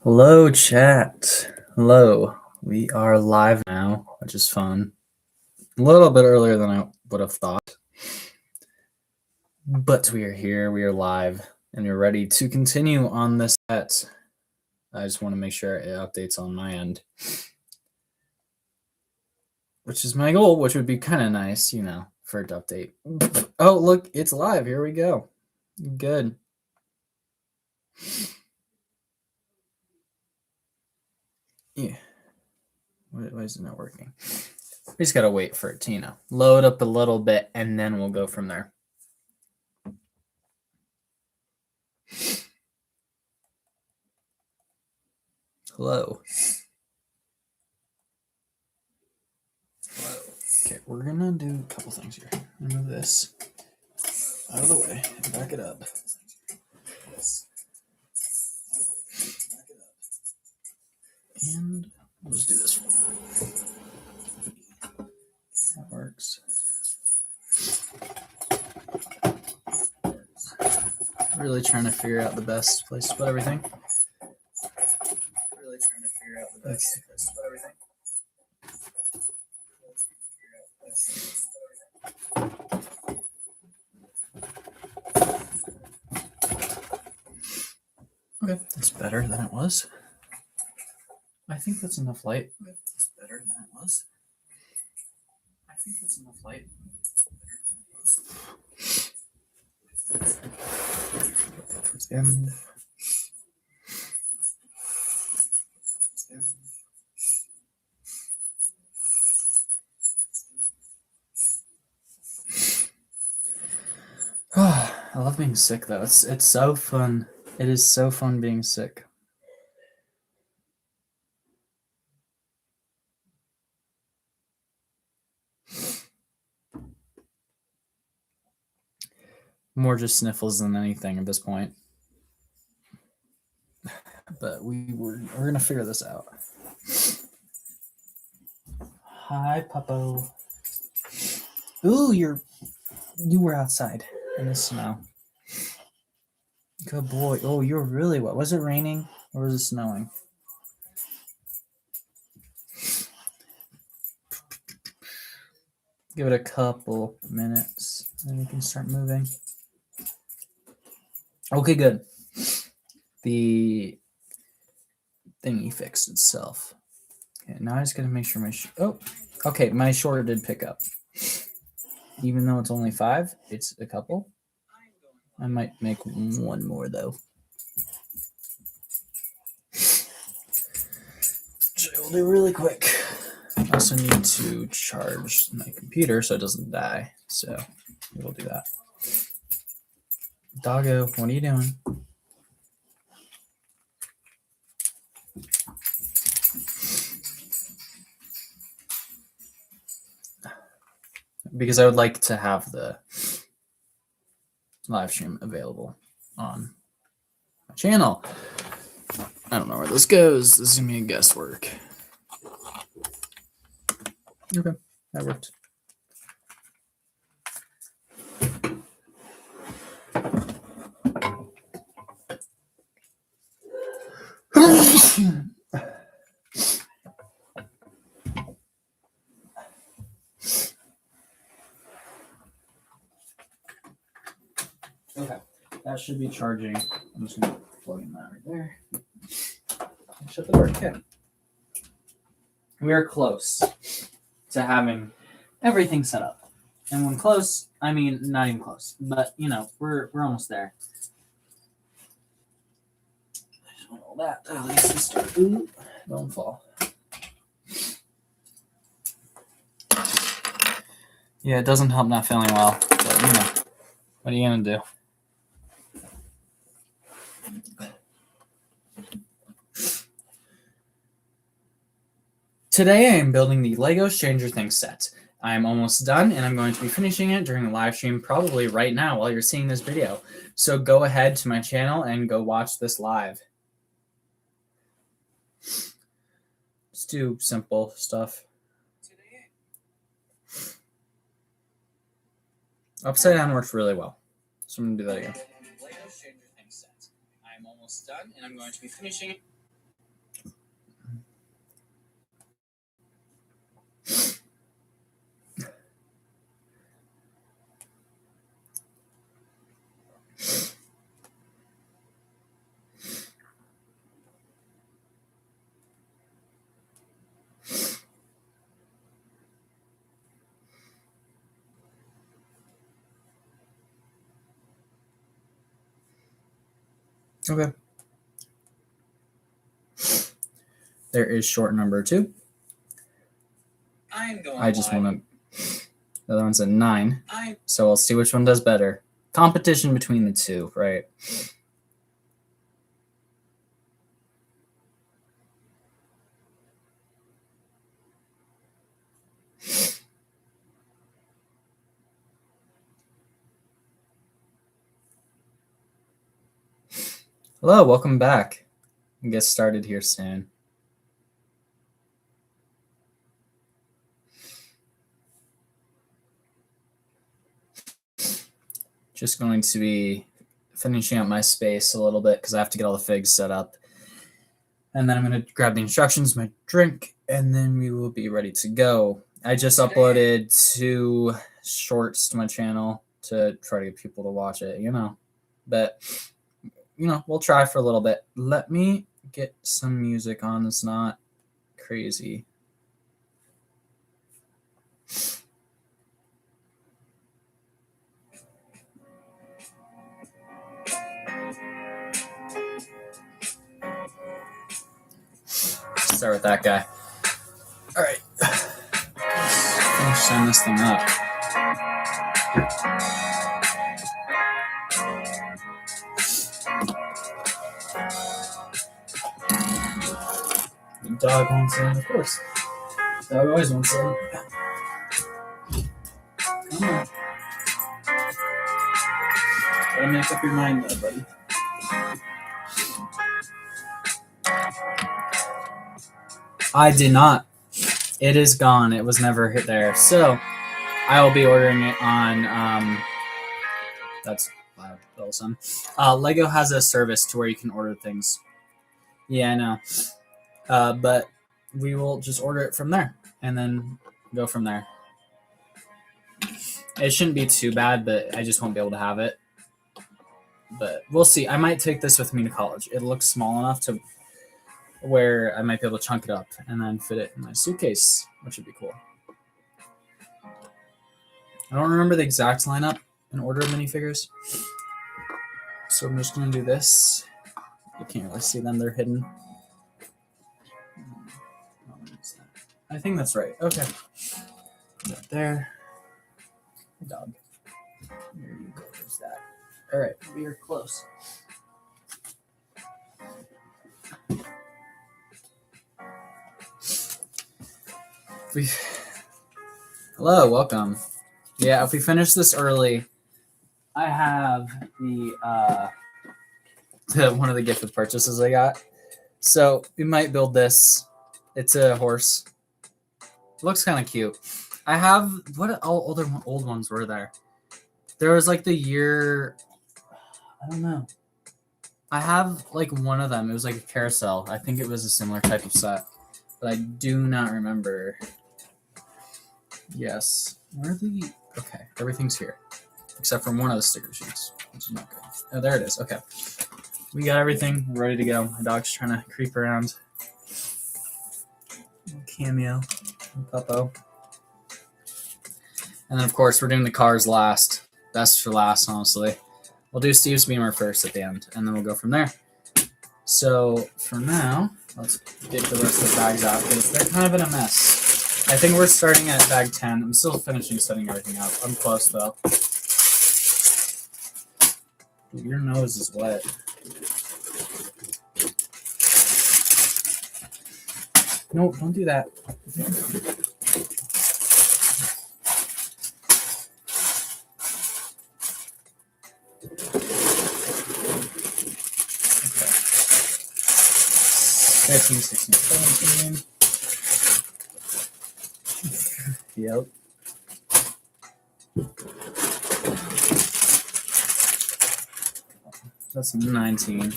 Hello, chat. Hello. We are live now, which is fun. A little bit earlier than I would have thought. But we are here, we are live, and we're ready to continue on this set. I just want to make sure it updates on my end, which is my goal, which would be kind of nice, for it to update. Oh, look, it's live. Here we go. Good. Yeah. Why is it not working? We just got to wait for it to, load up a little bit, and then we'll go from there. Hello. Okay, we're gonna do a couple things here. Move this out of the way and back it up. And we'll just do this one. That works. Really trying to figure out the best place to put everything. Okay, that's better than it was. I think that's enough light. That's better than it was. I think that's enough light. And I love being sick though. It's so fun. It is so fun being sick. More just sniffles than anything at this point. But we're gonna figure this out. Hi, Puppo. Ooh, you were outside in the snow. Good boy. Oh, you're really wet. Was it raining or was it snowing? Give it a couple minutes and we can start moving. Okay, good. The thingy fixed itself. Okay, now I just gotta make sure my shorter did pick up. Even though it's only 5, it's a couple. I might make one more though. Which I will do really quick. I also need to charge my computer so it doesn't die. So we'll do that. Doggo, what are you doing? Because I would like to have the live stream available on my channel. I don't know where this goes. This is gonna be guesswork. Okay, that worked. Okay, that should be charging. I'm just gonna plug in that right there. Shut the door. Okay. We are close to having everything set up. And when close, I mean not even close. But we're almost there. I just want all that. At least to start. Ooh, don't fall. Yeah, it doesn't help not feeling well. But what are you gonna do? Today I am building the LEGO Stranger Things set. I am almost done and I'm going to be finishing it during the live stream probably right now while you're seeing this video. So go ahead to my channel and go watch this live. Just do simple stuff. Upside down works really well. So I'm going to do that again. LEGO Stranger Things set. I am almost done and I'm going to be finishing it. Okay. There is short number 2. I just want to. The other one's a 9. So we'll see which one does better. Competition between the two, right? Hello, welcome back. We'll get started here soon. Just going to be finishing up my space a little bit because I have to get all the figs set up. And then I'm going to grab the instructions, my drink, and then we will be ready to go. I just uploaded 2 shorts to my channel to try to get people to watch it, But, we'll try for a little bit. Let me get some music on. It's not crazy. Start with that guy. All right. Let's send this thing up. The dog wants in, of course. The dog always wants in. Come on. Gotta make up your mind though, buddy. I did not. It is gone. It was never hit there. So I will be ordering it on. That's loud. Awesome. Lego has a service to where you can order things. Yeah, I know. But we will just order it from there and then go from there. It shouldn't be too bad, but I just won't be able to have it. But we'll see. I might take this with me to college. It looks small enough to where I might be able to chunk it up and then fit it in my suitcase, which would be cool. I don't remember the exact lineup and order of minifigures. So I'm just going to do this. You can't really see them. They're hidden. I think that's right. Okay. Right there. Dog. There you go. There's that. All right. We are close. Hello, welcome. Yeah, if we finish this early, I have the one of the gifted purchases I got. So we might build this. It's a horse. It looks kind of cute. I have what all old ones were there? There was like the year. I don't know. I have like one of them. It was like a carousel. I think it was a similar type of set, but I do not remember. Yes. Where are the... Okay, everything's here. Except for one of the sticker sheets, which is not good. Oh, there it is. Okay. We got everything ready to go. My dog's trying to creep around. Cameo. Puppo. And then, of course, we're doing the cars last. Best for last, honestly. We'll do Steve's Beamer first at the end, and then we'll go from there. So, for now, let's get the rest of the bags out, because they're kind of in a mess. I think we're starting at bag 10. I'm still finishing setting everything up. I'm close, though. Dude, your nose is wet. No, don't do that. Okay. 15, 16, 17. Yep. That's 19.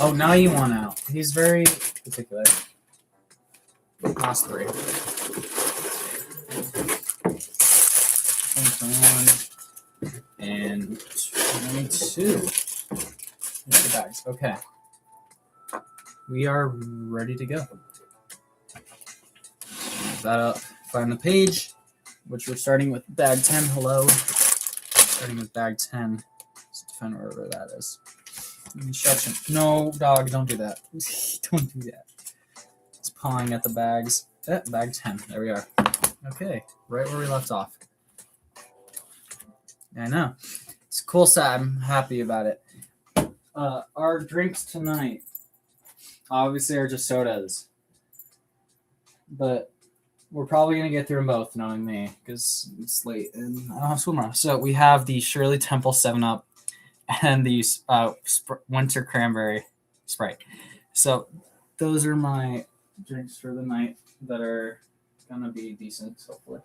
Oh, now you want out. He's very particular. Last 3. 21 and 22. Here's the bags. Okay. We are ready to go. Move that up. Find the page, which we're starting with bag 10. Hello. Starting with bag 10. Let's find wherever that is. Shut him. No, dog, don't do that. Don't do that. It's pawing at the bags. Bag 10. There we are. Okay, right where we left off. I know. It's a cool set. I'm happy about it. Our drinks tonight obviously are just sodas. But we're probably going to get through them both, knowing me, because it's late and I don't have swimmer. So we have the Shirley Temple 7-Up and the Winter Cranberry Sprite. So those are my drinks for the night that are going to be decent, hopefully.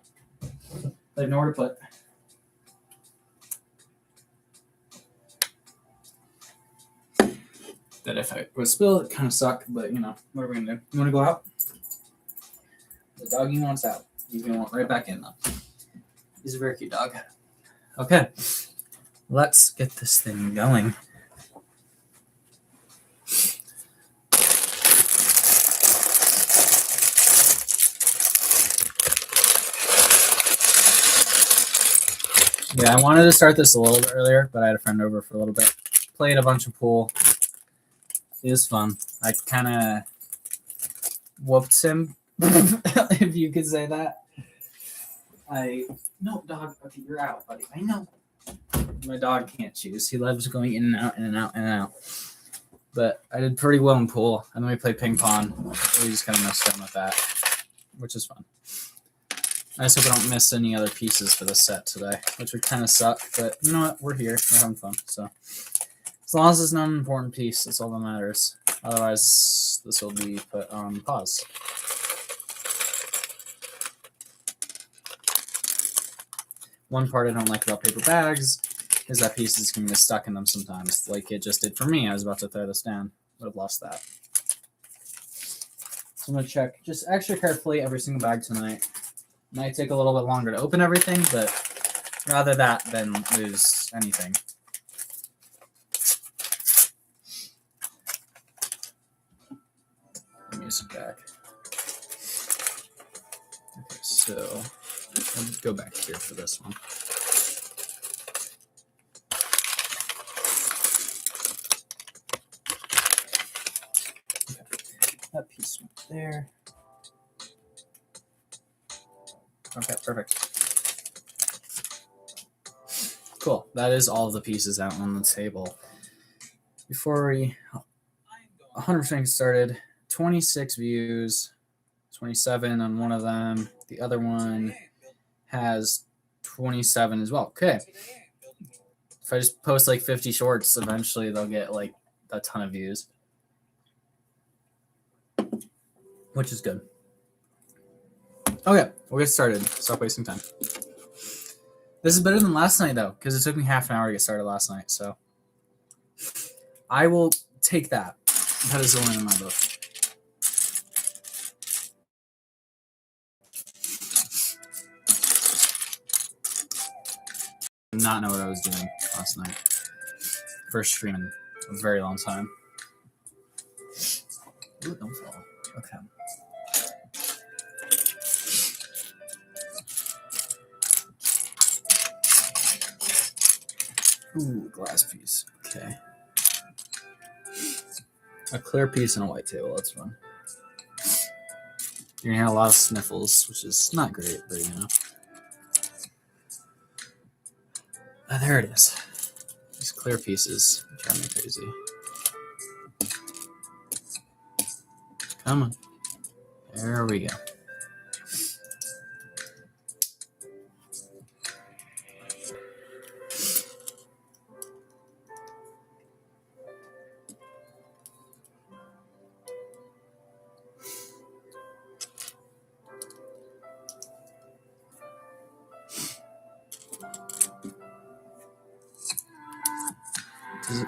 I have nowhere to put. That if I would spill, it kind of suck, but you know, what are we going to do? You want to go out? The doggy wants out. He's going to want right back in, though. He's a very cute dog. Okay. Let's get this thing going. Yeah, I wanted to start this a little bit earlier, but I had a friend over for a little bit. Played a bunch of pool. It was fun. I kind of whooped him, if you could say that. No, dog. Okay, you're out, buddy. I know. My dog can't choose. He loves going in and out, in and out, in and out. But I did pretty well in pool, and then we played ping pong. We just kind of messed around with that, which is fun. I just hope I don't miss any other pieces for the set today, which would kind of suck. But you know what? We're here. We're having fun. So as long as it's not an important piece, that's all that matters. Otherwise, this will be put on pause. One part I don't like about paper bags is that pieces can get stuck in them sometimes, like it just did for me. I was about to throw this down, but I've lost that. So I'm going to check just extra carefully every single bag tonight. Might take a little bit longer to open everything, but rather that than lose anything. Let me use it back. Okay, so I'll go back here for this one. Okay, that piece went there. Okay, perfect. Cool. That is all of the pieces out on the table. Before we 100% get started, 26 views, 27 on one of them. The other one has 27 as well. Okay. If I just post like 50 shorts, eventually they'll get like a ton of views, which is good. Okay, we'll get started. Stop wasting time. This is better than last night, though, because it took me half an hour to get started last night. So I will take that. That is the one in my book. I did not know what I was doing last night. First stream in a very long time. Ooh, don't fall. Okay. Ooh, glass piece. Okay. A clear piece and a white table. That's fun. You're gonna have a lot of sniffles, which is not great, but you know. Oh, there it is. These clear pieces drive me crazy. Come on. There we go.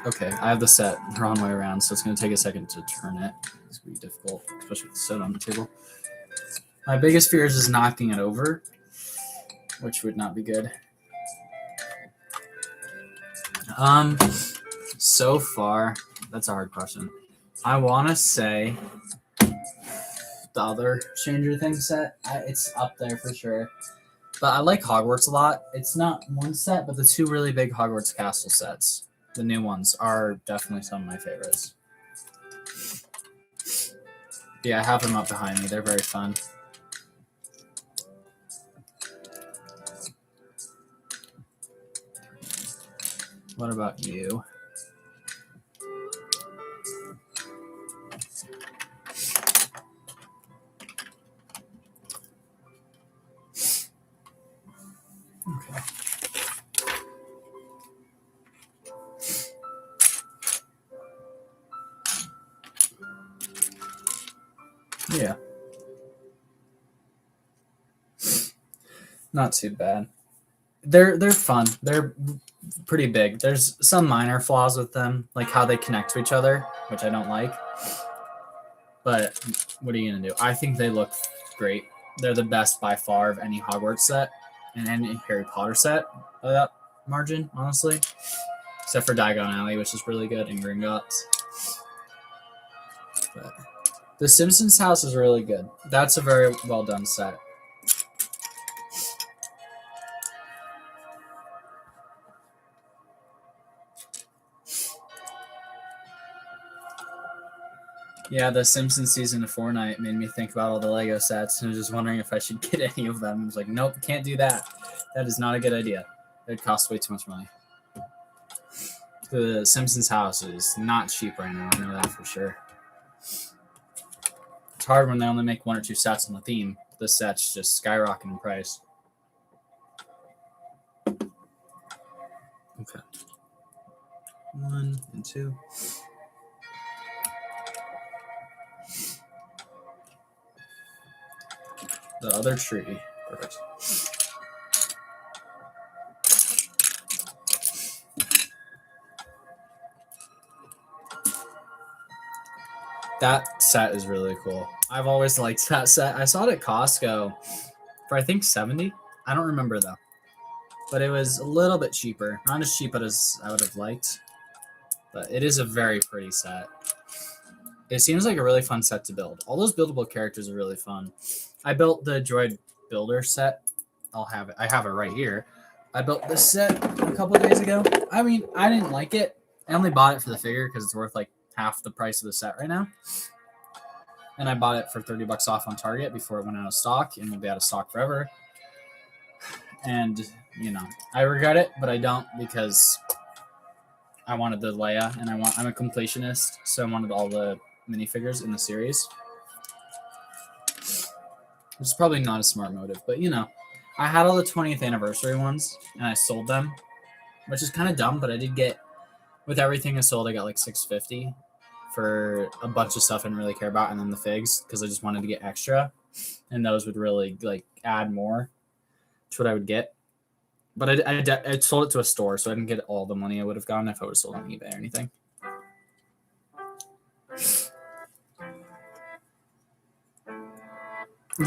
Okay, I have the set the wrong way around, so it's going to take a second to turn it. It's going to be difficult, especially with the set on the table. My biggest fear is just knocking it over, which would not be good. So far, that's a hard question. I want to say the other Stranger Things set, it's up there for sure. But I like Hogwarts a lot. It's not one set, but the two really big Hogwarts castle sets. The new ones are definitely some of my favorites. Yeah, I have them up behind me. They're very fun. What about you? Okay. Yeah. Not too bad. They're fun. They're pretty big. There's some minor flaws with them, like how they connect to each other, which I don't like. But what are you gonna do? I think they look great. They're the best by far of any Hogwarts set and any Harry Potter set by that margin, honestly. Except for Diagon Alley, which is really good, and Gringotts. But the Simpsons house is really good. That's a very well done set. Yeah, the Simpsons season of Fortnite made me think about all the Lego sets, and I was just wondering if I should get any of them. I was like, nope, can't do that. That is not a good idea. It costs way too much money. The Simpsons house is not cheap right now. I know that for sure. It's hard when they only make 1 or 2 sets on the theme. The sets just skyrocket in price. Okay. 1 and 2. The other tree. Perfect. That set is really cool. I've always liked that set. I saw it at Costco for I think 70. I don't remember though. But it was a little bit cheaper. Not as cheap as I would have liked. But it is a very pretty set. It seems like a really fun set to build. All those buildable characters are really fun. I built the Droid Builder set. I have it right here. I built this set a couple of days ago. I mean, I didn't like it. I only bought it for the figure because it's worth like half the price of the set right now. And I bought it for $30 off on Target before it went out of stock, and will be out of stock forever. And, you know, I regret it, but I don't, because I wanted the Leia, and I'm a completionist, so I wanted all the minifigures in the series. Which is probably not a smart motive, but you know, I had all the 20th anniversary ones, and I sold them, which is kind of dumb, but I did get, with everything I sold, I got like $650 for a bunch of stuff I didn't really care about, and then the figs, because I just wanted to get extra, and those would really like add more to what I would get. But I sold it to a store, so I didn't get all the money I would have gotten if I would have sold on eBay or anything.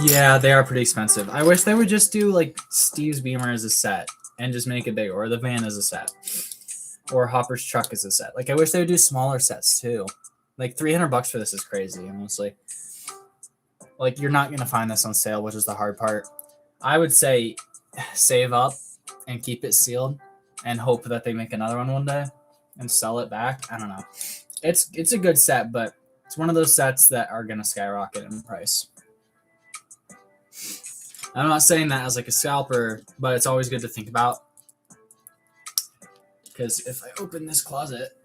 Yeah, they are pretty expensive. I wish they would just do like Steve's Beamer as a set and just make it bigger, or the van as a set, or Hopper's truck as a set. Like, I wish they would do smaller sets too. Like, $300 for this is crazy, honestly. Like, you're not gonna find this on sale, which is the hard part. I would say save up and keep it sealed and hope that they make another one day and sell it back. I don't know. It's a good set, but it's one of those sets that are gonna skyrocket in price. I'm not saying that as like a scalper, but it's always good to think about. Because if I open this closet,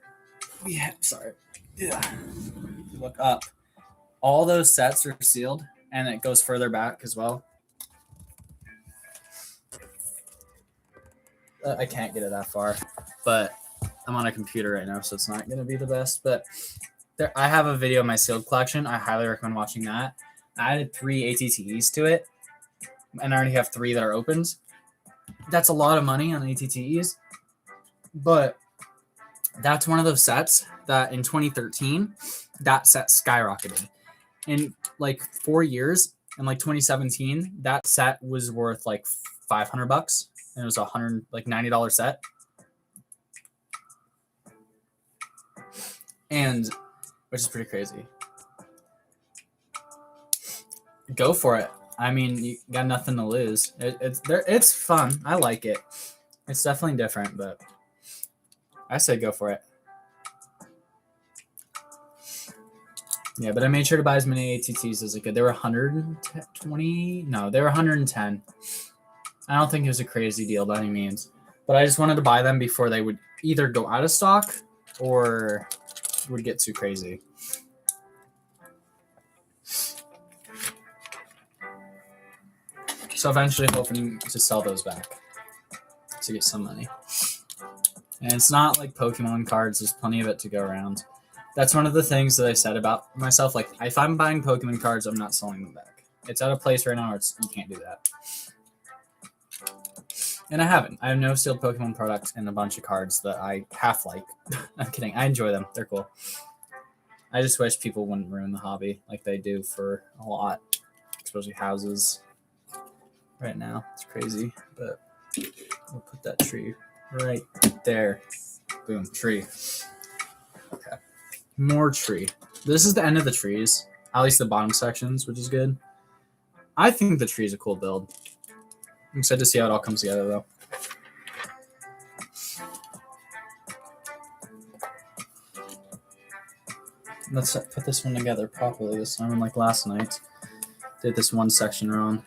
look up. All those sets are sealed, and it goes further back as well. I can't get it that far, but I'm on a computer right now, so it's not going to be the best. But I have a video of my sealed collection. I highly recommend watching that. I added 3 ATTEs to it, and I already have 3 that are opened. That's a lot of money on ATTEs, but that's one of those sets that in 2013, that set skyrocketed. In like 4 years, in like 2017, that set was worth like $500, and it was $90 set. And which is pretty crazy. Go for it. I mean, you got nothing to lose. It's fun. I like it. It's definitely different, but I say go for it. Yeah, but I made sure to buy as many ATTs as I could. They were 120. No, they were 110. I don't think it was a crazy deal by any means, but I just wanted to buy them before they would either go out of stock or would get too crazy. So eventually hoping to sell those back to get some money. And it's not like Pokemon cards. There's plenty of it to go around. That's one of the things that I said about myself. Like, if I'm buying Pokemon cards, I'm not selling them back. It's at a place right now where you can't do that. And I haven't. I have no sealed Pokemon products and a bunch of cards that I half like. I'm kidding. I enjoy them. They're cool. I just wish people wouldn't ruin the hobby like they do for a lot, especially houses right now. It's crazy. But we'll put that tree right there. Boom. Tree. Okay. More tree. This is the end of the trees. At least the bottom sections, which is good. I think the tree is a cool build. I'm excited to see how it all comes together, though. Let's put this one together properly this time, unlike last night. Did this one section wrong.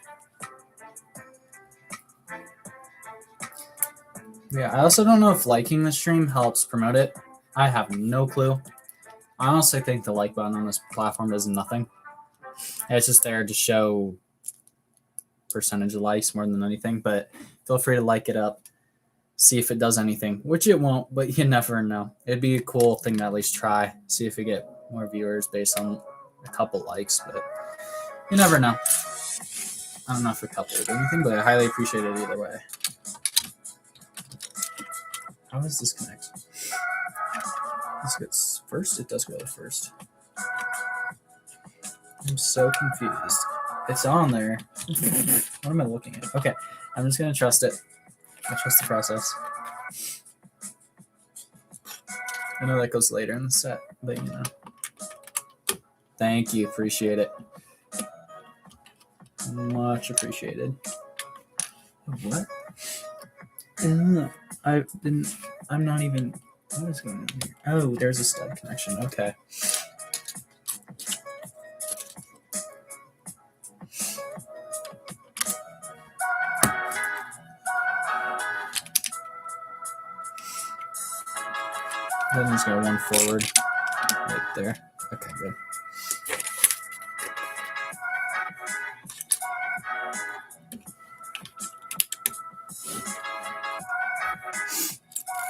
Yeah, I also don't know if liking the stream helps promote it. I have no clue. I honestly think the like button on this platform does nothing. It's just there to show percentage of likes more than anything, but feel free to like it up, see if it does anything, which it won't, but you never know. It'd be a cool thing to at least try, see if we get more viewers based on a couple likes, but you never know. I don't know if a couple would do anything, but I highly appreciate it either way. How does this connect? This gets first? It does go to first. I'm so confused. It's on there. What am I looking at? Okay, I'm just going to trust it. I trust the process. I know that goes later in the set, but you know. Thank you. Appreciate it. Much appreciated. What? I'm not even. What is going on here? Oh, there's a stud connection. Okay. Then just go one forward right there. Okay, good.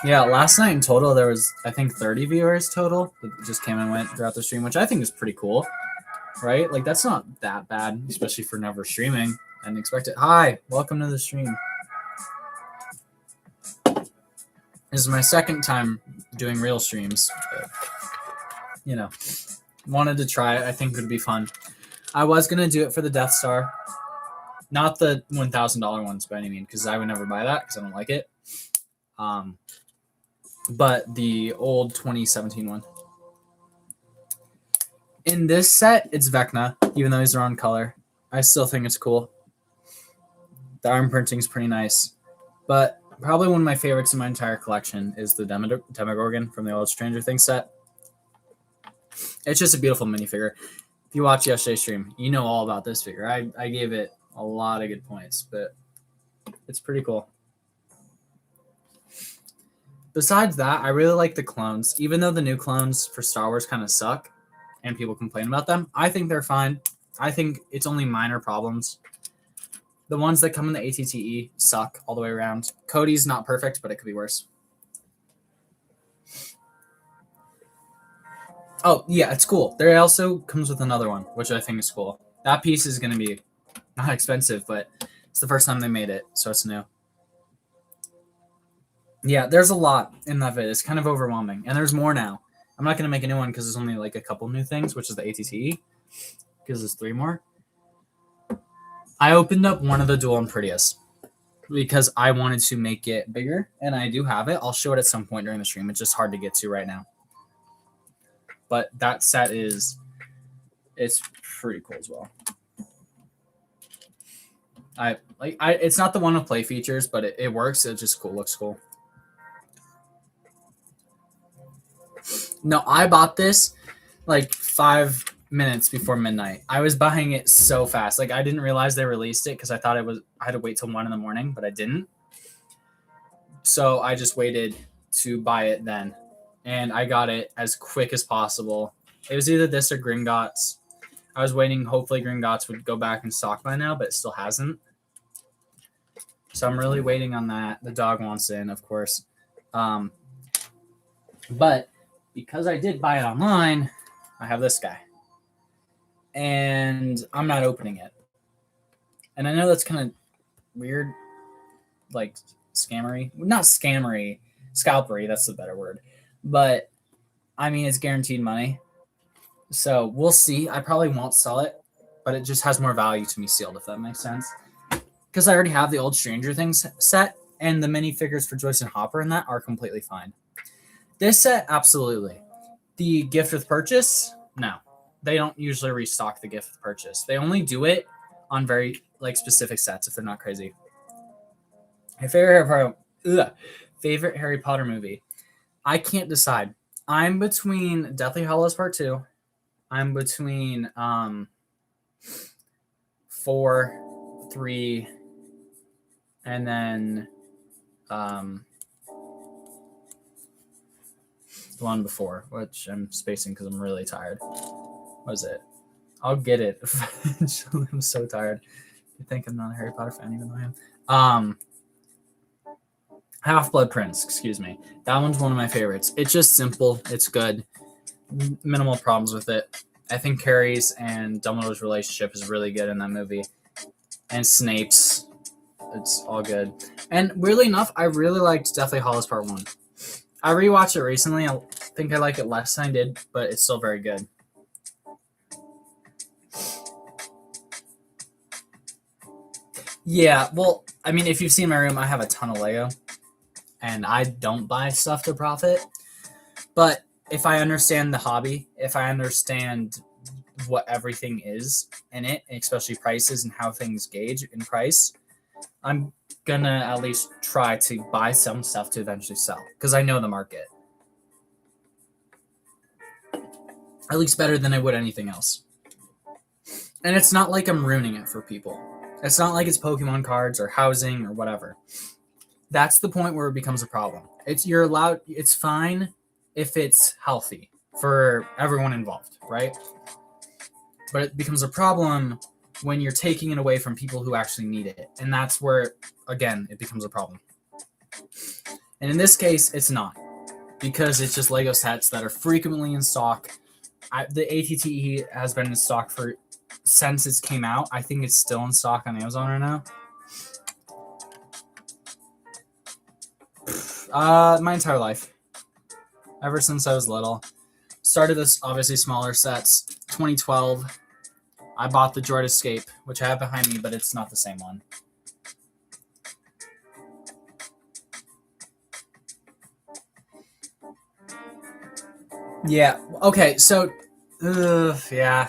Yeah, last night in total, there was, I think, 30 viewers total that just came and went throughout the stream, which I think is pretty cool, right? Like, that's not that bad, especially for never streaming. I didn't expect it. Hi, welcome to the stream. This is my second time doing real streams, but, you know, wanted to try it. I think it would be fun. I was going to do it for the Death Star. Not the $1,000 ones by any means, because I would never buy that because I don't like it. But the old 2017 one. In this set, it's Vecna, even though he's the wrong color. I still think it's cool. The arm printing is pretty nice. But probably one of my favorites in my entire collection is the Demogorgon from the old Stranger Things set. It's just a beautiful minifigure. If you watch yesterday's stream, you know all about this figure. I gave it a lot of good points, but it's pretty cool. Besides that, I really like the clones. Even though the new clones for Star Wars kind of suck and people complain about them, I think they're fine. I think it's only minor problems. The ones that come in the ATTE suck all the way around. Cody's not perfect, but it could be worse. Oh, yeah, it's cool. There also comes with another one, which I think is cool. That piece is going to be not expensive, but it's the first time they made it, so it's new. Yeah, there's a lot in that vid. It's kind of overwhelming. And there's more now. I'm not going to make a new one because there's only like a couple new things, which is the ATTE, because there's 3 more. I opened up one of the Dual and Prettiest because I wanted to make it bigger, and I do have it. I'll show it at some point during the stream. It's just hard to get to right now. But that set it's pretty cool as well. It's not the one with play features, but it works. It just cool, looks cool. No, I bought this like 5 minutes before midnight. I was buying it so fast. Like I didn't realize they released it because I thought I had to wait till 1 a.m, but I didn't. So I just waited to buy it then, and I got it as quick as possible. It was either this or Gringotts. I was waiting. Hopefully, Gringotts would go back in stock by now, but it still hasn't. So I'm really waiting on that. The dog wants in, of course. But because I did buy it online, I have this guy. And I'm not opening it. And I know that's kind of weird, like scammery. Not scammery, scalpery, that's the better word. But, I mean, it's guaranteed money. So we'll see. I probably won't sell it, but it just has more value to me sealed, if that makes sense. Because I already have the old Stranger Things set, and the minifigures for Joyce and Hopper in that are completely fine. This set, absolutely. The gift with purchase, no. They don't usually restock the gift with purchase. They only do it on very like specific sets if they're not crazy. My favorite Harry Potter movie. I can't decide. I'm between Deathly Hallows Part 2. I'm between 4, 3, and then the one before, which I'm spacing because I'm really tired. What is it? I'll get it eventually. I'm so tired. You think I'm not a Harry Potter fan, even though I am. Half-Blood Prince, excuse me. That one's one of my favorites. It's just simple. It's good. Minimal problems with it. I think Harry's and Dumbledore's relationship is really good in that movie. And Snape's. It's all good. And weirdly enough, I really liked Deathly Hallows Part 1. I rewatched it recently. I think I like it less than I did, but it's still very good. Yeah, well, I mean, if you've seen my room, I have a ton of Lego. And I don't buy stuff to profit. But if I understand the hobby, if I understand what everything is in it, especially prices and how things gauge in price, I'm gonna at least try to buy some stuff to eventually sell because I know the market. At least better than I would anything else. And it's not like I'm ruining it for people. It's not like it's Pokemon cards or housing or whatever. That's the point where it becomes a problem. You're allowed. It's fine if it's healthy for everyone involved, right? But it becomes a problem when you're taking it away from people who actually need it. And that's where, again, it becomes a problem. And in this case, it's not. Because it's just Lego sets that are frequently in stock. The ATTE has been in stock since it came out. I think it's still in stock on Amazon right now. My entire life. Ever since I was little. Started this, obviously, smaller sets. 2012. I bought the Droid Escape, which I have behind me, but it's not the same one. Yeah. Okay. So, yeah,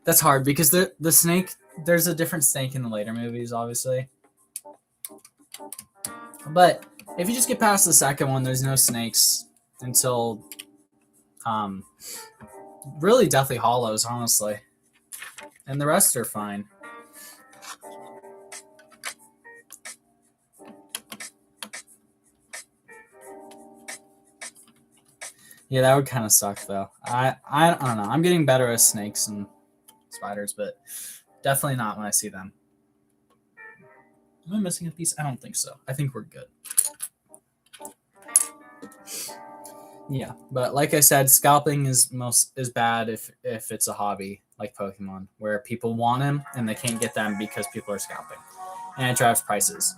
that's hard because the snake. There's a different snake in the later movies, obviously. But if you just get past the second one, there's no snakes until, really Deathly Hallows, honestly, and the rest are fine. Yeah, that would kind of suck, though. I don't know. I'm getting better at snakes and spiders, but definitely not when I see them. Am I missing a piece? I don't think so. I think we're good. Yeah, but like I said, scalping is bad if it's a hobby like Pokemon, where people want them and they can't get them because people are scalping, and it drives prices.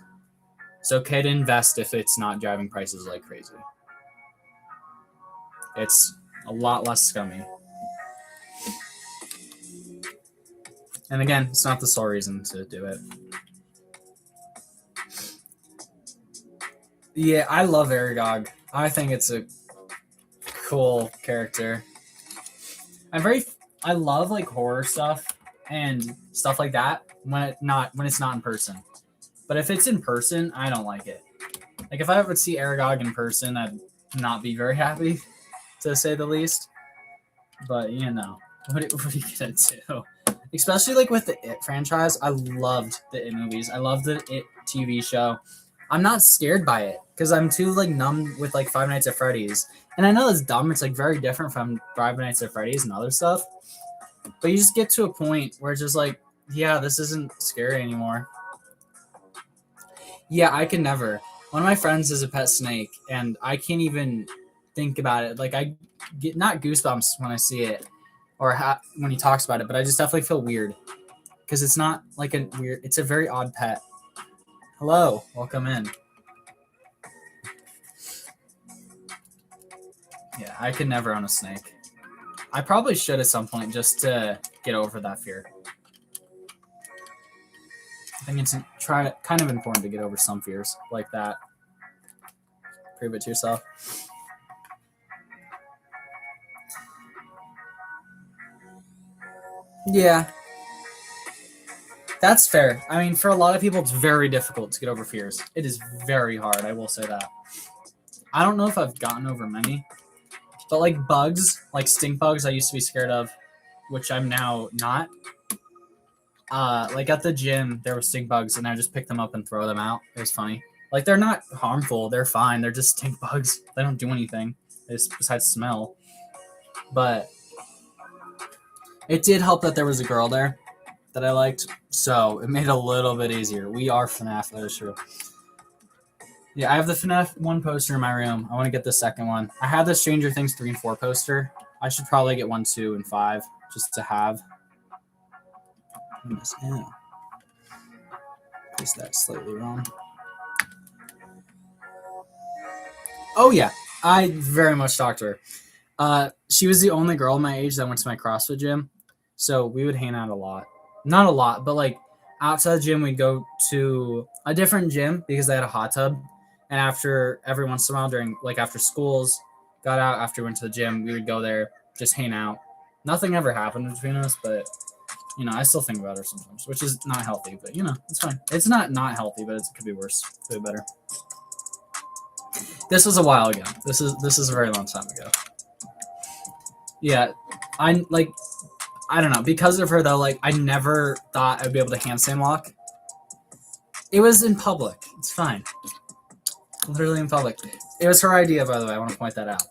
It's okay to invest if it's not driving prices like crazy. It's a lot less scummy. And again, it's not the sole reason to do it. Yeah, I love Aragog. I think it's a cool character. I love like horror stuff and stuff like that when it's not in person. But if it's in person, I don't like it. Like if I would see Aragog in person, I'd not be very happy. to say the least. But you know, what are you gonna do? Especially like with the It franchise, I loved the It movies. I loved the It TV show. I'm not scared by it because I'm too like numb with like Five Nights at Freddy's. And I know it's dumb. It's like very different from Five Nights at Freddy's and other stuff. But you just get to a point where it's just like, yeah, this isn't scary anymore. Yeah, I can never. One of my friends is a pet snake, and I can't even think about it. Like I get not goosebumps when I see it, or when he talks about it, but I just definitely feel weird because it's not like a weird. It's a very odd pet. Hello, welcome in. Yeah, I could never own a snake. I probably should at some point just to get over that fear. I think it's kind of important to get over some fears like that. Prove it to yourself. Yeah. That's fair. I mean, for a lot of people, it's very difficult to get over fears. It is very hard, I will say that. I don't know if I've gotten over many, but like bugs, like stink bugs I used to be scared of, which I'm now not. Like at the gym, there were stink bugs, and I just pick them up and throw them out. It was funny. Like they're not harmful. They're fine. They're just stink bugs. They don't do anything besides smell. But it did help that there was a girl there that I liked, so it made it a little bit easier. We are FNAF, that is true. Yeah, I have the FNAF 1 poster in my room. I want to get the second one. I have the Stranger Things 3 and 4 poster. I should probably get 1, 2, and 5 just to have. Yeah. Place that slightly wrong. Oh yeah, I very much talked to her. She was the only girl my age that went to my CrossFit gym, so we would hang out a lot. Not a lot, but like outside the gym, we'd go to a different gym because they had a hot tub. And after every once in a while, during like after schools, got out after we went to the gym, we would go there, just hang out. Nothing ever happened between us, but you know, I still think about her sometimes, which is not healthy, but you know, it's fine. It's not healthy, but it could be worse, could be better. This was a while ago. This is a very long time ago. Yeah, I don't know. Because of her though, like I never thought I'd be able to handstand walk. It was in public. It's fine. Literally in public. It was her idea, by the way. I want to point that out.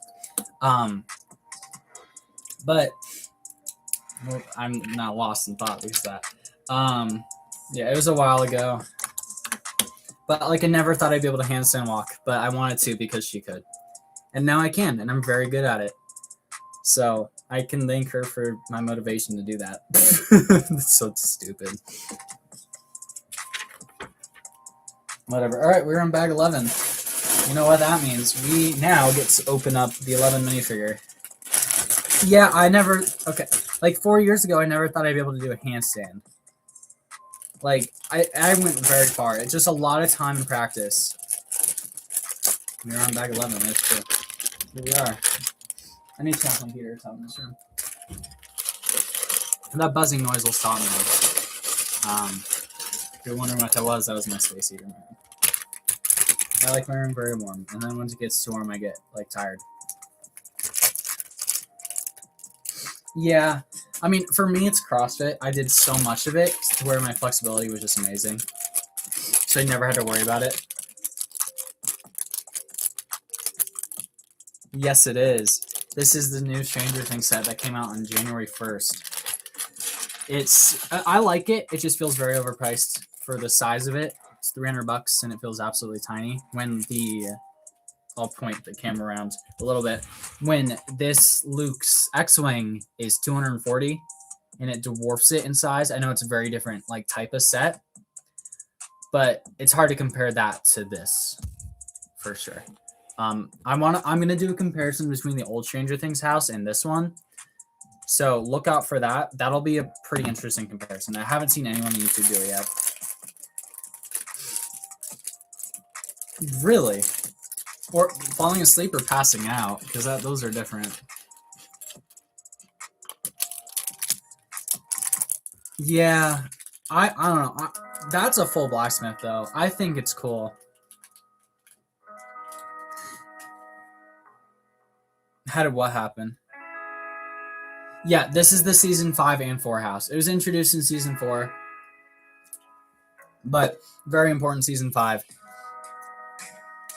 But well, I'm not lost in thought because of that. Yeah, it was a while ago. But like I never thought I'd be able to handstand walk, but I wanted to because she could. And now I can, and I'm very good at it. So I can thank her for my motivation to do that. That's so stupid. Whatever. All right, we're on bag 11. You know what that means. We now get to open up the 11 minifigure. Yeah, I never... Okay, like 4 years ago, I never thought I'd be able to do a handstand. Like, I went very far. It's just a lot of time and practice. We're on bag 11. That's true. Here we are. I need to have computer top in this room. And that buzzing noise will stop me. If you're wondering what that was my space heater. I like my room very warm, and then once it gets too warm, I get like tired. Yeah, I mean, for me, it's CrossFit. I did so much of it to where my flexibility was just amazing, so I never had to worry about it. Yes, it is. This is the new Stranger Things set that came out on January 1st. I like it. It just feels very overpriced for the size of it. It's $300 and it feels absolutely tiny. I'll point the camera around a little bit. When this Luke's X-Wing is $240 and it dwarfs it in size. I know it's a very different like type of set, but it's hard to compare that to this for sure. I'm gonna do a comparison between the old Stranger Things house and this one. So look out for that. That'll be a pretty interesting comparison. I haven't seen anyone on YouTube do it yet. Really? Or falling asleep or passing out, because those are different. Yeah, I don't know. That's a full blacksmith though. I think it's cool. How did what happen? Yeah, this is the season 5 and 4 house. It was introduced in season 4, but very important season 5.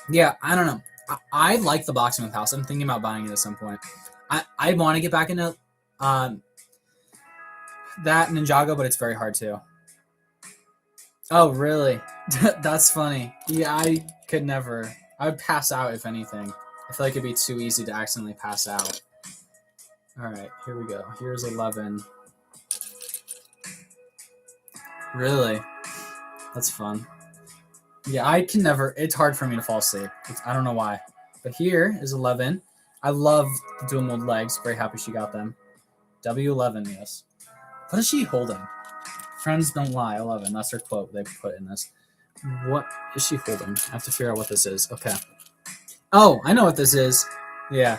Yeah, I don't know. I like the Blacksmith house. I'm thinking about buying it at some point. I want to get back into that Ninjago, but it's very hard to. Oh, really? That's funny. Yeah, I could never. I would pass out if anything. I feel like it'd be too easy to accidentally pass out. All right, here we go. Here's 11. Really? That's fun. Yeah, I can never. It's hard for me to fall asleep. I don't know why. But here is 11. I love the dual mold legs. Very happy she got them. W11, yes. What is she holding? Friends don't lie. 11. That's her quote they put in this. What is she holding? I have to figure out what this is. Okay. Oh, I know what this is. Yeah.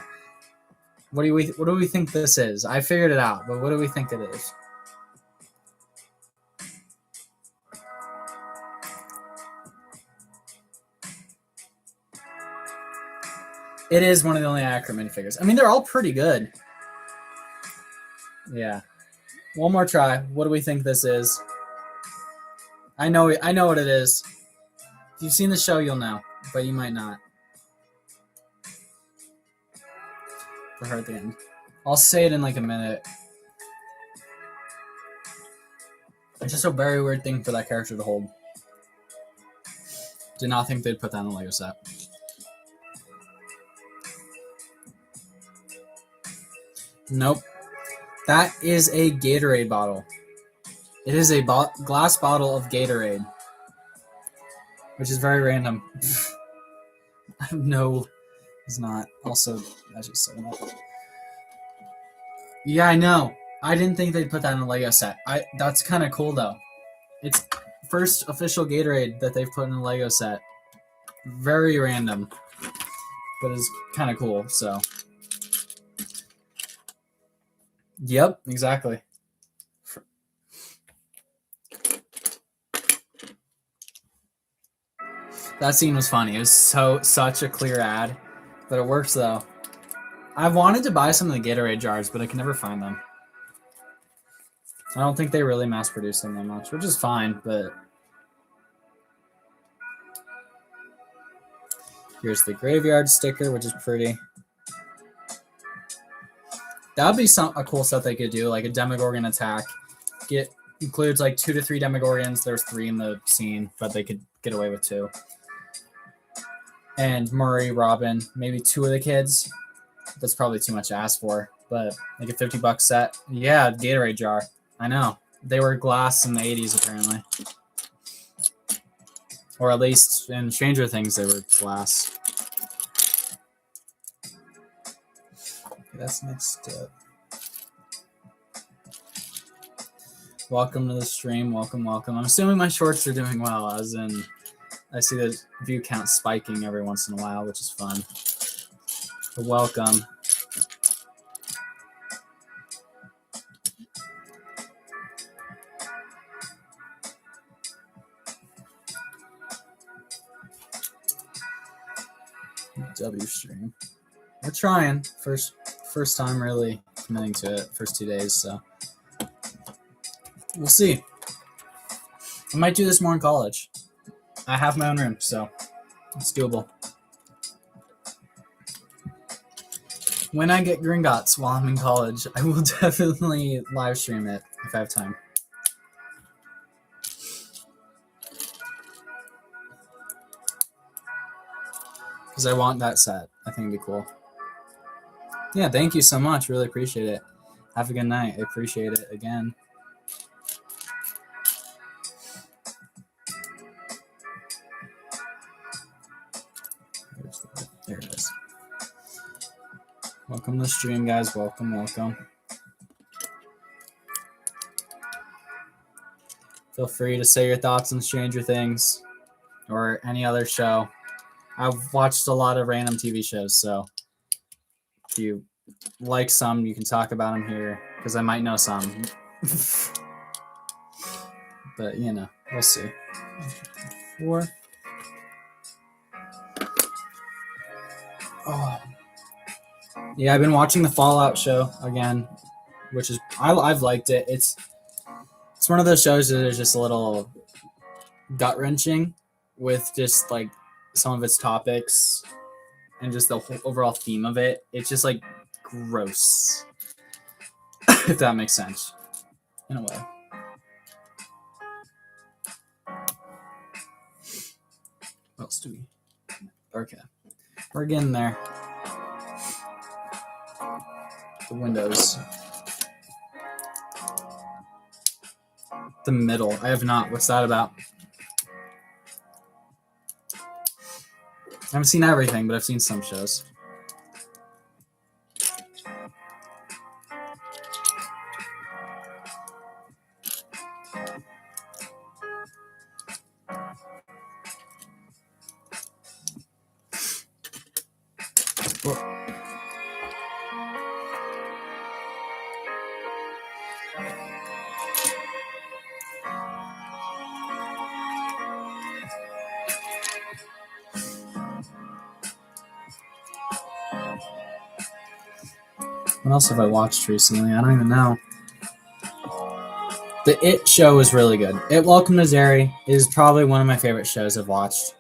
What do we think this is? I figured it out, but what do we think it is? It is one of the only accurate minifigures. I mean, they're all pretty good. Yeah. One more try. What do we think this is? I know what it is. If you've seen the show, you'll know, but you might not. For her at the end. I'll say it in like a minute. It's just a very weird thing for that character to hold. Did not think they'd put that in the Lego set. Nope. That is a Gatorade bottle. It is a glass bottle of Gatorade. Which is very random. No, it's not. Also, I just said that. Yeah, I know. I didn't think they'd put that in a Lego set. That's kind of cool, though. It's first official Gatorade that they've put in a Lego set. Very random. But it's kind of cool, so. Yep, exactly. That scene was funny. It was such a clear ad, but it works though. I wanted to buy some of the Gatorade jars, but I can never find them. I don't think they really mass produce them that much, which is fine, but here's the graveyard sticker, which is pretty. That would be a cool set they could do, like a Demogorgon attack. Includes like 2 to 3 Demogorgons. There's 3 in the scene, but they could get away with 2. And Murray, Robin, maybe 2 of the kids. That's probably too much to ask for, but like a $50 set. Yeah, Gatorade jar. I know. They were glass in the 80s, apparently. Or at least in Stranger Things, they were glass. Okay, that's next up. Welcome to the stream. Welcome. I'm assuming my shorts are doing well, as in I see the view count spiking every once in a while, which is fun. But welcome. W stream. We're trying. First time really committing to it. First 2 days, so we'll see. I might do this more in college. I have my own room, so it's doable. When I get Gringotts while I'm in college, I will definitely live stream it if I have time. Because I want that set. I think it'd be cool. Yeah, thank you so much. Really appreciate it. Have a good night. I appreciate it again. There it is. Welcome to the stream, guys. Welcome. Feel free to say your thoughts on Stranger Things or any other show. I've watched a lot of random TV shows, so if you like some, you can talk about them here, because I might know some. But, we'll see. 4. Oh. Yeah, I've been watching the Fallout show again, which is I've liked it. It's one of those shows that is just a little gut wrenching with just like some of its topics and just the whole overall theme of it. It's just like gross, if that makes sense, in a way. What else do we? Okay, we're getting there. The windows. The middle. I have not. What's that about? I haven't seen everything, but I've seen some shows. What else have I watched recently? I don't even know. The It show is really good. It Welcome to Zeri is probably one of my favorite shows I've watched.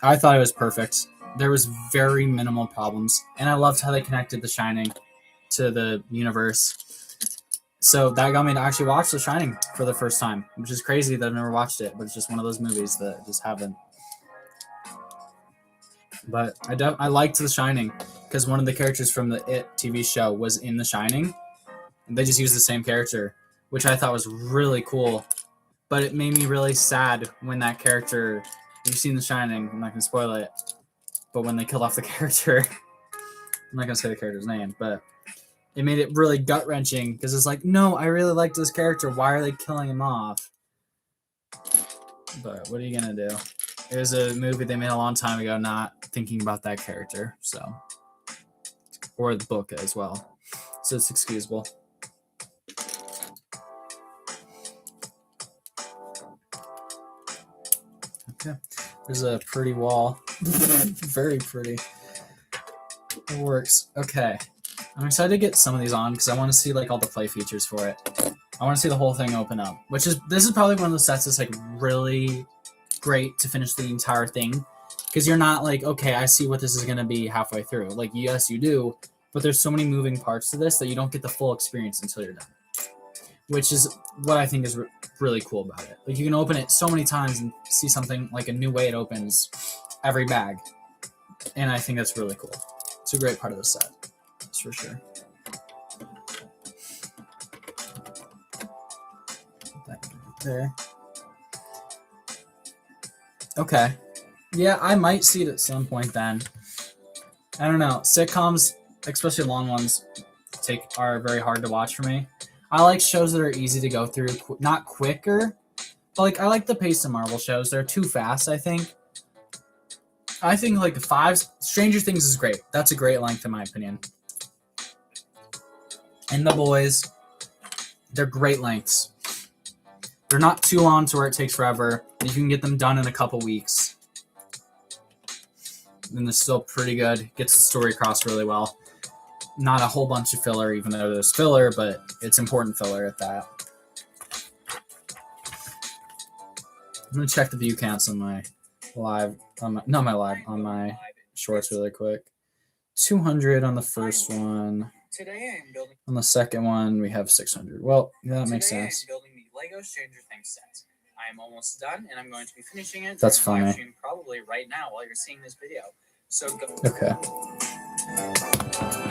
I thought it was perfect. There was very minimal problems, and I loved how they connected The Shining to the universe. So that got me to actually watch The Shining for the first time, which is crazy that I've never watched it, but it's just one of those movies that I just haven't. But I liked The Shining because one of the characters from the It TV show was in The Shining. And they just used the same character, which I thought was really cool. But it made me really sad when that character... You've seen The Shining. I'm not going to spoil it. But when they killed off the character... I'm not going to say the character's name, but... It made it really gut-wrenching because it's like, no, I really liked this character. Why are they killing him off? But what are you going to do? It was a movie they made a long time ago, not thinking about that character, so... Or the book as well. So it's excusable. Okay. There's a pretty wall. Very pretty. It works. Okay. I'm excited to get some of these on because I want to see like all the play features for it. I want to see the whole thing open up. This is probably one of the sets that's like really great to finish the entire thing. Because you're not like, okay, I see what this is going to be halfway through. Like, yes, you do. But there's so many moving parts to this that you don't get the full experience until you're done. Which is what I think is really cool about it. Like, you can open it so many times and see something like a new way it opens every bag. And I think that's really cool. It's a great part of the set. That's for sure. Put that right there. Okay. Yeah, I might see it at some point then. I don't know. Sitcoms, especially long ones, are very hard to watch for me. I like shows that are easy to go through, not quicker, but like I like the pace of Marvel shows. They're too fast, I think. I think like Stranger Things is great. That's a great length in my opinion. And The Boys, they're great lengths. They're not too long to where it takes forever. You can get them done in a couple weeks. And they're still pretty good. Gets the story across really well. Not a whole bunch of filler, even though there's filler, but it's important filler at that. I'm gonna check the view counts on my on my shorts really quick. 200 on the first one. Today I'm building. On the second one, we have 600. Well, yeah, that makes sense. I'm building the Lego Stranger Things set. I am almost done, and I'm going to be finishing it. That's funny. Probably right now while you're seeing this video. So go. Okay.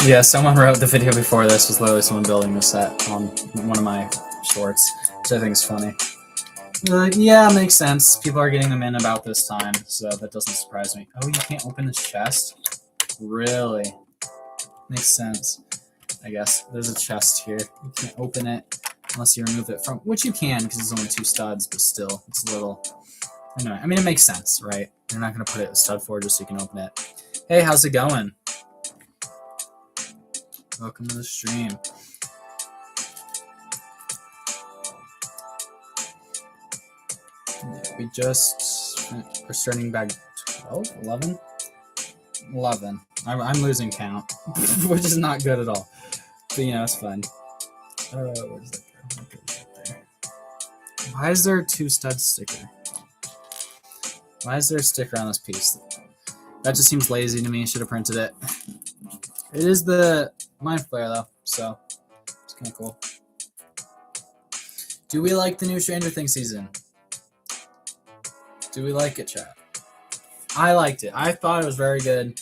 Yeah, someone wrote the video before this was literally someone building the set on one of my shorts, which I think is funny. They're like, yeah, makes sense. People are getting them in about this time, so that doesn't surprise me. Oh, you can't open this chest? Really? Makes sense. I guess there's a chest here. You can't open it unless you remove it from, which you can because it's only 2 studs, but still, it's a little. Anyway, I mean, it makes sense, right? You're not going to put it a stud for just so you can open it. Hey, how's it going? Welcome to the stream. We just are starting bag 12, 11. 11. I'm losing count, which is not good at all. But it's fun. What is that? Why is there a 2 stud sticker? Why is there a sticker on this piece? That just seems lazy to me. Should have printed it. It is the Mind Flare though, so it's kind of cool. Do we like the new Stranger Things season? Do we like it, chat? I liked it. I thought it was very good.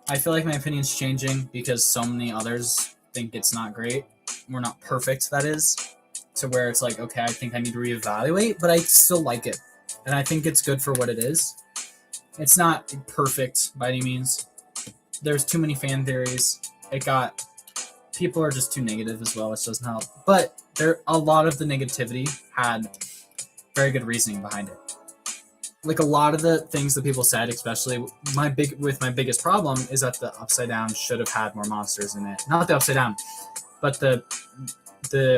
I feel like my opinion's changing because so many others think it's not great. We're not perfect, that is. To where it's like, okay, I think I need to reevaluate, but I still like it. And I think it's good for what it is. It's not perfect by any means. There's too many fan theories. People are just too negative as well, which doesn't help. But a lot of the negativity had very good reasoning behind it. Like a lot of the things that people said, especially my biggest problem is that the Upside Down should have had more monsters in it. Not the Upside Down, but the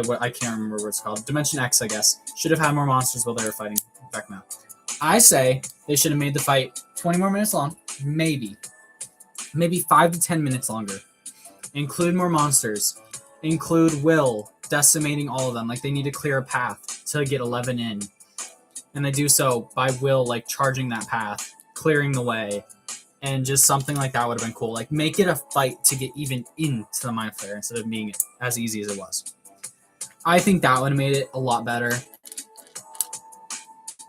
what I can't remember what it's called. Dimension X, I guess, should have had more monsters while they were fighting Vecna. I say they should have made the fight 20 more minutes long, maybe 5 to 10 minutes longer. Include more monsters. Include Will decimating all of them. Like they need to clear a path to get 11 in. And they do so by Will like charging that path, clearing the way, and just something like that would have been cool. Like make it a fight to get even into the Mind Flare instead of being as easy as it was. I think that would have made it a lot better.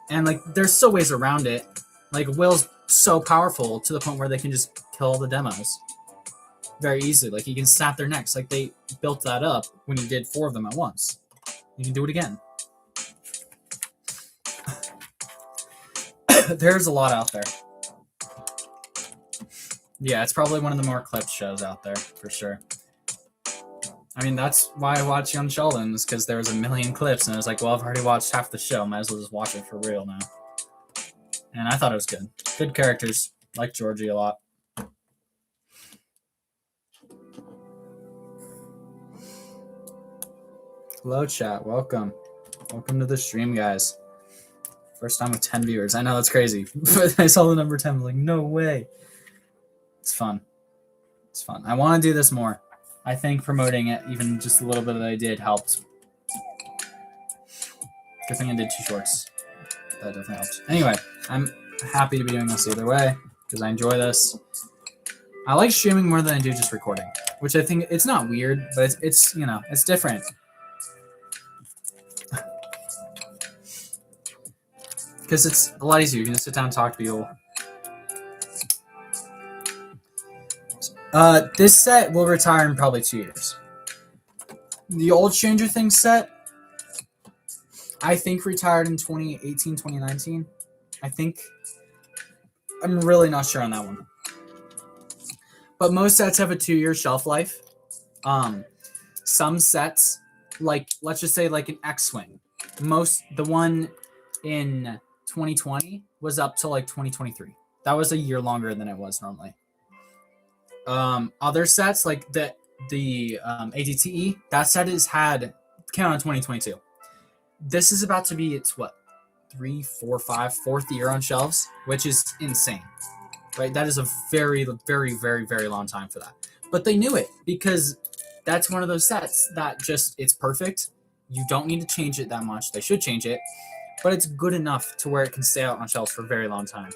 And like there's still ways around it. Like Will's so powerful to the point where they can just kill all the demos very easily. Like he can snap their necks. Like they built that up when he did 4 of them at once. You can do it again. There's a lot out there. Yeah, it's probably one of the more clipped shows out there, for sure. I mean, that's why I watch Young Sheldon, is because there was a million clips, and I was like, well, I've already watched half the show. Might as well just watch it for real now. And I thought it was good. Good characters. Like Georgie a lot. Hello, chat. Welcome. Welcome to the stream, guys. First time with 10 viewers. I know, that's crazy. But I saw the number 10. I was like, no way. It's fun. It's fun. I want to do this more. I think promoting it, even just a little bit that I did, helped. Good thing I did 2 shorts. That definitely helped. Anyway, I'm happy to be doing this either way, because I enjoy this. I like streaming more than I do just recording, which I think, it's not weird, but it's it's different. Because it's a lot easier. You can just sit down and talk to people. This set will retire in probably 2 years. The old Stranger Things set, I think retired in 2018, 2019. I think. I'm really not sure on that one. But most sets have a 2-year shelf life. Some sets, like, let's just say like an X-Wing. The one in 2020 was up to like 2023. That was a year longer than it was normally. Other sets like the ADTE, that set came out in 2022. This is about to be its 3, 4, 5, 4th year on shelves, which is insane, right? That is a very, very, very, very long time for that. But they knew it because that's one of those sets that just, it's perfect. You don't need to change it that much. They should change it, but it's good enough to where it can stay out on shelves for a very long time.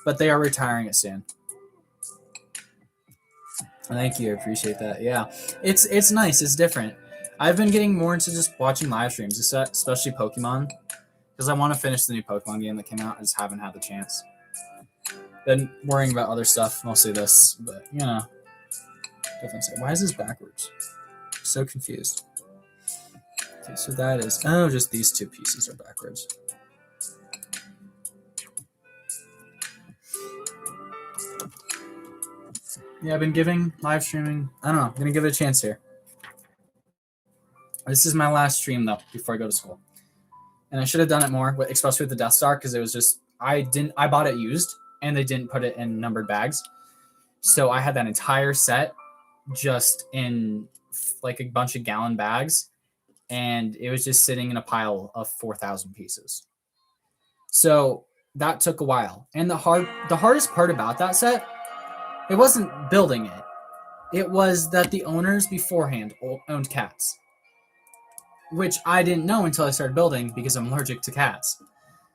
But they are retiring it soon. Thank you. I appreciate that. Yeah, it's nice. It's different. I've been getting more into just watching live streams, especially Pokemon, because I want to finish the new Pokemon game that came out. I just haven't had the chance. Been worrying about other stuff, mostly this, but definitely say, why is this backwards? I'm so confused. Okay, so that is just these 2 pieces are backwards. Yeah, I've been giving live streaming. I don't know. I'm gonna give it a chance here. This is my last stream though before I go to school, and I should have done it more, especially with the Death Star, because it was just I bought it used and they didn't put it in numbered bags, so I had that entire set just in like a bunch of gallon bags, and it was just sitting in a pile of 4,000 pieces. So that took a while. And the hardest part about that set, it wasn't building it. It was that the owners beforehand owned cats, which I didn't know until I started building because I'm allergic to cats.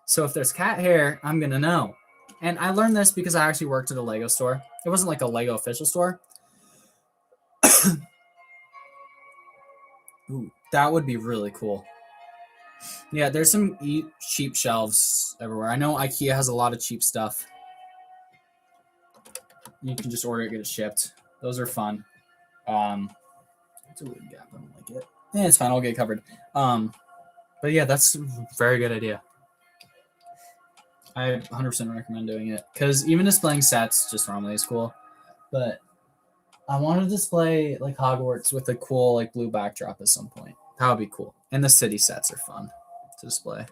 So if there's cat hair, I'm gonna know. And I learned this because I actually worked at a Lego store. It wasn't like a Lego official store. Ooh, that would be really cool. Yeah, there's some cheap shelves everywhere. I know IKEA has a lot of cheap stuff. You can just order it, get it shipped. Those are fun. It's a weird gap. I don't like it. Yeah, it's fine. I'll get covered. But yeah, that's a very good idea. I 100% recommend doing it because even displaying sets just normally is cool. But I want to display like Hogwarts with a cool like blue backdrop at some point. That would be cool. And the city sets are fun to display.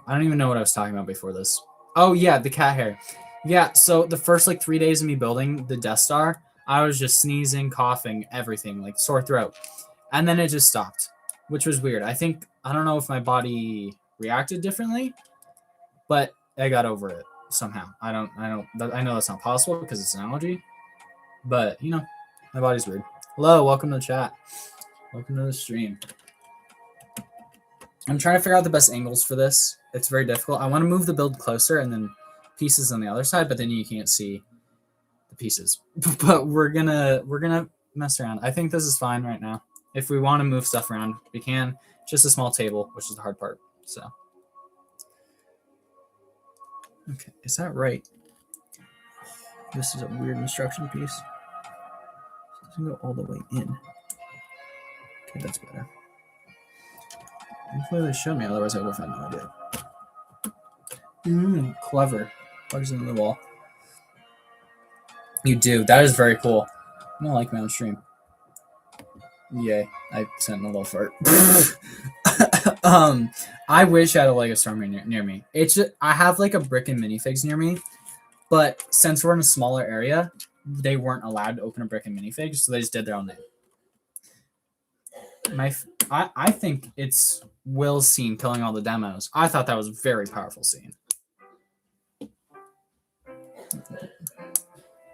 I don't even know what I was talking about before this. Oh yeah, the cat hair. Yeah, so the first like 3 days of me building the Death Star, I was just sneezing, coughing, everything, like sore throat. And then it just stopped, which was weird. I don't know if my body reacted differently, but I got over it somehow. I know that's not possible because it's an allergy, but you know, my body's weird. Hello, welcome to the chat. Welcome to the stream. I'm trying to figure out the best angles for this. It's very difficult. I want to move the build closer and then pieces on the other side, but then you can't see the pieces. But we're gonna mess around. I think this is fine right now. If we want to move stuff around, we can. Just a small table, which is the hard part. So, okay, is that right? This is a weird instruction piece. It doesn't go all the way in. Okay, that's better. Hopefully they showed me, otherwise I would have had no idea. Clever. Plugs into the wall. You do. That is very cool. I don't like my own stream. Yay. I sent a little fart. I wish I had a Lego store near me. It's just, I have like a brick and minifigs near me, but since we're in a smaller area, they weren't allowed to open a brick and minifigs, so they just did their own thing. I think it's Will's scene killing all the demos. I thought that was a very powerful scene.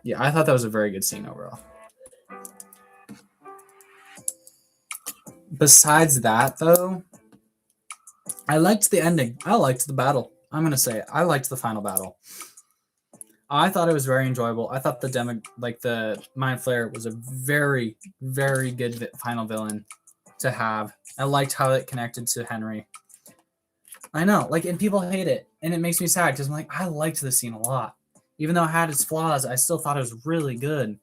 Yeah, I thought that was a very good scene overall. Besides that, though, I liked the ending. I liked the battle. I'm going to say it. I liked the final battle. I thought it was very enjoyable. I thought the Mind Flayer was a very, very good final villain to have. I liked how it connected to Henry. I know, like, and people hate it, and it makes me sad because I'm like, I liked this scene a lot. Even though it had its flaws, I still thought it was really good.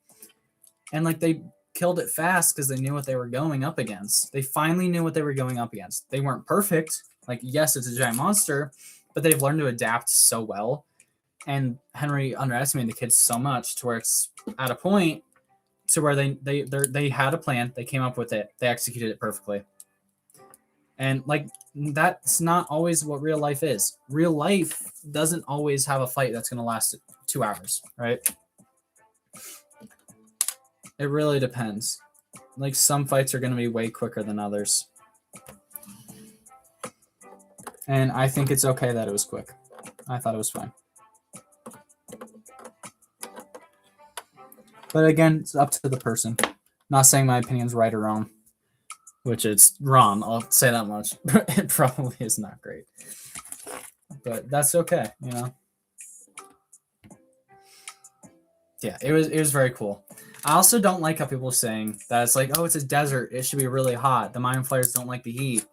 And like they killed it fast because they knew what they were going up against. They finally knew what they were going up against. They weren't perfect. Like, yes, it's a giant monster, but they've learned to adapt so well. And Henry underestimated the kids so much to where it's at a point to where they had a plan. They came up with it. They executed it perfectly. And like that's not always what real life is. Real life doesn't always have a fight that's going to last 2 hours, right? It really depends. Like some fights are going to be way quicker than others. And I think it's okay that it was quick. I thought it was fine. But again, it's up to the person. Not saying my opinion's right or wrong, which it's wrong. I'll say that much. It probably is not great. But that's okay, you know? Yeah, it was very cool. I also don't like how people are saying that it's like, oh, it's a desert. It should be really hot. The Mind Flayers don't like the heat.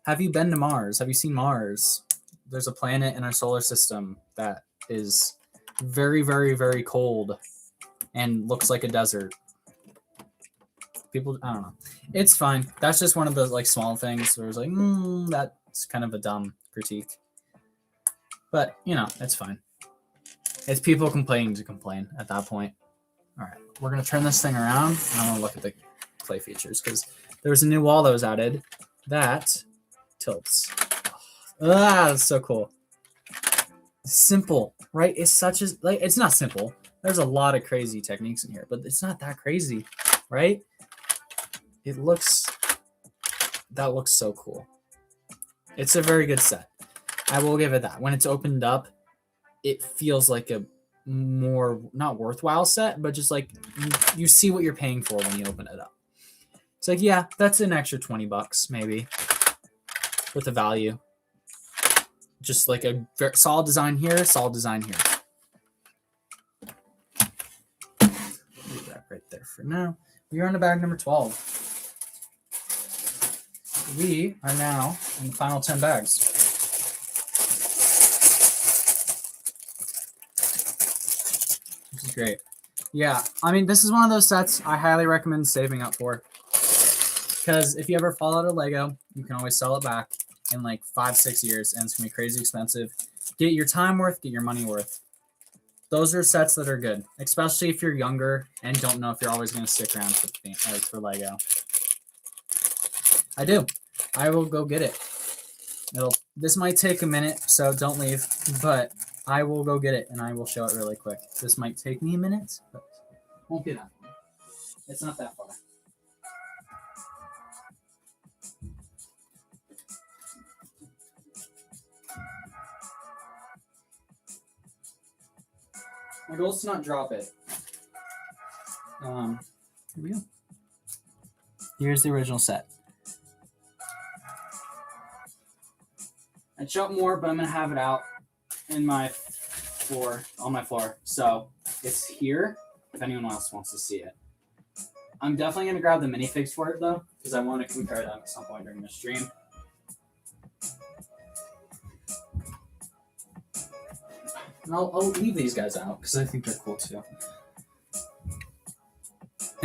Have you been to Mars? Have you seen Mars? There's a planet in our solar system that is very, very, very cold and looks like a desert. People, I don't know. It's fine. That's just one of those like small things where it's like, that's kind of a dumb critique. But, you know, it's fine. It's people complaining to complain at that point. All right, we're going to turn this thing around. And I'm going to look at the play features because there was a new wall that was added that tilts. That's so cool. Simple, right? It's such as like it's not simple. There's a lot of crazy techniques in here, but it's not that crazy, right? That looks so cool. It's a very good set. I will give it that. When it's opened up, it feels like a more not worthwhile set, but just like you see what you're paying for when you open it up. It's like, yeah, that's an extra $20 maybe with the value. Just like a very solid design here, solid design here. Leave that right there for now. We are on to bag number 12. We are now in the final 10 bags. This is great. Yeah, I mean, this is one of those sets I highly recommend saving up for. Because if you ever fall out of Lego, you can always sell it back in like 5-6 years, and it's going to be crazy expensive. Get your time worth, get your money worth. Those are sets that are good, especially if you're younger and don't know if you're always going to stick around for Lego. I do. I will go get it. This might take a minute, so don't leave, but I will go get it, and I will show it really quick. This might take me a minute, but won't be that long. It's not that far. My goal is to not drop it. Here we go. Here's the original set. I'd show it more, but I'm going to have it out in my floor, on my floor. So it's here if anyone else wants to see it. I'm definitely going to grab the minifigs for it, though, because I want to compare them at some point during the stream. And I'll leave these guys out because I think they're cool too.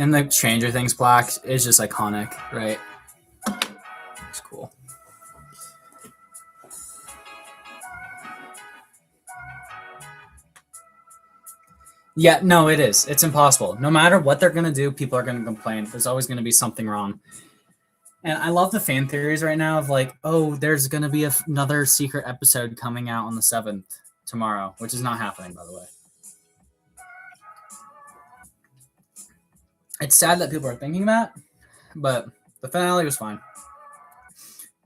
And the Stranger Things black is just iconic, right? It's cool. Yeah, no, it is. It's impossible. No matter what they're going to do, people are going to complain. There's always going to be something wrong. And I love the fan theories right now of like, oh, there's going to be another secret episode coming out on the 7th. Tomorrow, which is not happening, by the way. It's sad that people are thinking that, but the finale was fine.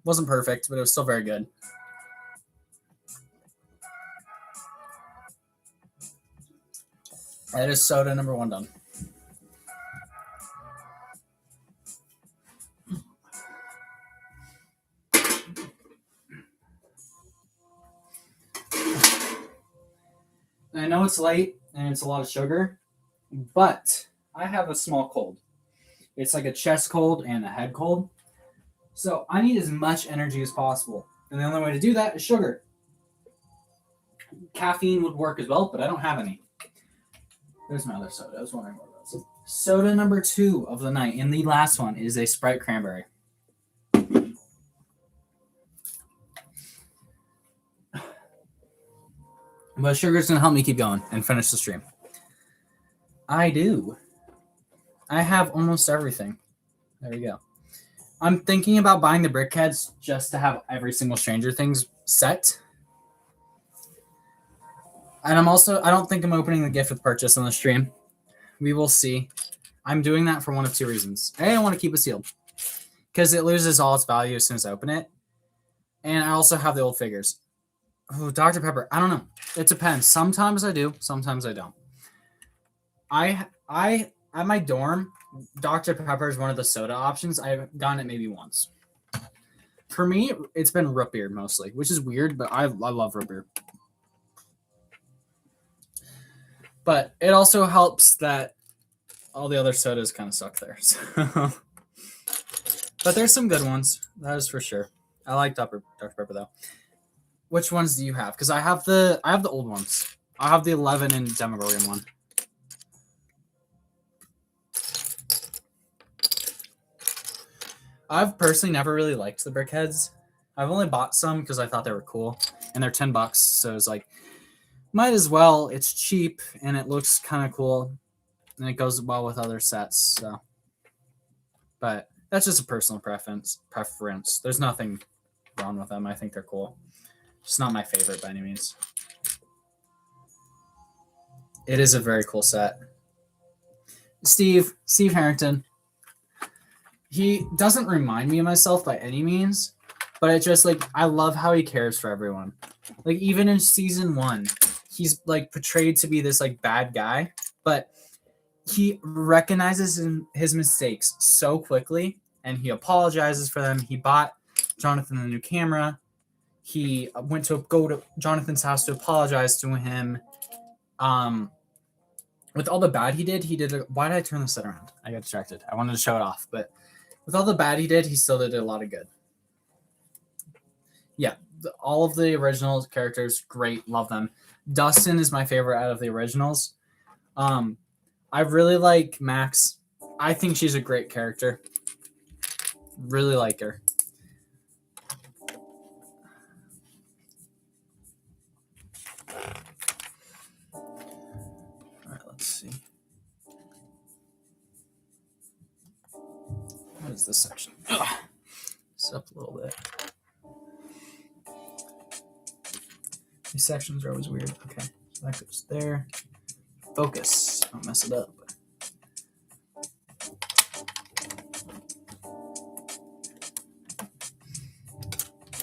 Wasn't perfect, but it was still very good. That is soda number 1 done. I know it's late and it's a lot of sugar, but I have a small cold. It's like a chest cold and a head cold. So I need as much energy as possible. And the only way to do that is sugar. Caffeine would work as well, but I don't have any. There's my other soda. I was wondering what it was. Soda number 2 of the night, and the last one is a Sprite Cranberry. But sugar's going to help me keep going and finish the stream. I do. I have almost everything. There we go. I'm thinking about buying the brickheads just to have every single Stranger Things set. And I don't think I'm opening the gift with purchase on the stream. We will see. I'm doing that for one of 2 reasons. A, I want to keep it sealed because it loses all its value as soon as I open it. And I also have the old figures. Oh, Dr. Pepper. I don't know. It depends. Sometimes I do. Sometimes I don't. I at my dorm, Dr. Pepper is one of the soda options. I've gotten it maybe once. For me, it's been root beer mostly, which is weird, but I love root beer. But it also helps that all the other sodas kind of suck there. So. But there's some good ones. That is for sure. I like Dr. Pepper though. Which ones do you have? Because I have the old ones. I have the 11 and Demogorgon one. I've personally never really liked the brickheads. I've only bought some because I thought they were cool, and they're $10, so it's like, might as well. It's cheap and it looks kind of cool, and it goes well with other sets. So, but that's just a personal preference. There's nothing wrong with them. I think they're cool. It's not my favorite by any means. It is a very cool set. Steve Harrington. He doesn't remind me of myself by any means, But it's just like I love how he cares for everyone. Like even in season 1, he's like portrayed to be this like bad guy, but he recognizes his mistakes so quickly and he apologizes for them. He bought Jonathan a new camera. He went to go to Jonathan's house to apologize to him. With all the bad he did why did I turn this set around? I got distracted. I wanted to show it off, but with all the bad he did, he still did a lot of good. Yeah, all of the original characters, great, love them. Dustin is my favorite out of the originals. I really like Max. I think she's a great character. Really like her. All right, let's see. What is this section? It's up a little bit. These sections are always weird. Okay, so that goes there. Focus. Don't mess it up.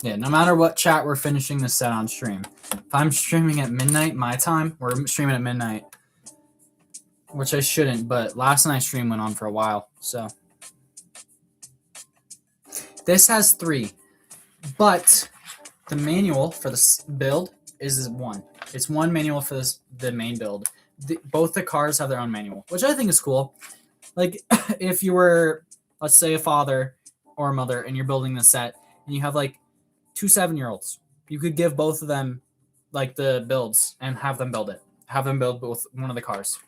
Yeah, no matter what chat, we're finishing this set on stream. If I'm streaming at midnight, my time, we're streaming at midnight. Which I shouldn't, but last night's stream went on for a while, so. This has 3, but the manual for this build is 1. It's 1 manual for the main build. Both the cars have their own manual, which I think is cool. Like, if you were, let's say, a father or a mother, and you're building the set, and you have, like, 2 7-year-olds, you could give both of them, like, the builds and have them build it. Have them build both one of the cars.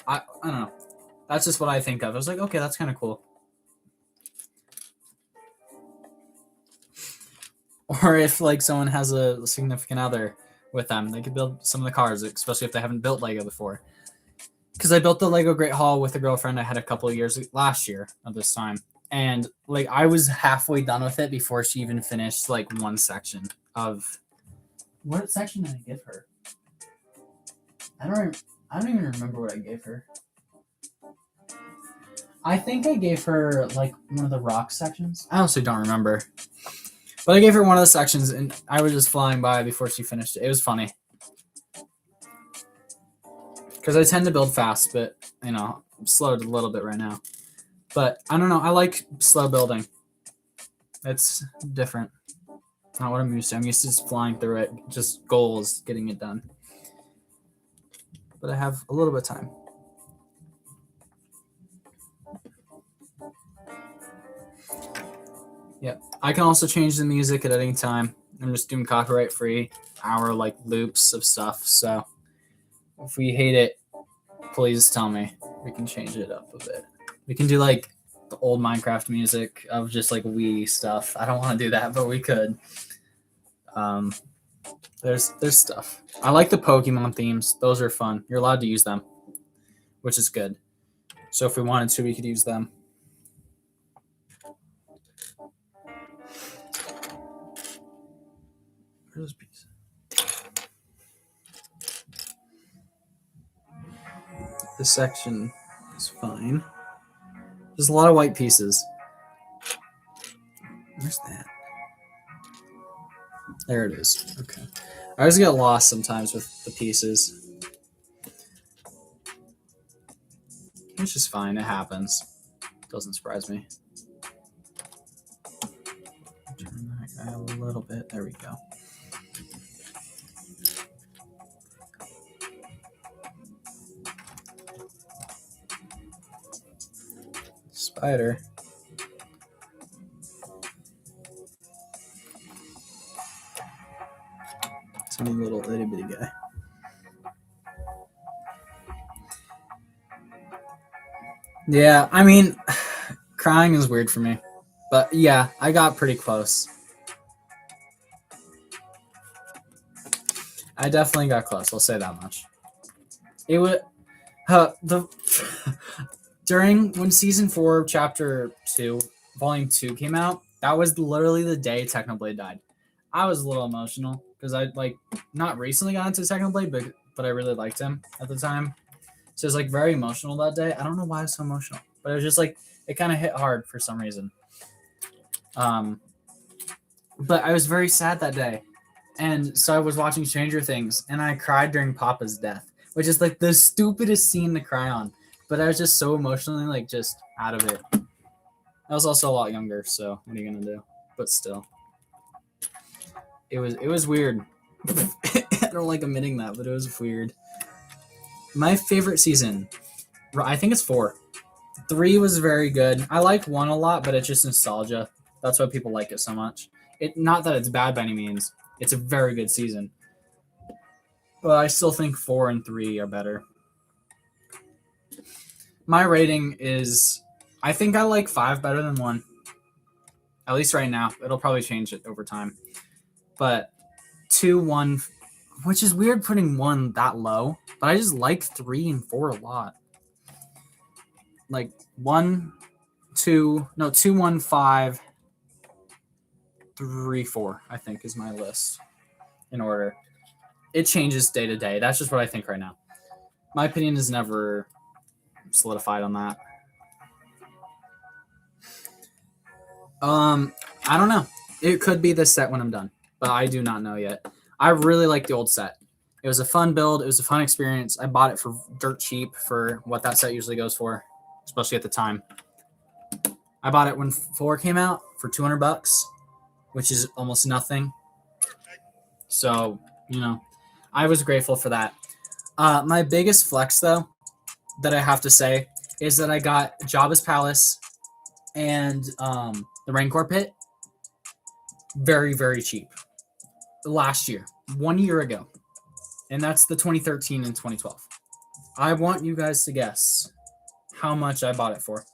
I don't know. That's just what I think of. I was like, okay, that's kind of cool. Or if, like, someone has a significant other with them, they could build some of the cars, especially if they haven't built Lego before. Because I built the Lego Great Hall with a girlfriend I had a couple of years last year at this time. And, like, I was halfway done with it before she even finished, like, one section of... What section did I give her? I don't even remember what I gave her. I think I gave her, like, one of the rock sections. I honestly don't remember. But I gave her one of the sections, and I was just flying by before she finished it. It was funny. Because I tend to build fast, but, you know, I'm slowed a little bit right now. But, I don't know. I like slow building. It's different. Not what I'm used to. I'm used to just flying through it. Just goals, getting it done. But I have a little bit of time. Yep. I can also change the music at any time. I'm just doing copyright free hour like loops of stuff. So if we hate it, please tell me. We can change it up a bit. We can do like the old Minecraft music of just like Wii stuff. I don't want to do that, but we could. There's stuff. I like the Pokemon themes. Those are fun. You're allowed to use them, which is good. So if we wanted to, we could use them. Where's this piece? This section is fine. There's a lot of white pieces. Where's that? There it is. Okay. I always get lost sometimes with the pieces. Which is fine. It happens. Doesn't surprise me. Turn that guy a little bit. There we go. Spider. Some little itty bitty guy. Yeah, I mean, crying is weird for me. But yeah, I got pretty close. I definitely got close. I'll say that much. It would during when season 4, chapter 2, volume 2 came out. That was literally the day Technoblade died. I was a little emotional because I like not recently got into Technoblade, but I really liked him at the time. So it was like very emotional that day. I don't know why I was so emotional, but it was just like it kind of hit hard for some reason. But I was very sad that day. And so I was watching Stranger Things and I cried during Papa's death, which is like the stupidest scene to cry on. But I was just so emotionally like just out of it. I was also a lot younger, so what are you gonna do? But still. It was weird. I don't like admitting that, but it was weird. My favorite season, I think it's 4. 3 was very good. I like 1 a lot, but it's just nostalgia. That's why people like it so much. Not that it's bad by any means. It's a very good season. But I still think 4 and 3 are better. My rating is, I think I like 5 better than 1. At least right now. It'll probably change it over time. But 2, 1, which is weird putting 1 that low. But I just like 3 and 4 a lot. Like 1, 2, 1, 5, 3, 4, I think is my list in order. It changes day to day. That's just what I think right now. My opinion is never solidified on that. I don't know. It could be this set when I'm done, but I do not know yet. I really like the old set. It was a fun build. It was a fun experience. I bought it for dirt cheap for what that set usually goes for, especially at the time. I bought it when 4 came out for $200, which is almost nothing. So, I was grateful for that. My biggest flex, though, that I have to say, is that I got Jabba's Palace and the Rancor Pit very, very cheap. Last year, 1 year ago. And that's the 2013 and 2012. I want you guys to guess how much I bought it for.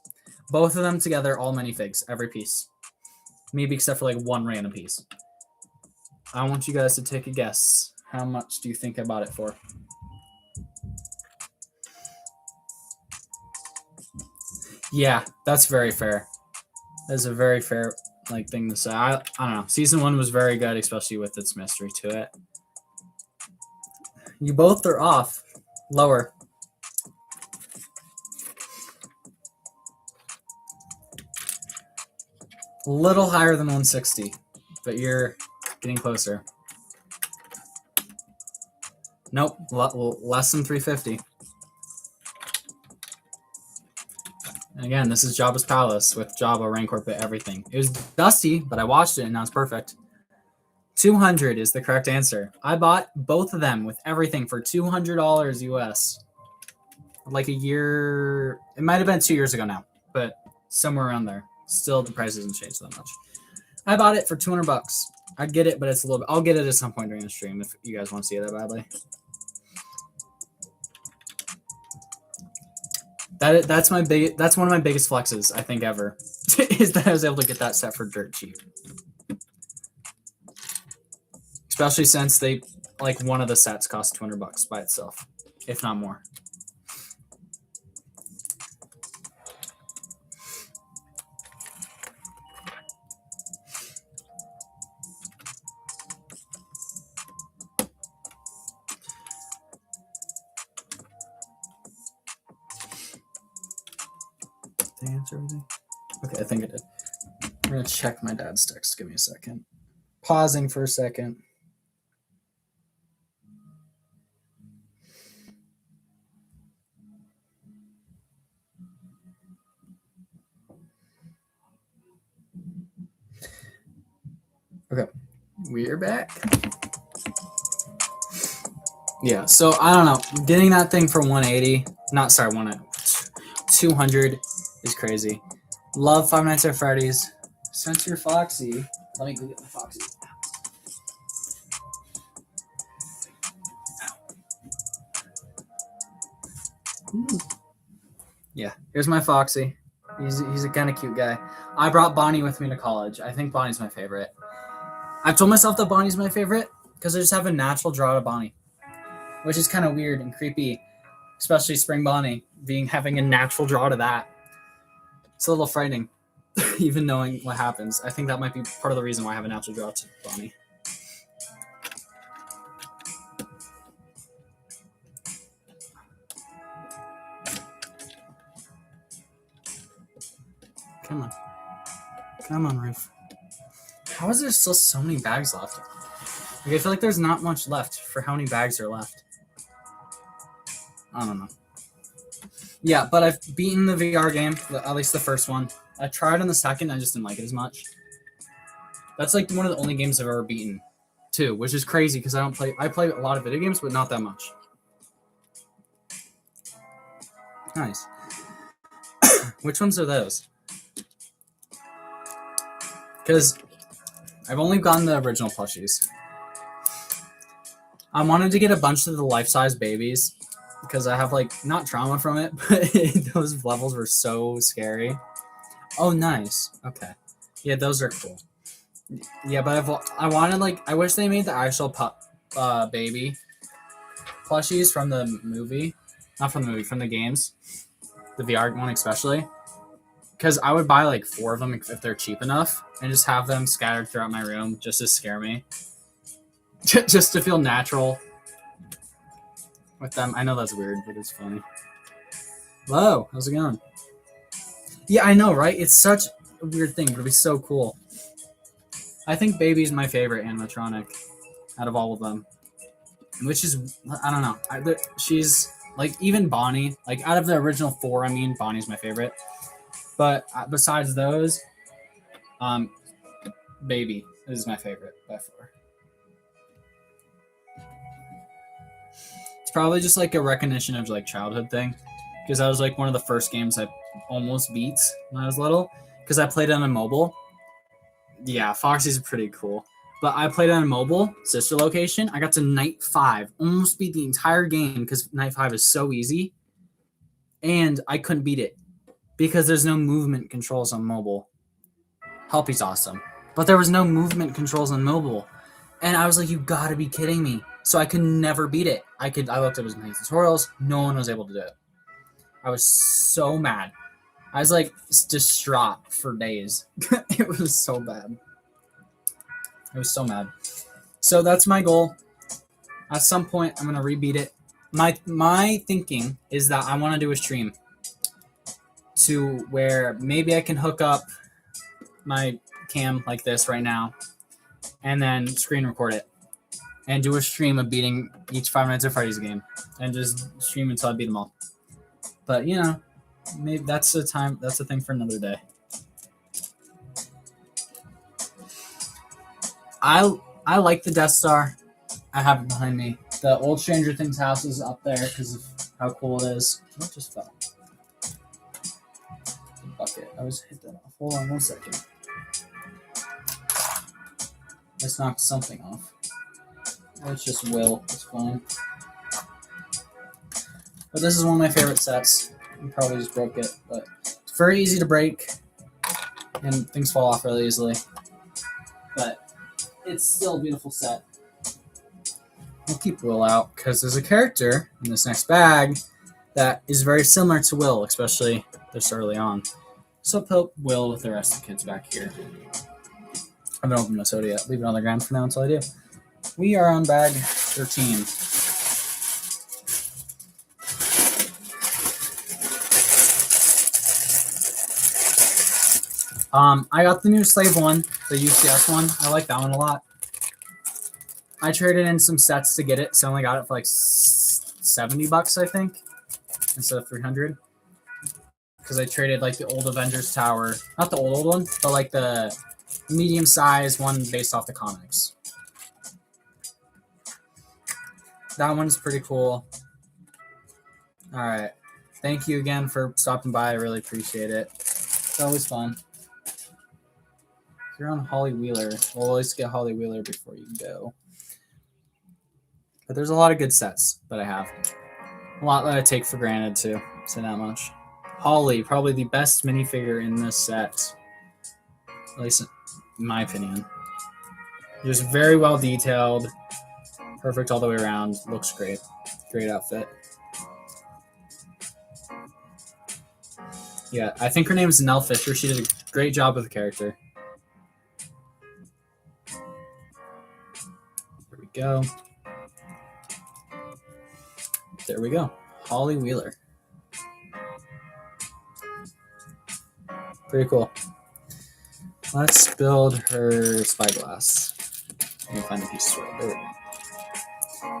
Both of them together, all minifigs, every piece. Maybe except for like 1 random piece. I want you guys to take a guess. How much do you think I bought it for? Yeah, that's very fair. That's a very fair thing to say. I don't know. Season 1 was very good, especially with its mystery to it. You both are off. Lower. A little higher than 160, but you're getting closer. Nope, less than 350. And again, this is Jabba's Palace with Jabba, Rancor Pit, everything. It was dusty, but I watched it and now it's perfect. 200 is the correct answer. I bought both of them with everything for $200 US. Like a year, it might have been 2 years ago now, but somewhere around there. Still, the price hasn't changed that much. I bought it for $200. I'd get it, but it's a little bit. I'll get it at some point during the stream if you guys want to see it that badly. That's one of my biggest flexes I think ever is that I was able to get that set for dirt cheap. Especially since one of the sets cost $200 by itself, if not more. Did I answer everything? Okay, I think I did. I'm gonna check my dad's text. Give me a second. Pausing for a second. Okay, we're back. Yeah, so I don't know. Getting that thing for 180, 200 is crazy. Love Five Nights at Freddy's. Since you're Foxy, let me go get my Foxy. Yeah, here's my Foxy. He's a kind of cute guy. I brought Bonnie with me to college. I think Bonnie's my favorite. I've told myself that Bonnie's my favorite because I just have a natural draw to Bonnie, which is kind of weird and creepy, especially Spring Bonnie having a natural draw to that. It's a little frightening, even knowing what happens. I think that might be part of the reason why I have a natural draw to Bonnie. Come on, Ruth. How is there still so many bags left? Like, I feel like there's not much left for how many bags are left. I don't know. Yeah, but I've beaten the VR game, at least the first one. I tried on the second, I just didn't like it as much. That's like one of the only games I've ever beaten, too, which is crazy because I play a lot of video games, but not that much. Nice. Which ones are those? Because I've only gotten the original plushies. I wanted to get a bunch of the life-size babies because I have like not trauma from it, but those levels were so scary. Oh, nice. Okay. Yeah, those are cool. Yeah, but I wanted like I wish they made the actual baby plushies from the movie, not from the movie, from the games, the VR one especially. Because I would buy like 4 of them if they're cheap enough, and just have them scattered throughout my room just to scare me, just to feel natural with them. I know that's weird, but it's funny. Hello, how's it going? Yeah, I know, right? It's such a weird thing, but it'd be so cool. I think Baby's my favorite animatronic out of all of them, which is I don't know. She's like even Bonnie, like out of the original 4. I mean, Bonnie's my favorite. But besides those, Baby is my favorite by far. It's probably just like a recognition of like childhood thing, because that was like one of the first games I almost beat when I was little, because I played it on a mobile. Yeah, Foxy's pretty cool. But I played it on a mobile, sister location. I got to night 5, almost beat the entire game because night 5 is so easy. And I couldn't beat it because there's no movement controls on mobile. Helpy's awesome. But there was no movement controls on mobile. And I was like, you gotta be kidding me. So I could never beat it. I looked up his tutorials. No one was able to do it. I was so mad. I was like distraught for days. It was so bad. I was so mad. So that's my goal. At some point, I'm gonna rebeat it. My thinking is that I want to do a stream to where maybe I can hook up my cam like this right now, and then screen record it, and do a stream of beating each Five Nights at Freddy's game, and just stream until I beat them all. But you know, maybe that's a thing for another day. I like the Death Star. I have it behind me. The old Stranger Things house is up there because of how cool it is. What just fell? The bucket. I was hit that off. Hold on 1 second. Let's knock something off. It's just Will. It's fine. But this is one of my favorite sets. I probably just broke it, but it's very easy to break, and things fall off really easily. But it's still a beautiful set. I'll keep Will out because there's a character in this next bag that is very similar to Will, especially this early on. So put Will with the rest of the kids back here. I haven't opened my soda yet. Leave it on the ground for now until I do. We are on bag 13. I got the new Slave one, the UCS one. I like that one a lot. I traded in some sets to get it, so I only got it for like $70, I think, instead of $300. Because I traded like the old Avengers Tower, not the old one, but like the medium-sized one based off the comics. That one's pretty cool. All right. Thank you again for stopping by. I really appreciate it. It's always fun. If you're on Holly Wheeler, we'll always get Holly Wheeler before you go. But there's a lot of good sets that I have. A lot that I take for granted, too. Say that much. Holly, probably the best minifigure in this set. At least in my opinion. Just very well detailed. Perfect all the way around. Looks great. Great outfit. Yeah, I think her name is Nell Fisher. She did a great job with the character. There we go. There we go. Holly Wheeler. Pretty cool. Let's build her spyglass. Let me find a piece of sword. There we go.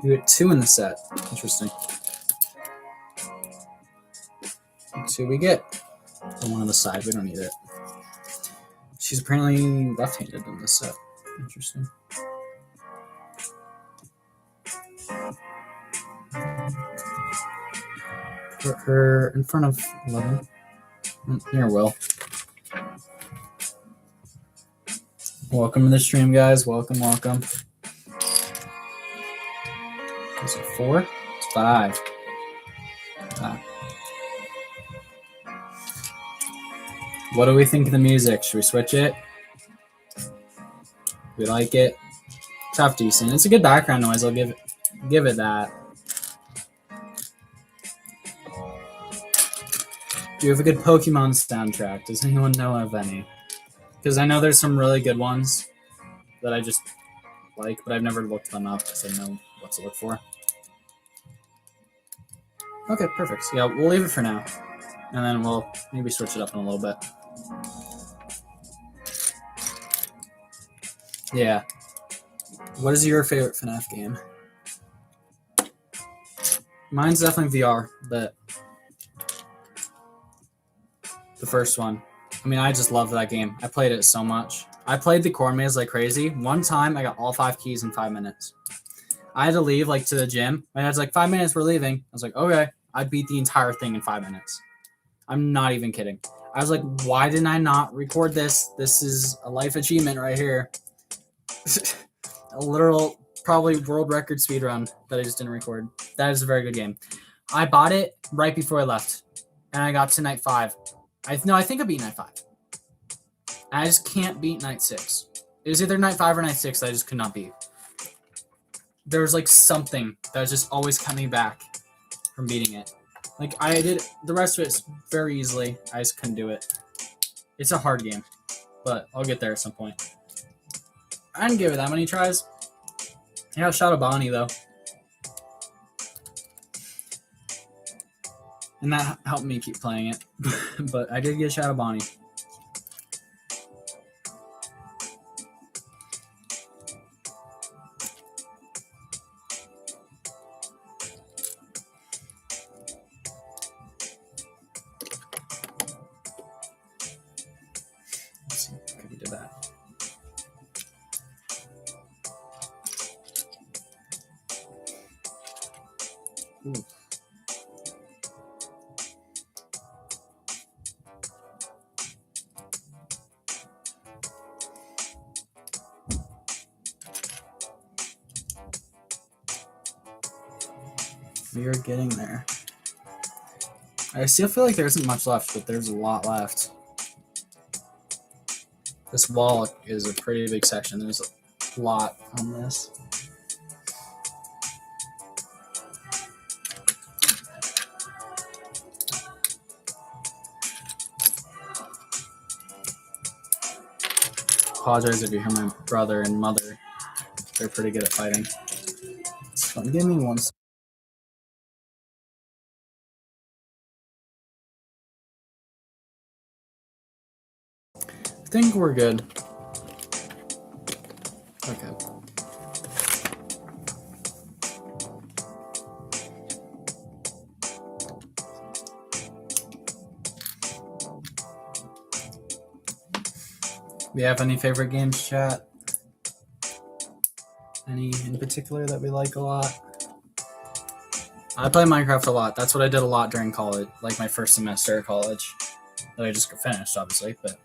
You get 2 in the set. Interesting. 2 we get. The one on the side, we don't need it. She's apparently left-handed in this set. Interesting. Put her in front of 11. Here, Will. Welcome to the stream, guys. Welcome. Is it 4? It's 5. What do we think of the music? Should we switch it? We like it. It's half decent. It's a good background noise. I'll give it that. Do you have a good Pokemon soundtrack? Does anyone know of any? Because I know there's some really good ones that I just like, but I've never looked them up because I know what to look for. Okay, perfect. So yeah, we'll leave it for now. And then we'll maybe switch it up in a little bit. Yeah. What is your favorite FNAF game? Mine's definitely VR, but the first one. I mean, I just love that game. I played it so much. I played the corn maze like crazy. One time, I got all 5 keys in 5 minutes. I had to leave like to the gym. My dad's like, 5 minutes, we're leaving. I was like, okay. I beat the entire thing in 5 minutes. I'm not even kidding. I was like, why didn't I not record this? This is a life achievement right here. A literal, probably world record speedrun that I just didn't record. That is a very good game. I bought it right before I left, and I got to night 5. I think I beat night 5. I just can't beat night 6. It was either night 5 or night 6 that I just could not beat. There was like something that was just always coming back from beating it. Like I did the rest of it very easily. I just couldn't do it. It's a hard game, but I'll get there at some point. I didn't give it that many tries. I got Shadow Bonnie though. And that helped me keep playing it. But I did get Shadow Bonnie. Let's see if we did that. Ooh. We are getting there. I still feel like there isn't much left, but there's a lot left. This wall is a pretty big section. There's a lot on this. Apologize if you hear my brother and mother. They're pretty good at fighting. So give me one second. I think we're good. Okay. We have any favorite games, chat? Any in particular that we like a lot? I play Minecraft a lot. That's what I did a lot during college, like my first semester of college. That I just finished, obviously, but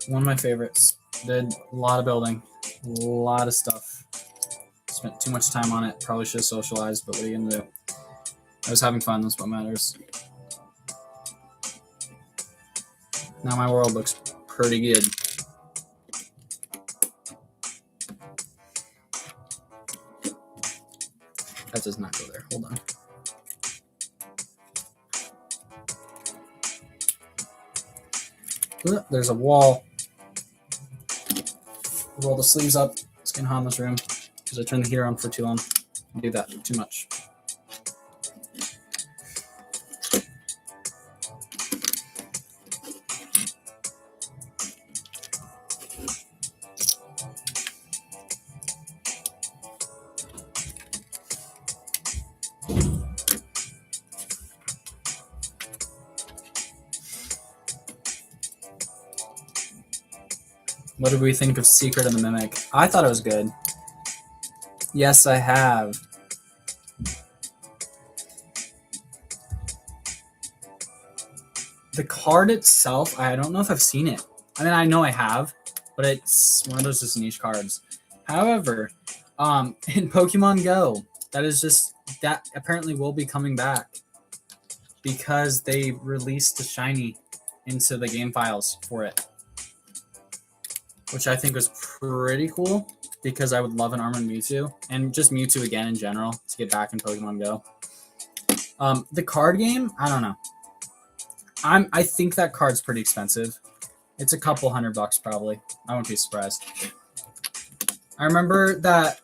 one of my favorites. Did a lot of building, a lot of stuff. Spent too much time on it. Probably should have socialized, but what are you gonna do? I was having fun. That's what matters. Now my world looks pretty good. That does not go there. Hold on. There's a wall. Roll the sleeves up. It's getting hot in this room because I turned the heater on for too long. I do that too much. What did we think of Secret of the Mimic? I thought it was good. Yes, I have. The card itself, I don't know if I've seen it. I mean, I know I have, but it's one of those just niche cards. However, in Pokemon Go, that apparently will be coming back because they released the shiny into the game files for it, which I think was pretty cool because I would love an Armored Mewtwo and just Mewtwo again in general to get back in Pokemon Go. The card game, I don't know. I think that card's pretty expensive. It's a couple $100 probably. I won't be surprised. I remember that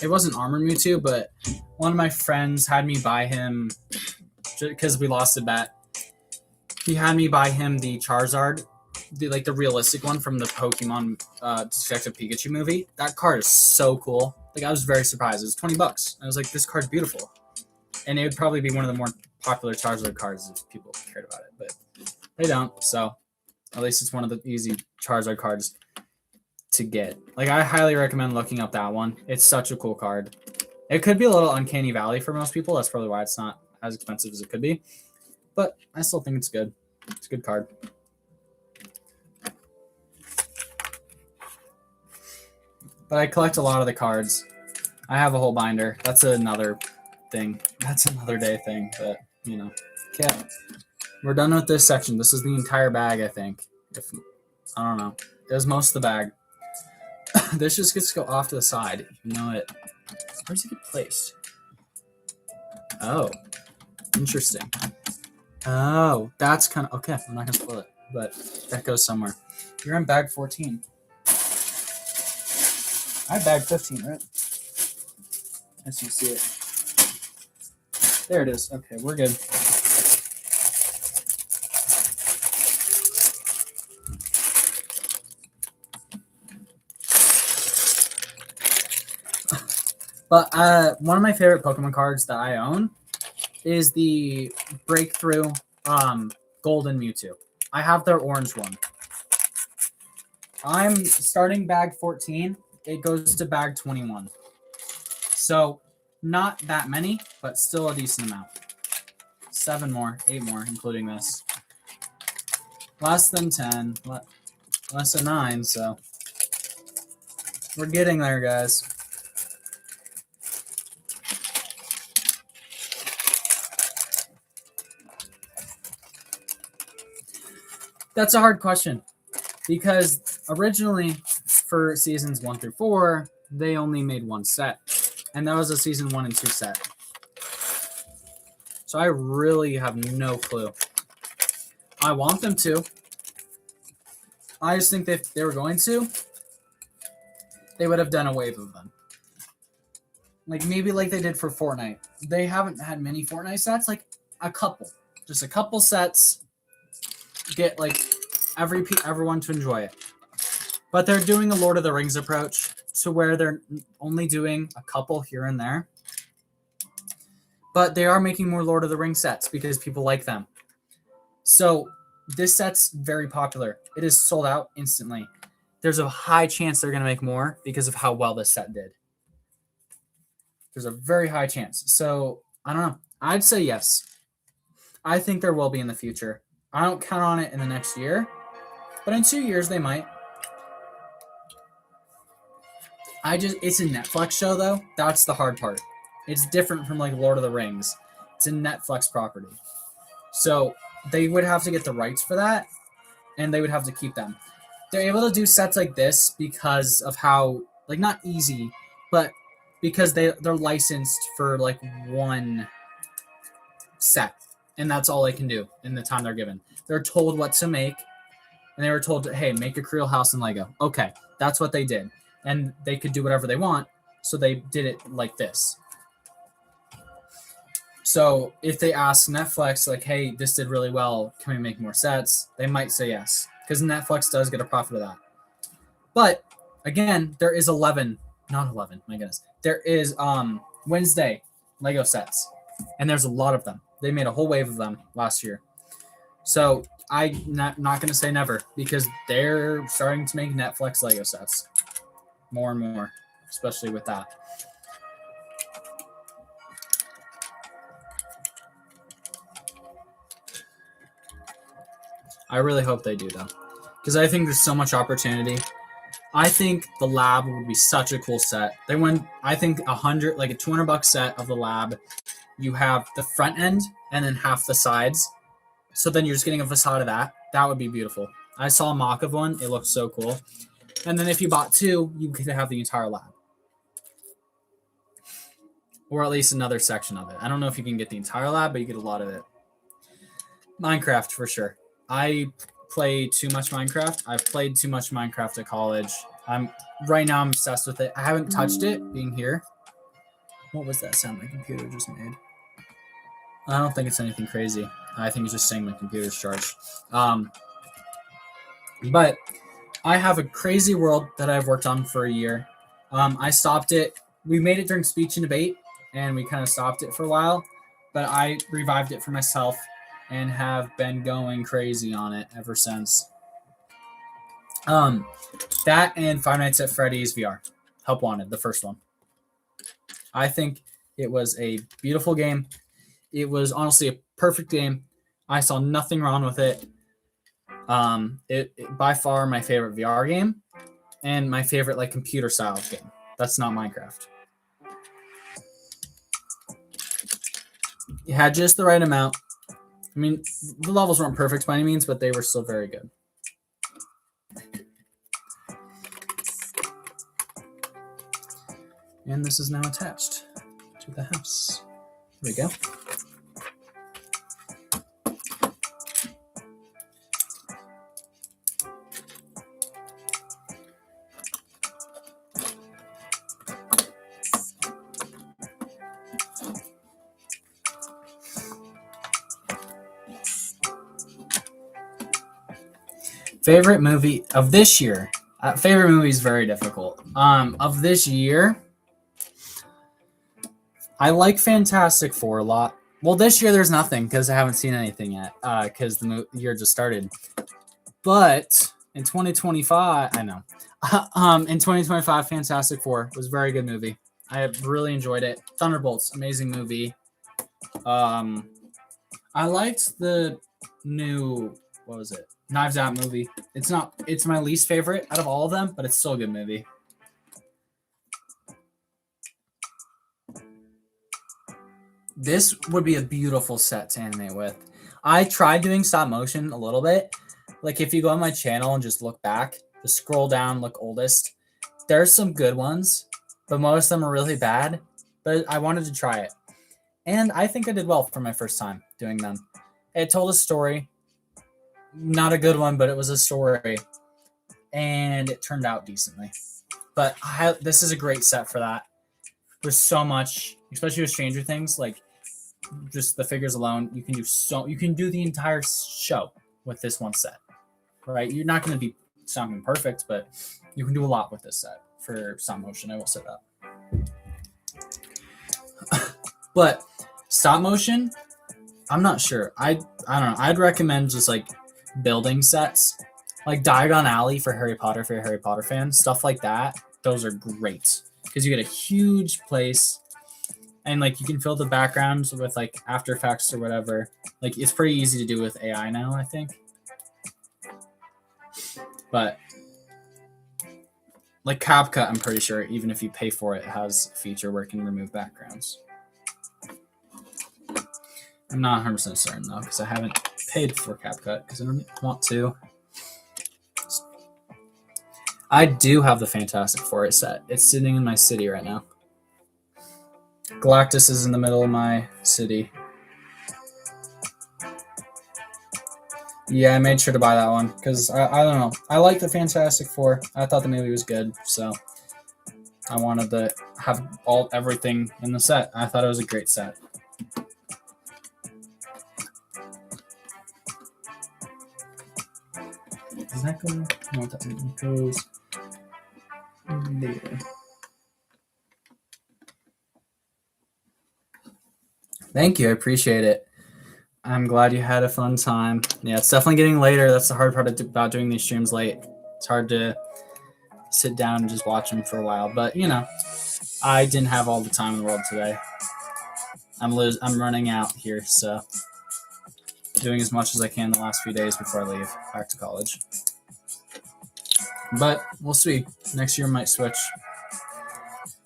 it wasn't Armored Mewtwo, but one of my friends had me buy him because we lost a bet. He had me buy him the Charizard, the realistic one from the Pokemon Detective Pikachu movie. That card is so cool. Like, I was very surprised. It was $20. I was like, this card's beautiful. And it would probably be one of the more popular Charizard cards if people cared about it, but they don't. So at least it's one of the easy Charizard cards to get. Like, I highly recommend looking up that one. It's such a cool card. It could be a little uncanny valley for most people. That's probably why it's not as expensive as it could be. But I still think it's good. It's a good card. But I collect a lot of the cards. I have a whole binder. That's another thing. That's another day thing. But, okay. We're done with this section. This is the entire bag, I think. I don't know. It was most of the bag. This just gets to go off to the side. Where's it get placed? Oh. Interesting. Oh, that's kind of... Okay, I'm not going to spoil it. But that goes somewhere. You're in bag 14. I have bag 15, right? As you see it. There it is. Okay, we're good. But one of my favorite Pokemon cards that I own is the Breakthrough Golden Mewtwo. I have their orange one. I'm starting bag 14. It goes to bag 21. So not that many, but still a decent amount. 7 more, 8 more, including this. Less than 10, less than 9, so we're getting there, guys. That's a hard question because originally for seasons 1 through 4, they only made one set, and that was a season 1 and 2 set. So I really have no clue. I want them to. I just think that if they were going to, they would have done a wave of them. Like, maybe like they did for Fortnite. They haven't had many Fortnite sets, like a couple. Just a couple sets. Get like everyone to enjoy it. But they're doing a Lord of the Rings approach to where they're only doing a couple here and there. But they are making more Lord of the Rings sets because people like them. So this set's very popular. It is sold out instantly. There's a high chance they're going to make more because of how well this set did. There's a very high chance. So, I don't know. I'd say yes. I think there will be in the future. I don't count on it in the next year, but in 2 years they might. It's a Netflix show though. That's the hard part. It's different from like Lord of the Rings. It's a Netflix property. So they would have to get the rights for that, and they would have to keep them. They're able to do sets like this because of how, like, not easy, but because they're licensed for like one set. And that's all they can do in the time they're given. They're told what to make. And they were told, hey, make a Creel house in Lego. Okay, that's what they did. And they could do whatever they want. So they did it like this. So if they ask Netflix, like, hey, this did really well, can we make more sets? They might say yes. Because Netflix does get a profit of that. But, again, there is there is Wednesday Lego sets. And there's a lot of them. They made a whole wave of them last year. So I'm not going to say never because they're starting to make Netflix Lego sets more and more, especially with that. I really hope they do though, because I think there's so much opportunity. I think the lab would be such a cool set. They went, I think $100, like a $200 set of the lab. You have the front end and then half the sides. So then you're just getting a facade of that. That would be beautiful. I saw a mock of one. It looked so cool. And then if you bought two, you could have the entire lab. Or at least another section of it. I don't know if you can get the entire lab, but you get a lot of it. Minecraft for sure. I play too much Minecraft. I've played too much Minecraft at college. Right now I'm obsessed with it. I haven't touched it being here. What was that sound my computer just made? I don't think it's anything crazy. I think it's just saying my computer's charged. But I have a crazy world that I've worked on for a year. I stopped it. We made it during speech and debate, and we kind of stopped it for a while. But I revived it for myself and have been going crazy on it ever since. That and Five Nights at Freddy's VR. Help Wanted, the first one. I think it was a beautiful game. It was honestly a perfect game. I saw nothing wrong with it. It by far my favorite VR game and my favorite like computer style game. That's not Minecraft. It had just the right amount. I mean, the levels weren't perfect by any means, but they were still very good. And this is now attached to the house. There we go. Favorite movie of this year. Favorite movie is very difficult. Of this year, I like Fantastic Four a lot. Well, this year there's nothing because I haven't seen anything yet because the year just started. But in 2025, I know. In 2025, Fantastic Four was a very good movie. I really enjoyed it. Thunderbolts, amazing movie. I liked the new, what was it? Knives Out movie. It's my least favorite out of all of them, but it's still a good movie. This would be a beautiful set to animate with. I tried doing stop motion a little bit. Like if you go on my channel and just look back, just scroll down, look oldest. There's some good ones, but most of them are really bad. But I wanted to try it. And I think I did well for my first time doing them. It told a story. Not a good one, but it was a story. And it turned out decently. But this is a great set for that. There's so much, especially with Stranger Things, like just the figures alone, you can do the entire show with this one set. Right? You're not going to be sounding perfect, but you can do a lot with this set for stop motion. I will say that. But stop motion, I'm not sure. I don't know. I'd recommend just like building sets, like Diagon Alley for Harry Potter, for your Harry Potter fans, stuff like that. Those are great because you get a huge place, and like you can fill the backgrounds with like After Effects or whatever. Like it's pretty easy to do with AI now, I think. But like CapCut, I'm pretty sure even if you pay for it, it has a feature where it can remove backgrounds. I'm not 100% certain though, because I haven't paid for CapCut because I don't want to. I do have the Fantastic Four set. It's sitting in my city right now. Galactus is in the middle of my city. Yeah, I made sure to buy that one because I don't know. I like the Fantastic Four. I thought the movie was good, so I wanted to have everything in the set. I thought it was a great set. Does that go? No, that goes there. Thank you. I appreciate it. I'm glad you had a fun time. Yeah, it's definitely getting later. That's the hard part about doing these streams late. It's hard to sit down and just watch them for a while. But, you know, I didn't have all the time in the world today. I'm running out here, so doing as much as I can the last few days before I leave back to college. But we'll see. Next year might switch.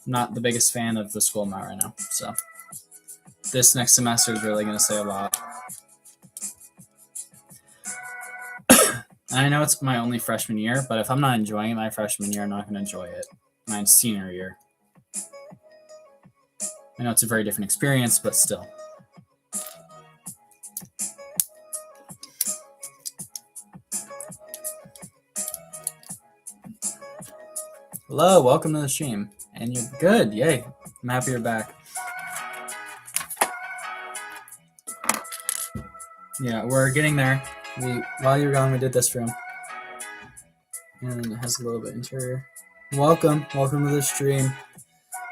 I'm not the biggest fan of the school I'm at right now, so this next semester is really going to say a lot. And I know it's my only freshman year, but if I'm not enjoying it my freshman year, I'm not going to enjoy it my senior year. I know it's a very different experience, but still. Hello, welcome to the stream. And you're good, yay. I'm happy you're back. Yeah, we're getting there. While you were gone, we did this room. And it has a little bit interior. Welcome to the stream.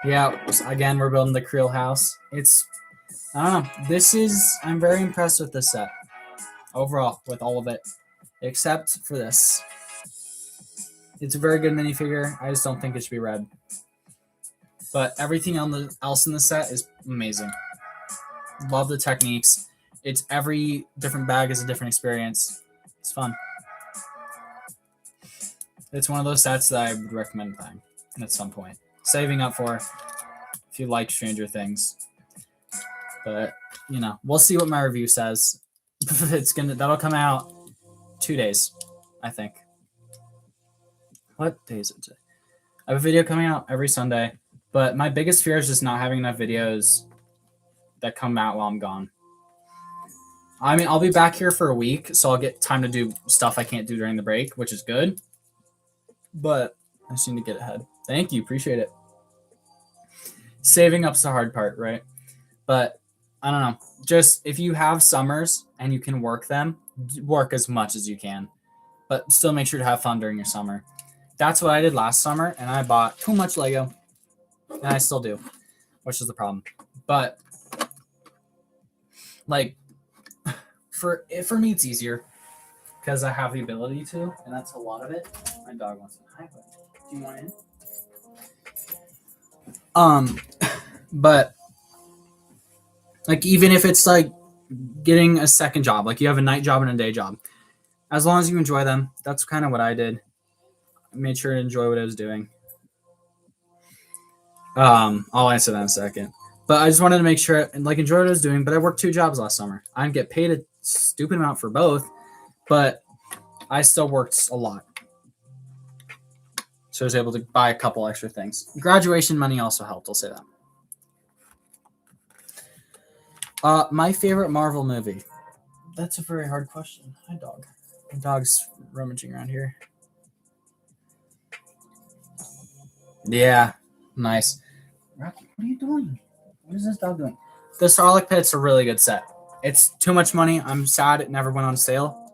Yeah, again, we're building the Creel house. I don't know. I'm very impressed with this set. Overall, with all of it. Except for this. It's a very good minifigure. I just don't think it should be red. But everything else in the set is amazing. Love the techniques. It's every different bag is a different experience. It's fun. It's one of those sets that I would recommend buying at some point. Saving up for if you like Stranger Things. But, you know, we'll see what my review says. That'll come out 2 days, I think. What day is it today? I have a video coming out every Sunday, but my biggest fear is just not having enough videos that come out while I'm gone. I mean, I'll be back here for a week, so I'll get time to do stuff I can't do during the break, which is good. But I just need to get ahead. Thank you. Appreciate it. Saving up's the hard part, right? But I don't know. Just if you have summers and you can work them, work as much as you can. But still make sure to have fun during your summer. That's what I did last summer, and I bought too much Lego. And I still do, which is the problem. But, like, for me, it's easier because I have the ability to, and that's a lot of it. My dog wants to hi, but do you want in? But like even if it's like getting a second job, like you have a night job and a day job, as long as you enjoy them, that's kind of what I did. I made sure to enjoy what I was doing. I'll answer that in a second. But I just wanted to make sure and like enjoy what I was doing. But I worked 2 jobs last summer. I didn't get paid a stupid amount for both, but I still worked a lot. So I was able to buy a couple extra things. Graduation money also helped, I'll say that. My favorite Marvel movie. That's a very hard question. Hi, dog. My dog's rummaging around here. Yeah, nice. Rocky, what are you doing? What is this dog doing? The Starlight Pit's a really good set. It's too much money. I'm sad it never went on sale,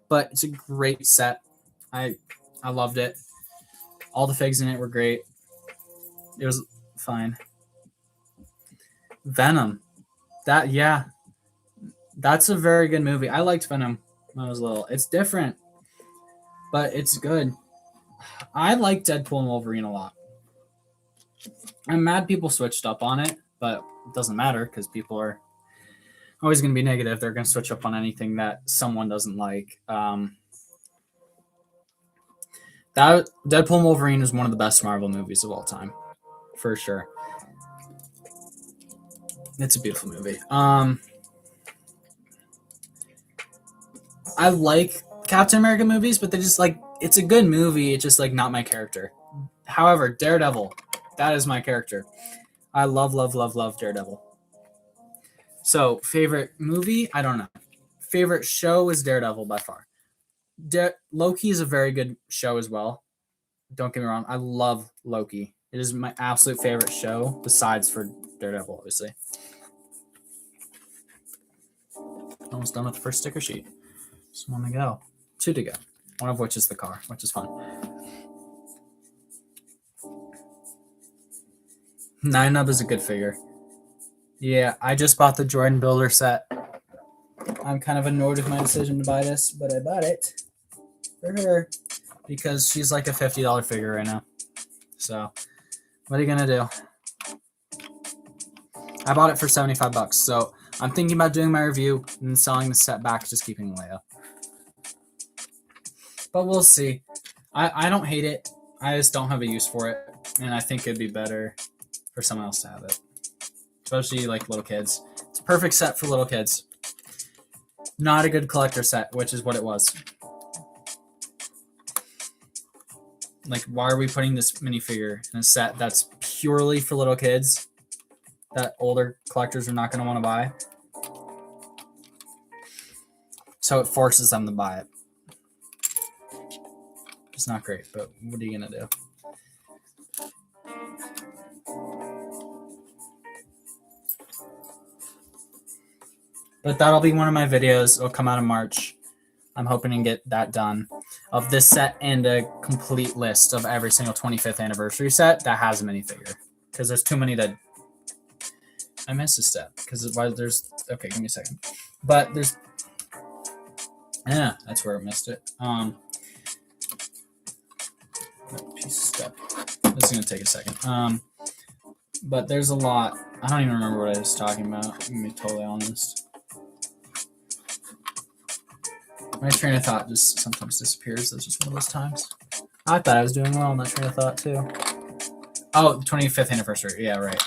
but it's a great set. I loved it. All the figs in it were great. It was fine. Venom. That's a very good movie. I liked Venom when I was little. It's different, but it's good. I like Deadpool and Wolverine a lot. I'm mad people switched up on it, but it doesn't matter because people are always going to be negative. They're going to switch up on anything that someone doesn't like. That Deadpool and Wolverine is one of the best Marvel movies of all time, for sure. It's a beautiful movie. I like Captain America movies, but they're just like, it's a good movie. It's just like not my character. However, Daredevil, that is my character. I love Daredevil. So favorite movie, I don't know. Favorite show is Daredevil by far. Loki is a very good show as well. Don't get me wrong. I love Loki. It is my absolute favorite show, besides for Daredevil, obviously. Almost done with the first sticker sheet. Just one to go. 2 to go. One of which is the car, which is fun. 9-Up is a good figure. Yeah, I just bought the Jordan Builder set. I'm kind of annoyed with my decision to buy this, but I bought it for her because she's like a $50 figure right now. So, what are you gonna do? I bought it for $75, so I'm thinking about doing my review and selling the set back, just keeping Leia. But we'll see. I don't hate it. I just don't have a use for it, and I think it'd be better for someone else to have it, especially like little kids. It's a perfect set for little kids. Not a good collector set, which is what it was. Like, why are we putting this minifigure in a set that's purely for little kids that older collectors are not going to want to buy? So it forces them to buy it. It's not great, but what are you going to do? But that'll be one of my videos. It'll come out in March. I'm hoping to get that done of this set and a complete list of every single 25th anniversary set that has a minifigure. Because there's too many that I missed a step. Because there's okay, give me a second. But there's that's where I missed it. Piece of step. This is gonna take a second. But there's a lot. I don't even remember what I was talking about. I'm gonna be totally honest. My train of thought just sometimes disappears. That's just one of those times. I thought I was doing well on that train of thought too. Oh, the 25th anniversary. Yeah, right.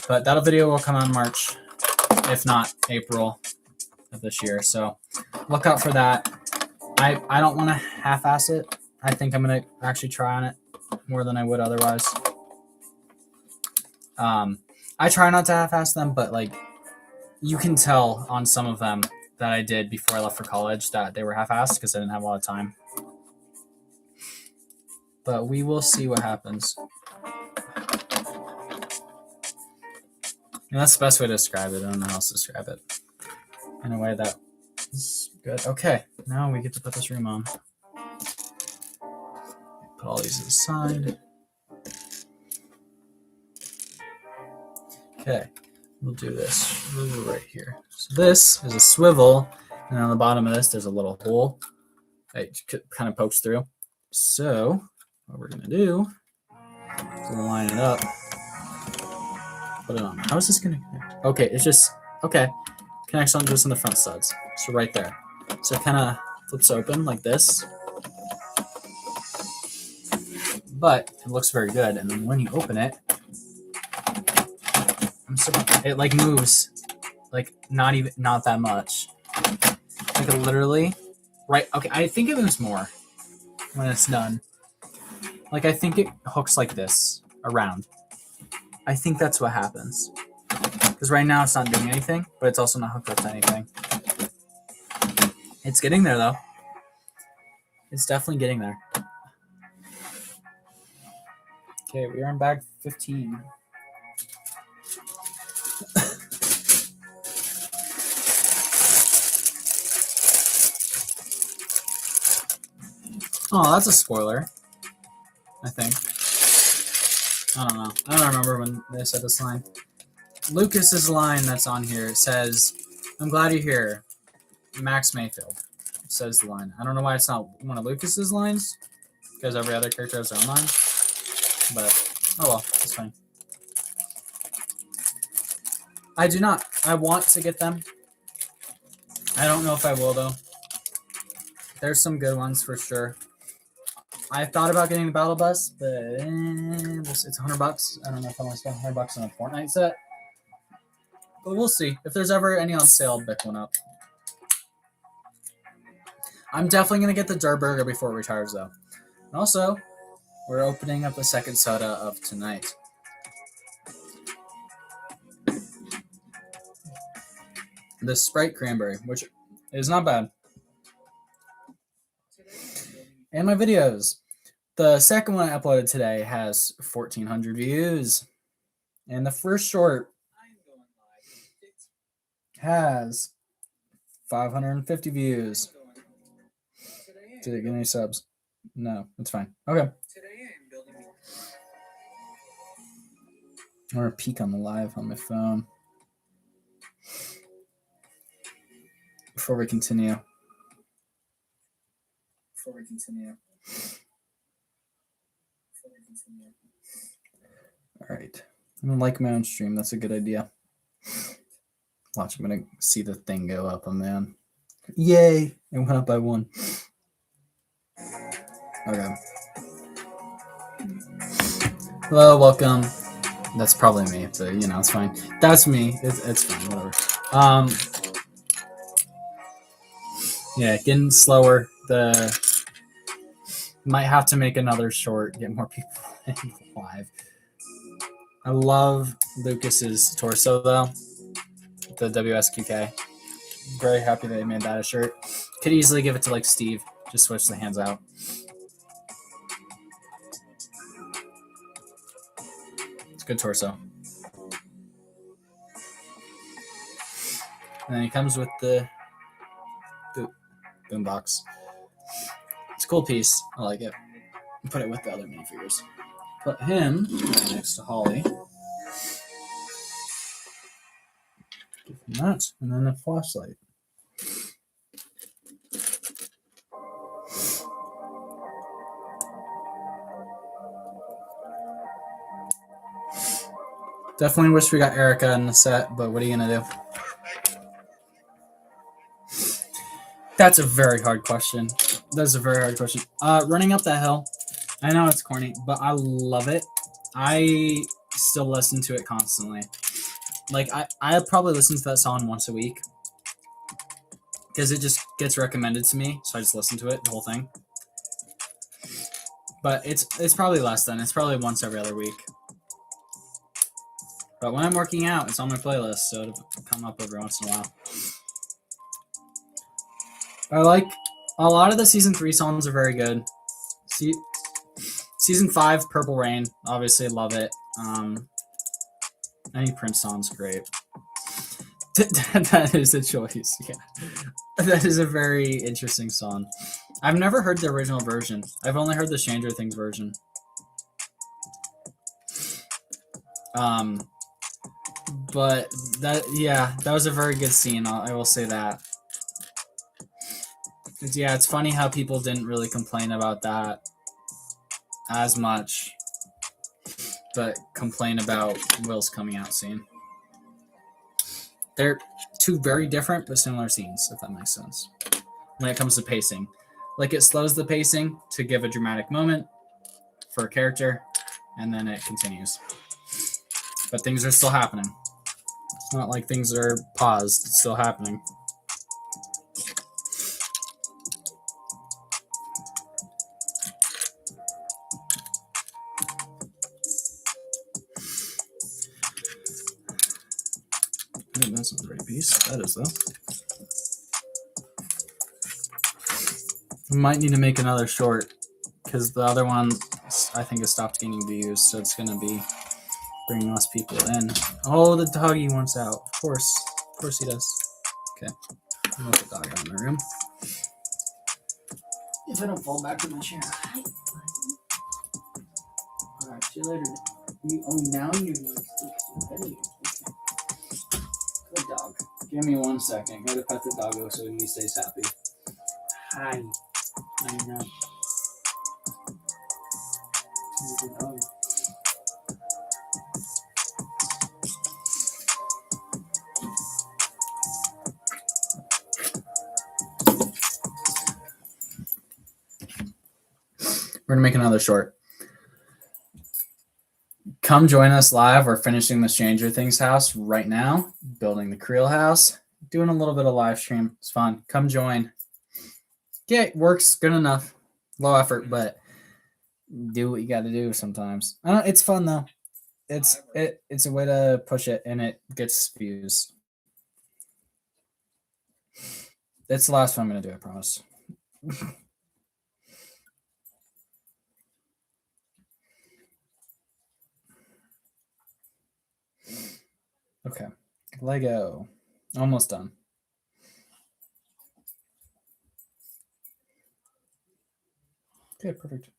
But that video will come out in March, if not April of this year. So look out for that. I don't want to half-ass it. I think I'm going to actually try on it more than I would otherwise. I try not to half-ass them, but like you can tell on some of them that I did before I left for college that they were half-assed because I didn't have a lot of time. But we will see what happens. And that's the best way to describe it. I don't know how else to describe it. In a way that is good. Okay, now we get to put this room on. Put all these aside. Okay, we'll do this right here. So this is a swivel, and on the bottom of this, there's a little hole that kind of pokes through. So what we're gonna do is we'll line it up, put it on. How is this gonna connect? Okay, it's just okay. Connects on just on the front studs. So right there. So it kind of flips open like this. But it looks very good, and then when you open it, it like moves, like not that much. Like literally, right? Okay, I think it moves more when it's done. Like I think it hooks like this around. I think that's what happens. Because right now it's not doing anything, but it's also not hooked up to anything. It's getting there though. It's definitely getting there. Okay, we are in bag 15. Oh, that's a spoiler. I think. I don't know. I don't remember when they said this line. Lucas's line that's on here says, "I'm glad you're here." Max Mayfield says the line. I don't know why it's not one of Lucas's lines, because every other character has their own line. But, oh well, it's fine. I do not. I want to get them. I don't know if I will, though. There's some good ones for sure. I thought about getting the Battle Bus, but it's $100. I don't know if I want to spend $100 on a Fortnite set. But we'll see. If there's ever any on sale, I'll pick one up. I'm definitely going to get the Dur Burger before it retires, though. And also, we're opening up the second soda of tonight. The Sprite Cranberry, which is not bad. And my videos. The second one I uploaded today has 1,400 views. And the first short has 550 views. Did it get any subs? No, it's fine. Okay. I'm going to peek on the live on my phone. before we continue. All right. I'm gonna like my own stream. That's a good idea. Watch, I'm gonna see the thing go up on man. Yay! It went up by 1. Okay. Hello, welcome. That's probably me, but you know, it's fine. That's me. It's fine, whatever. Yeah, getting slower. Might have to make another short, get more people live. I love Lucas's torso though. The WSQK. Very happy that he made that a shirt. Could easily give it to like Steve. Just switch the hands out. It's a good torso. And then he comes with the boombox. It's a cool piece. I like it. Put it with the other minifigures. Put him right next to Holly. Give him that. And then a flashlight. Definitely wish we got Erica in the set, but what are you going to do? That's a very hard question. That's a very hard question. Running up that hill. I know it's corny, but I love it. I still listen to it constantly. Like, I probably listen to that song once a week. Because it just gets recommended to me, so I just listen to it, the whole thing. But it's probably less than. It's probably once every other week. But when I'm working out, it's on my playlist, so it'll come up every once in a while. I like a lot of the season 3 songs are very good. Season 5, Purple Rain, obviously love it. Any Prince song's great. That is a choice, yeah. That is a very interesting song. I've never heard the original version. I've only heard the Stranger Things version. But that was a very good scene. I will say that. Yeah, it's funny how people didn't really complain about that as much, but complain about Will's coming out scene. They're two very different but similar scenes, if that makes sense. When it comes to pacing, like it slows the pacing to give a dramatic moment for a character, and then it continues. But things are still happening. It's not like things are paused. It's still happening. That's not the right piece. That is, though. We might need to make another short because the other one, I think, has stopped getting views, so it's going to be bringing less people in. Oh, the doggy wants out. Of course he does. Okay. I'll let the dog out in the room. If I don't fall back to my chair. Alright, see you later. Now you're going to stick. Good dog. Give me 1 second. Gotta pet the doggo so he stays happy. Hi. I know. Good dog. We're gonna make another short. Come join us live. We're finishing the Stranger Things house right now, building the Creel house, doing a little bit of live stream. It's fun. Come join. Yeah, it works good enough. Low effort, but do what you got to do sometimes. It's fun though. It's a way to push it, and it gets views. It's the last one I'm gonna do. I promise. Okay, Lego, almost done. Okay, perfect.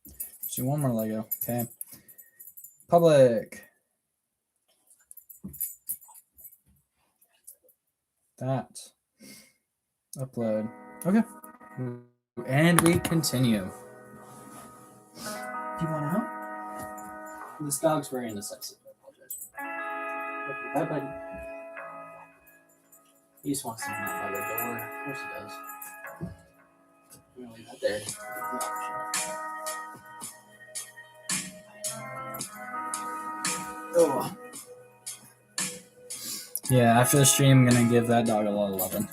Let's do one more Lego. Okay, public. that. Upload. Okay. And we continue. Do you want to help? This dog's very indecisive. I apologize. Okay, bye, buddy. He just wants to hang out by the door. Of course he does. I'm going to leave that there. Oh. Yeah, after the stream, I'm going to give that dog a lot of loving.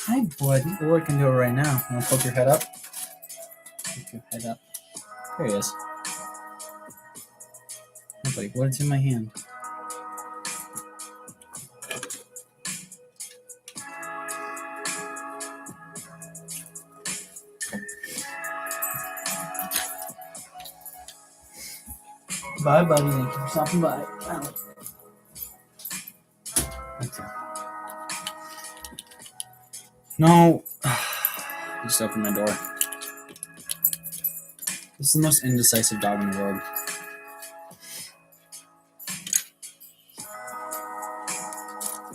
Hi, buddy. Or I can do it right now. Want to poke your head up? Poke your head up. There he is. Hey, buddy, what's in my hand? Bye, buddy. Thank you for stopping by. Okay. No. Just opened my door. This is the most indecisive dog in the world.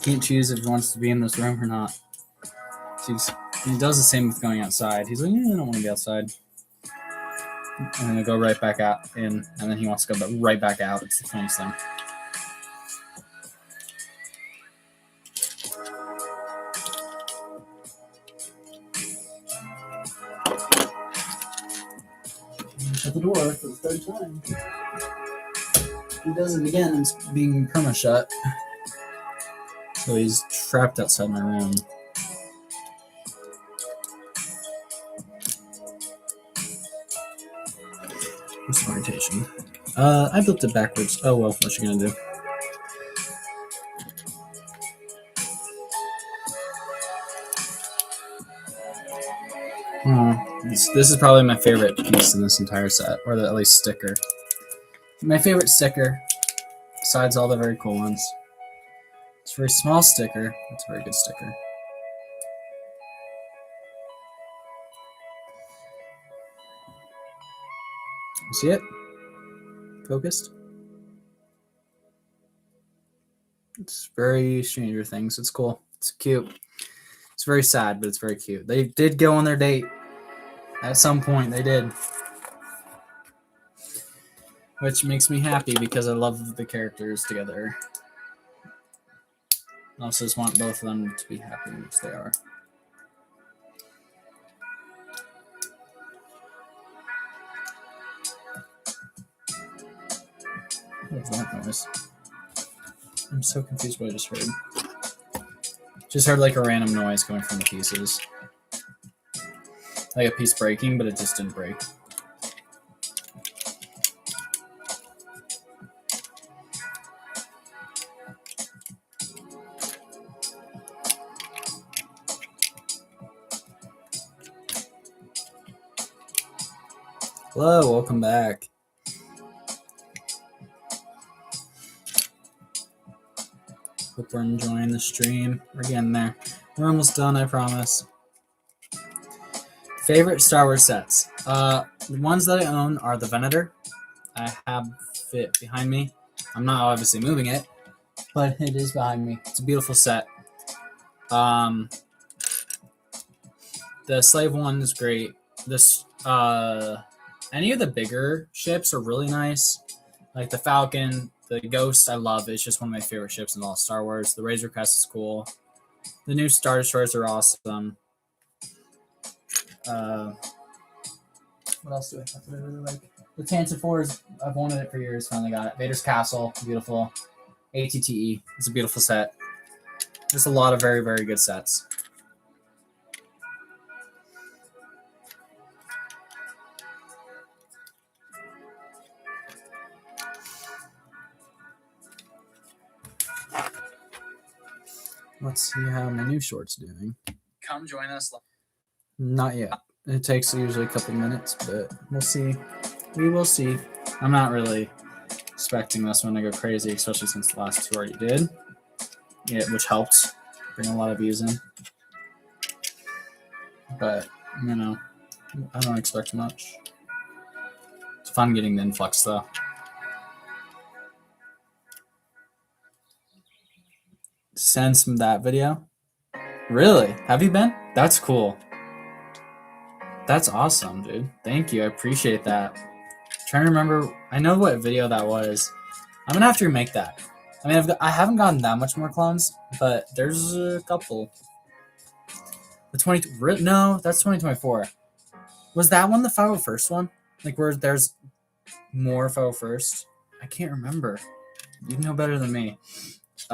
Can't choose if he wants to be in this room or not. He does the same with going outside. He's like, yeah, I don't want to be outside. And then I go right back out in, and then he wants to go right back out. It's the funniest thing. Shut the door for the third time. He does it again. It's being perma-shut. So he's trapped outside my room. What's the orientation? I built it backwards. Oh well, what you gonna do? This is probably my favorite piece in this entire set, or at least sticker. My favorite sticker, besides all the very cool ones. It's a very small sticker. It's a very good sticker. You see it? Focused? It's very Stranger Things. It's cool. It's cute. It's very sad, but it's very cute. They did go on their date. At some point, they did. Which makes me happy because I love the characters together. I also just want both of them to be happy, which they are. What was that noise? I'm so confused what I just heard. Just heard like a random noise coming from the pieces. Like a piece breaking, but it just didn't break. Hello, welcome back. Hope we're enjoying the stream. We're getting there. We're almost done, I promise. Favorite Star Wars sets. The ones that I own are the Venator. I have it behind me. I'm not obviously moving it, but it is behind me. It's a beautiful set. The Slave one is great. This any of the bigger ships are really nice. Like the Falcon, the Ghost, I love. It's just one of my favorite ships in all Star Wars. The Razor Crest is cool. The new Star Destroyers are awesome. What else do I have that I really like? The Tantive 4s, I've wanted it for years. Finally got it. Vader's Castle, beautiful. ATTE, it's a beautiful set. There's a lot of very, very good sets. Let's see how my new short's doing. Come join us. Not yet. It takes usually a couple minutes, but we'll see. We will see. I'm not really expecting this one to go crazy, especially since the last two already did. Yeah, which helped bring a lot of views in. But, you know, I don't expect much. It's fun getting the influx, though. since that video. Really? Have you been? That's cool. That's awesome, dude. Thank you. I appreciate that. I'm trying to remember. I know what video that was. I'm gonna have to remake that. I mean, I haven't gotten that much more clones, but there's a couple. The no, that's 2024. Was that one the 501st one? Like where there's more 501st? I can't remember. You know better than me. It's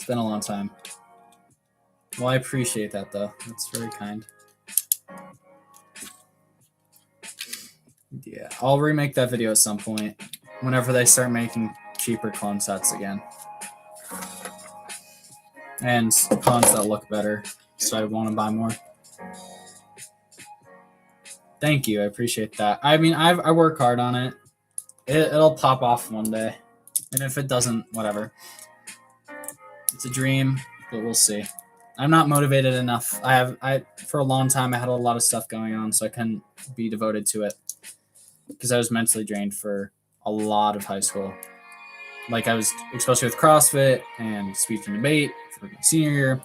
been a long time. Well, I appreciate that though. That's very kind. Yeah, I'll remake that video at some point. Whenever they start making cheaper clone sets again. And clones that look better. So I want to buy more. Thank you. I appreciate that. I mean, I work hard on it. It'll pop off one day. And if it doesn't, whatever. It's a dream, but we'll see. I'm not motivated enough. For a long time, I had a lot of stuff going on, so I couldn't be devoted to it. Because I was mentally drained for a lot of high school. Like I was, especially with CrossFit and speech and debate for my senior year,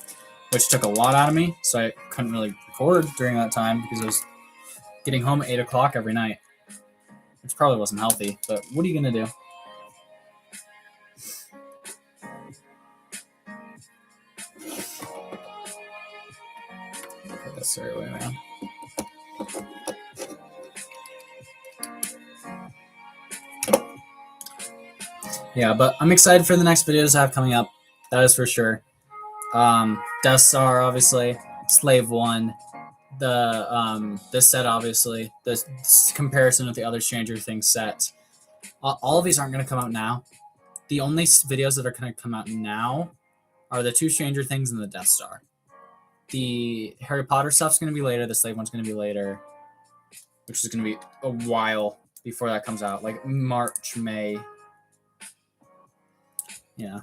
which took a lot out of me. So I couldn't really record during that time because I was getting home at 8 o'clock every night, which probably wasn't healthy. But what are you gonna do? Put this the right way around. Yeah, but I'm excited for the next videos I have coming up. That is for sure. Death Star, obviously. Slave 1. The set, obviously. The comparison with the other Stranger Things sets. All of these aren't going to come out now. The only videos that are going to come out now are the 2 Stranger Things and the Death Star. The Harry Potter stuff's going to be later. The Slave one's going to be later. Which is going to be a while before that comes out. Like March, May. Yeah.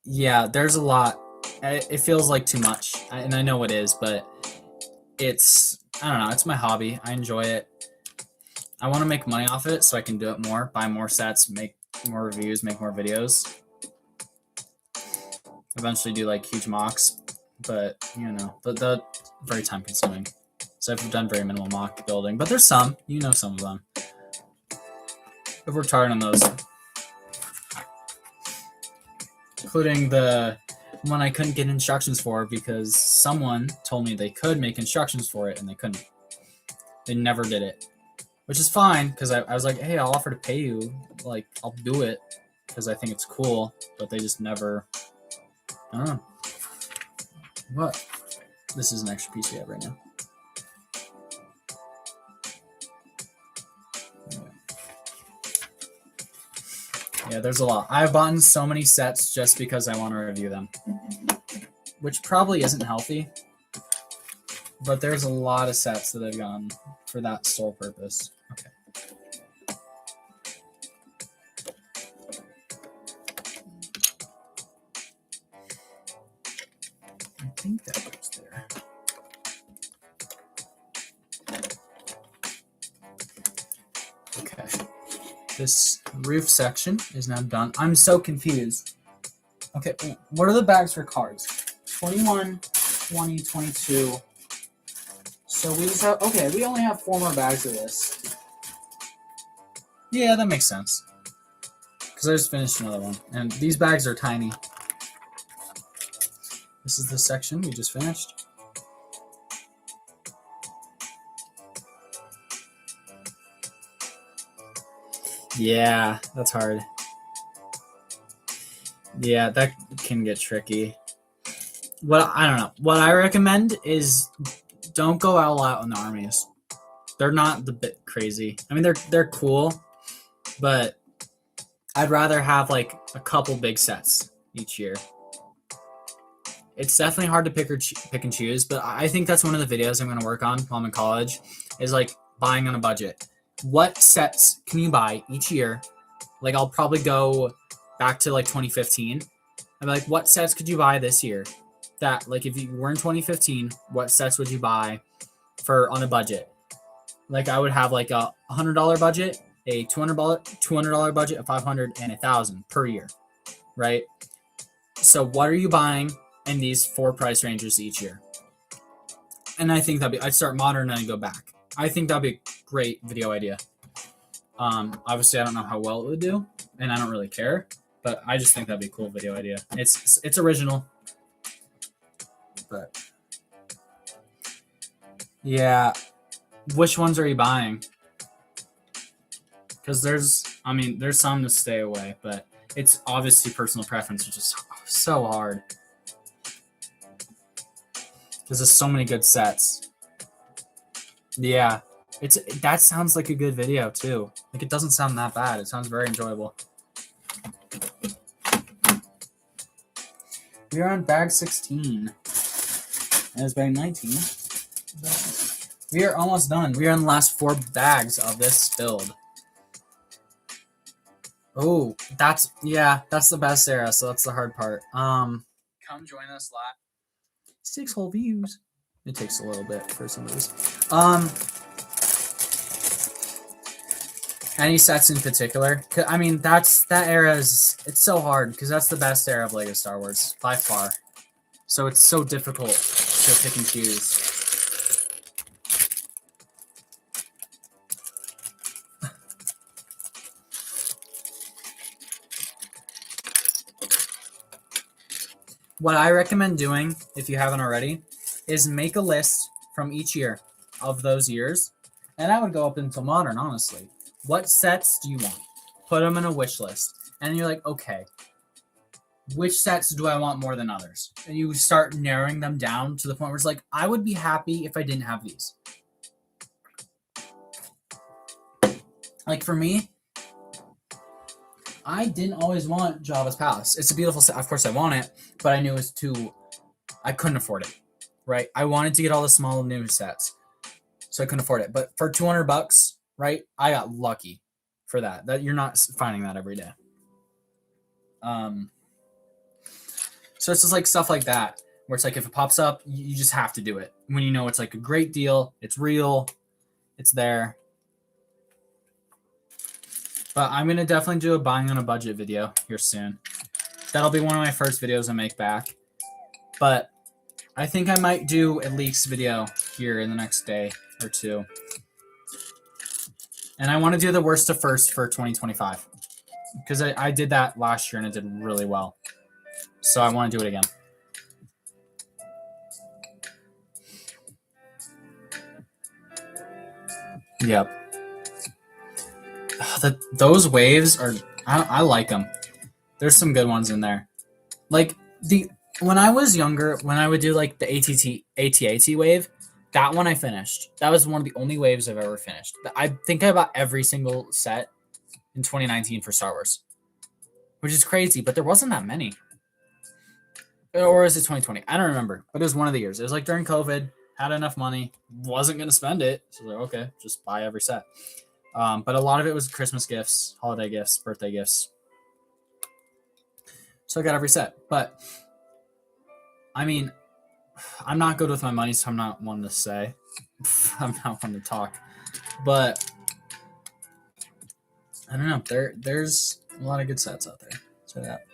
Yeah, there's a lot. It feels like too much. And I know it is, but it's, I don't know, it's my hobby. I enjoy it. I want to make money off it so I can do it more, buy more sets, make more reviews, make more videos. Eventually do like huge mocks, but you know, the very time consuming. So I've done very minimal mock building, but there's some, you know, some of them. I've worked hard on those. Including the one I couldn't get instructions for because someone told me they could make instructions for it and they couldn't. They never did it. Which is fine because I was like, hey, I'll offer to pay you. Like, I'll do it because I think it's cool. But they just never, I don't know. What? This is an extra piece we have right now. Yeah, there's a lot. I've bought so many sets just because I want to review them. Which probably isn't healthy. But there's a lot of sets that I've gotten for that sole purpose. Okay. I think that goes there. Okay. This roof section is now done. I'm so confused. Okay, what are the bags for cards? 21, 20, 22. So we just have, okay, we only have 4 more bags of this. Yeah, that makes sense. Because I just finished another one. And these bags are tiny. This is the section we just finished. Yeah, that's hard. Yeah, that can get tricky. I don't know. What I recommend is don't go all out on the armies. They're not the bit crazy. I mean, they're cool, but I'd rather have like a couple big sets each year. It's definitely hard to pick and choose, but I think that's one of the videos I'm going to work on while I'm in college is like buying on a budget. What sets can you buy each year? Like I'll probably go back to like 2015. I'm like, what sets could you buy this year? That like if you were in 2015, what sets would you buy for on a budget? Like I would have like a $100 budget a $200 budget, a $500, and a $1,000 per year, right? So what are you buying in these 4 price ranges each year? And I think I'd start modern and then go back. I think that'd be a great video idea. Obviously I don't know how well it would do, and I don't really care, but I just think that'd be a cool video idea. It's original, but yeah. Which ones are you buying? Because there's some to stay away, but it's obviously personal preference, which is so hard. Because there's so many good sets. Yeah, that sounds like a good video too. Like, it doesn't sound that bad. It sounds very enjoyable. We are on bag 16. That is bag 19. We are almost done. We are in the last 4 bags of this build. Oh, that's the best era, so that's the hard part. Come join us live. 6 whole views. It takes a little bit for some of these. Any sets in particular? I mean, that era it's so hard because that's the best era of LEGO Star Wars by far. So it's so difficult to pick and choose. What I recommend doing, if you haven't already, is make a list from each year of those years. And I would go up until modern, honestly. What sets do you want? Put them in a wish list. And you're like, okay, which sets do I want more than others? And you start narrowing them down to the point where it's like, I would be happy if I didn't have these. Like for me, I didn't always want Jabba's Palace. It's a beautiful set. Of course I want it, but I knew it was I couldn't afford it, right? I wanted to get all the small new sets, so I couldn't afford it. But for $200, right, I got lucky for that. That you're not finding that every day. So it's just like stuff like that, where it's like if it pops up, you just have to do it. When you know it's like a great deal, it's real, it's there. But I'm going to definitely do a buying on a budget video here soon. That'll be one of my first videos I make back. But I think I might do a leaks video here in the next day or 2. And I want to do the worst to first for 2025. Because I did that last year and it did really well. So I want to do it again. Yep. Those waves are, I like them. There's some good ones in there. Like when I was younger, when I would do like the AT-AT wave, that one I finished. That was one of the only waves I've ever finished. I think I bought every single set in 2019 for Star Wars, which is crazy, but there wasn't that many. Or is it 2020? I don't remember, but it was one of the years. It was like during COVID, had enough money, wasn't going to spend it. So like, okay, just buy every set. But a lot of it was Christmas gifts, holiday gifts, birthday gifts. So I got every set. But, I mean, I'm not good with my money, so I'm not one to say. I'm not one to talk. But, I don't know. There's a lot of good sets out there. So that.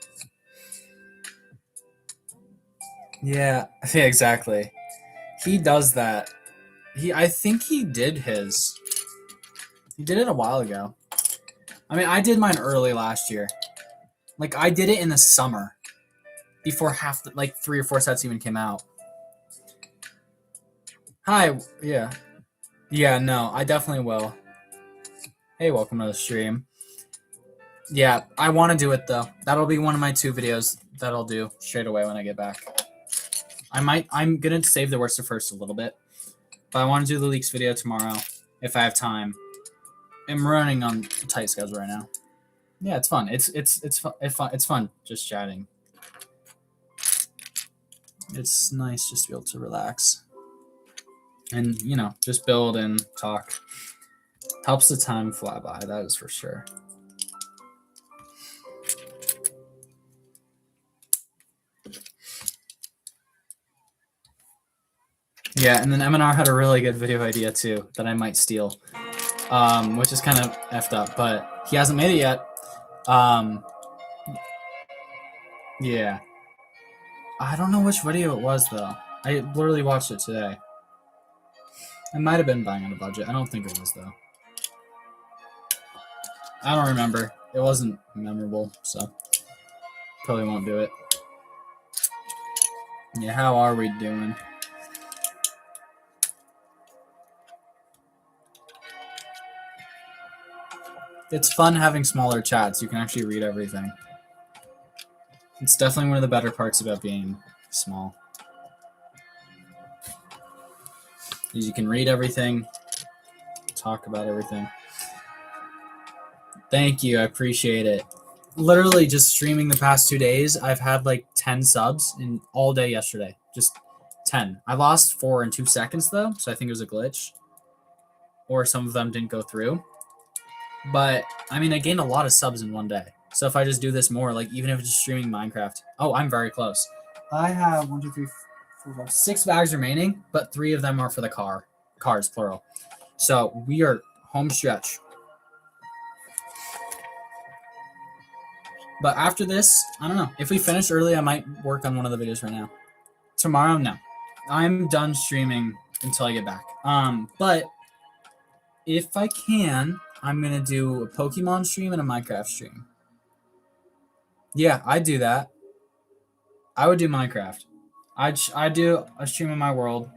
Yeah, exactly. He does that. I think he did his. He did it a while ago. I mean, I did mine early last year. Like, I did it in the summer. Before 3 or 4 sets even came out. Hi, yeah. Yeah, no, I definitely will. Hey, welcome to the stream. Yeah, I want to do it, though. That'll be one of my 2 videos that I'll do straight away when I get back. I'm going to save the worst to first a little bit. But I want to do the leaks video tomorrow, if I have time. I'm running on a tight schedule right now. Yeah, it's fun. It's fun just chatting. It's nice just to be able to relax. And, just build and talk. Helps the time fly by, that is for sure. Yeah, and then M&R had a really good video idea too that I might steal. which is kind of effed up, but he hasn't made it yet. Yeah. I don't know which video it was, though. I literally watched it today. It might have been buying on a budget. I don't think it was, though. I don't remember. It wasn't memorable, so probably won't do it. Yeah, how are we doing? It's fun having smaller chats. You can actually read everything. It's definitely one of the better parts about being small. Is you can read everything, talk about everything. Thank you, I appreciate it. Literally just streaming the past 2 days, I've had like 10 subs in all day yesterday. Just 10. I lost 4 in 2 seconds though, so I think it was a glitch. Or some of them didn't go through. But, I mean, I gained a lot of subs in 1 day. So if I just do this more, like even if it's just streaming Minecraft. Oh, I'm very close. I have 1, 2, 3, 4, 5, 6 bags remaining, but 3 of them are for the cars, plural. So we are home stretch. But after this, I don't know. If we finish early, I might work on one of the videos right now. Tomorrow, no. I'm done streaming until I get back. But if I can, I'm going to do a Pokemon stream and a Minecraft stream. Yeah, I'd do that. I would do Minecraft. I'd do a stream of my world.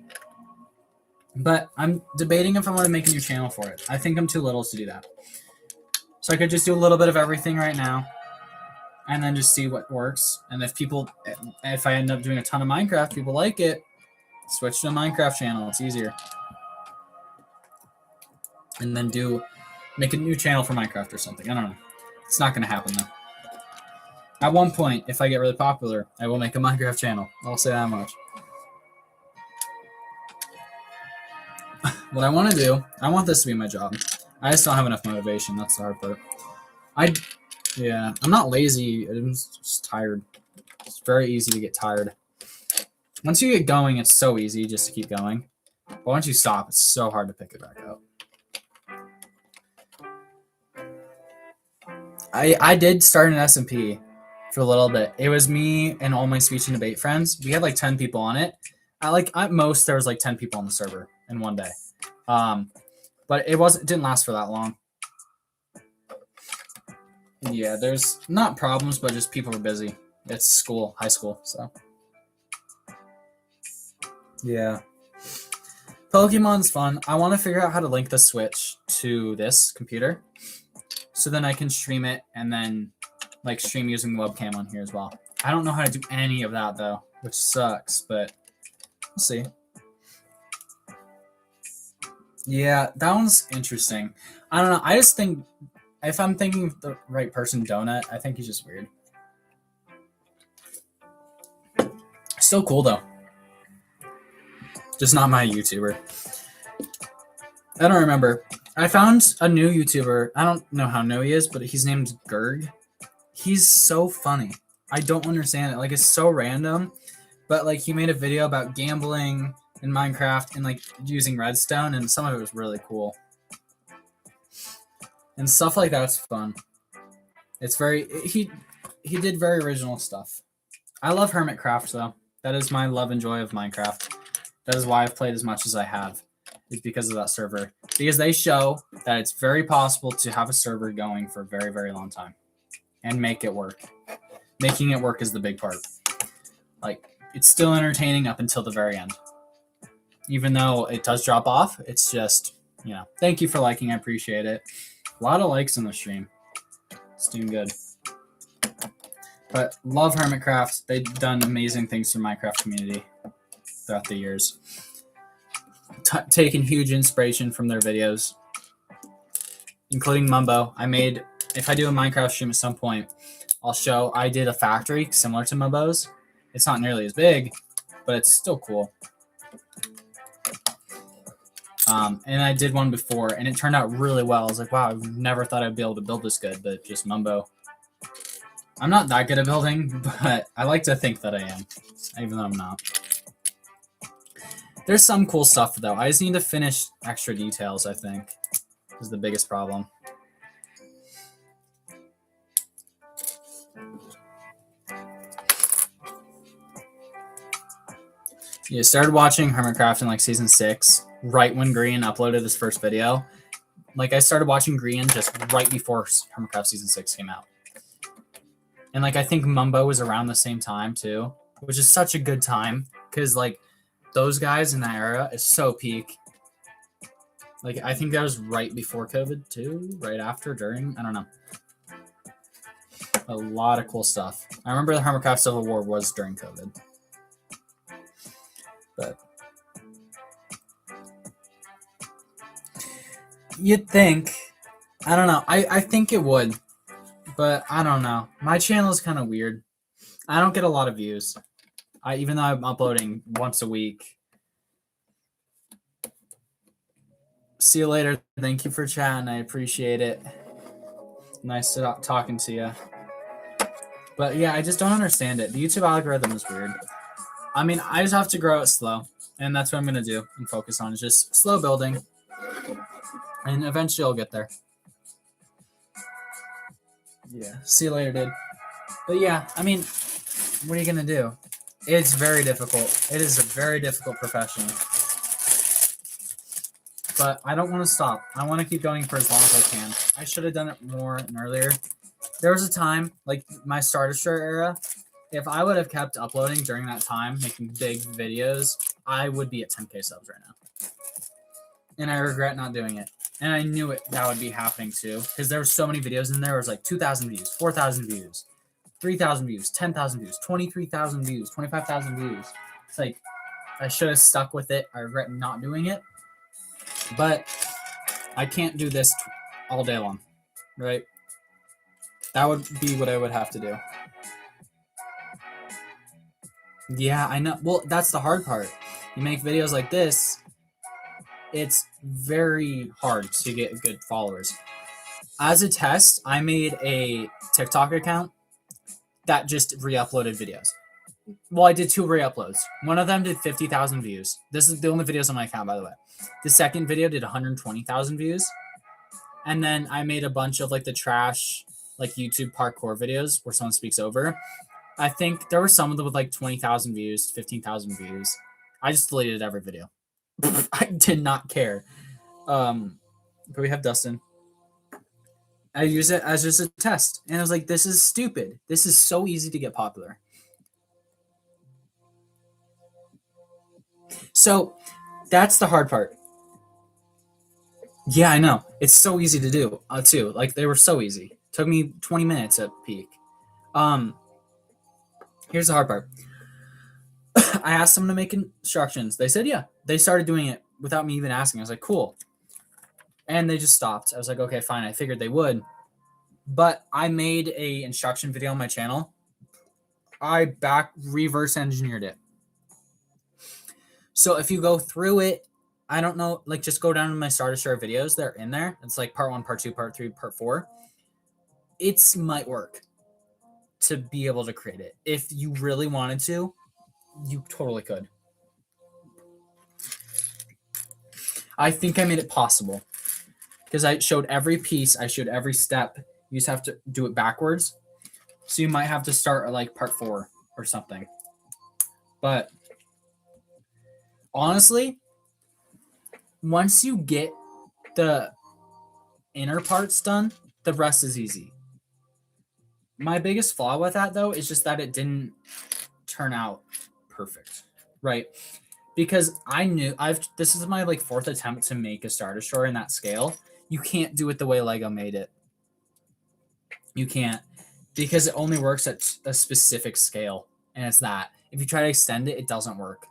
But I'm debating if I want to make a new channel for it. I think I'm too little to do that. So I could just do a little bit of everything right now. And then just see what works. And if I end up doing a ton of Minecraft, people like it, switch to a Minecraft channel. It's easier. And then make a new channel for Minecraft or something. I don't know. It's not going to happen though. At one point, if I get really popular, I will make a Minecraft channel. I'll say that much. What I want to do, I want this to be my job. I just don't have enough motivation. That's the hard part. Yeah, I'm not lazy. I'm just tired. It's very easy to get tired. Once you get going, it's so easy just to keep going. But once you stop, it's so hard to pick it back up. I did start an SMP for a little bit. It was me and all my speech and debate friends. We had like 10 people on it. At most, there was like 10 people on the server in 1 day. But it didn't last for that long. Yeah, there's not problems, but just people are busy. It's school, high school, so. Yeah. Pokemon's fun. I want to figure out how to link the Switch to this computer. So then I can stream it and then like stream using the webcam on here as well. I don't know how to do any of that though, which sucks, but we'll see. Yeah, that one's interesting. I don't know. I just think if I'm thinking the right person, Donut, I think he's just weird. Still cool though. Just not my YouTuber. I don't remember. I found a new YouTuber. I don't know how new he is, but he's named Gerg. He's so funny. I don't understand it. Like, it's so random. But, like, he made a video about gambling in Minecraft and, like, using redstone, and some of it was really cool. And stuff like that's fun. It's very... He did very original stuff. I love Hermitcraft, though. That is my love and joy of Minecraft. That is why I've played as much as I have. Is because of that server. Because they show that it's very possible to have a server going for a very, very long time. And make it work. Making it work is the big part. Like, it's still entertaining up until the very end. Even though it does drop off, it's just, you know. Thank you for liking, I appreciate it. A lot of likes on the stream. It's doing good. But love Hermitcraft. They've done amazing things for Minecraft community throughout the years. Taken huge inspiration from their videos, including Mumbo. If I do a Minecraft stream at some point, I did a factory similar to Mumbo's. It's not nearly as big, but it's still cool. And I did one before, and it turned out really well. I was like, wow, I never thought I'd be able to build this good, but just Mumbo. I'm not that good at building, but I like to think that I am, even though I'm not. There's some cool stuff, though. I just need to finish extra details, I think. is the biggest problem. You started watching Hermitcraft in like season 6, right when Green uploaded his first video. Like I started watching Green just right before Hermitcraft season 6 came out. And like I think Mumbo was around the same time too, which is such a good time because like those guys in that era is so peak. Like I think that was right before COVID too, right after, during, I don't know. A lot of cool stuff. I remember the Hermitcraft Civil War was during COVID. But you'd think, I don't know. I think it would, but I don't know. My channel is kind of weird. I don't get a lot of views. Even though I'm uploading once a week. See you later. Thank you for chatting. I appreciate it. Nice talking to you. But yeah, I just don't understand it. The YouTube algorithm is weird. I mean, I just have to grow it slow. And that's what I'm going to do and focus on. Is just slow building. And eventually I'll get there. Yeah. See you later, dude. But yeah, I mean, what are you going to do? It's very difficult. It is a very difficult profession. But I don't want to stop. I want to keep going for as long as I can. I should have done it more and earlier. There was a time, like my Starter Share era, if I would have kept uploading during that time, making big videos, I would be at 10K subs right now. And I regret not doing it. And I knew it that would be happening too. Because there were so many videos in there. It was like 2,000 views, 4,000 views, 3,000 views, 10,000 views, 23,000 views, 25,000 views. It's like, I should have stuck with it. I regret not doing it. But I can't do this all day long, right? That would be what I would have to do. Yeah, I know. Well, that's the hard part. You make videos like this, it's very hard to get good followers. As a test, I made a TikTok account that just re-uploaded videos. Well, I did 2 re-uploads. One of them did 50,000 views. This is the only videos on my account, by the way. The second video did 120,000 views. And then I made a bunch of like the trash, like YouTube parkour videos where someone speaks over. I think there were some of them with like 20,000 views, 15,000 views. I just deleted every video. I did not care. But we have Dustin. I use it as just a test. And I was like, this is stupid. This is so easy to get popular. So that's the hard part. Yeah, I know. It's so easy to do, too. Like, they were so easy. Took me 20 minutes at peak. Here's the hard part. I asked them to make instructions. They said, yeah. They started doing it without me even asking. I was like, cool. And they just stopped. I was like, okay, fine. I figured they would. But I made a instruction video on my channel. I reverse engineered it. So if you go through it, I don't know, like just go down to my Starter Share videos. They're in there. It's like part 1, part 2, part 3, part 4. It might work to be able to create it. If you really wanted to, you totally could. I think I made it possible because I showed every piece. I showed every step. You just have to do it backwards. So you might have to start at like part 4 or something. But honestly, once you get the inner parts done, the rest is easy. My biggest flaw with that, though, is just that it didn't turn out perfect, right? Because I knew this is my like 4th attempt to make a Starter Shore in that scale. You can't do it the way Lego made it. You can't, because it only works at a specific scale, and it's that. If you try to extend it, it doesn't work.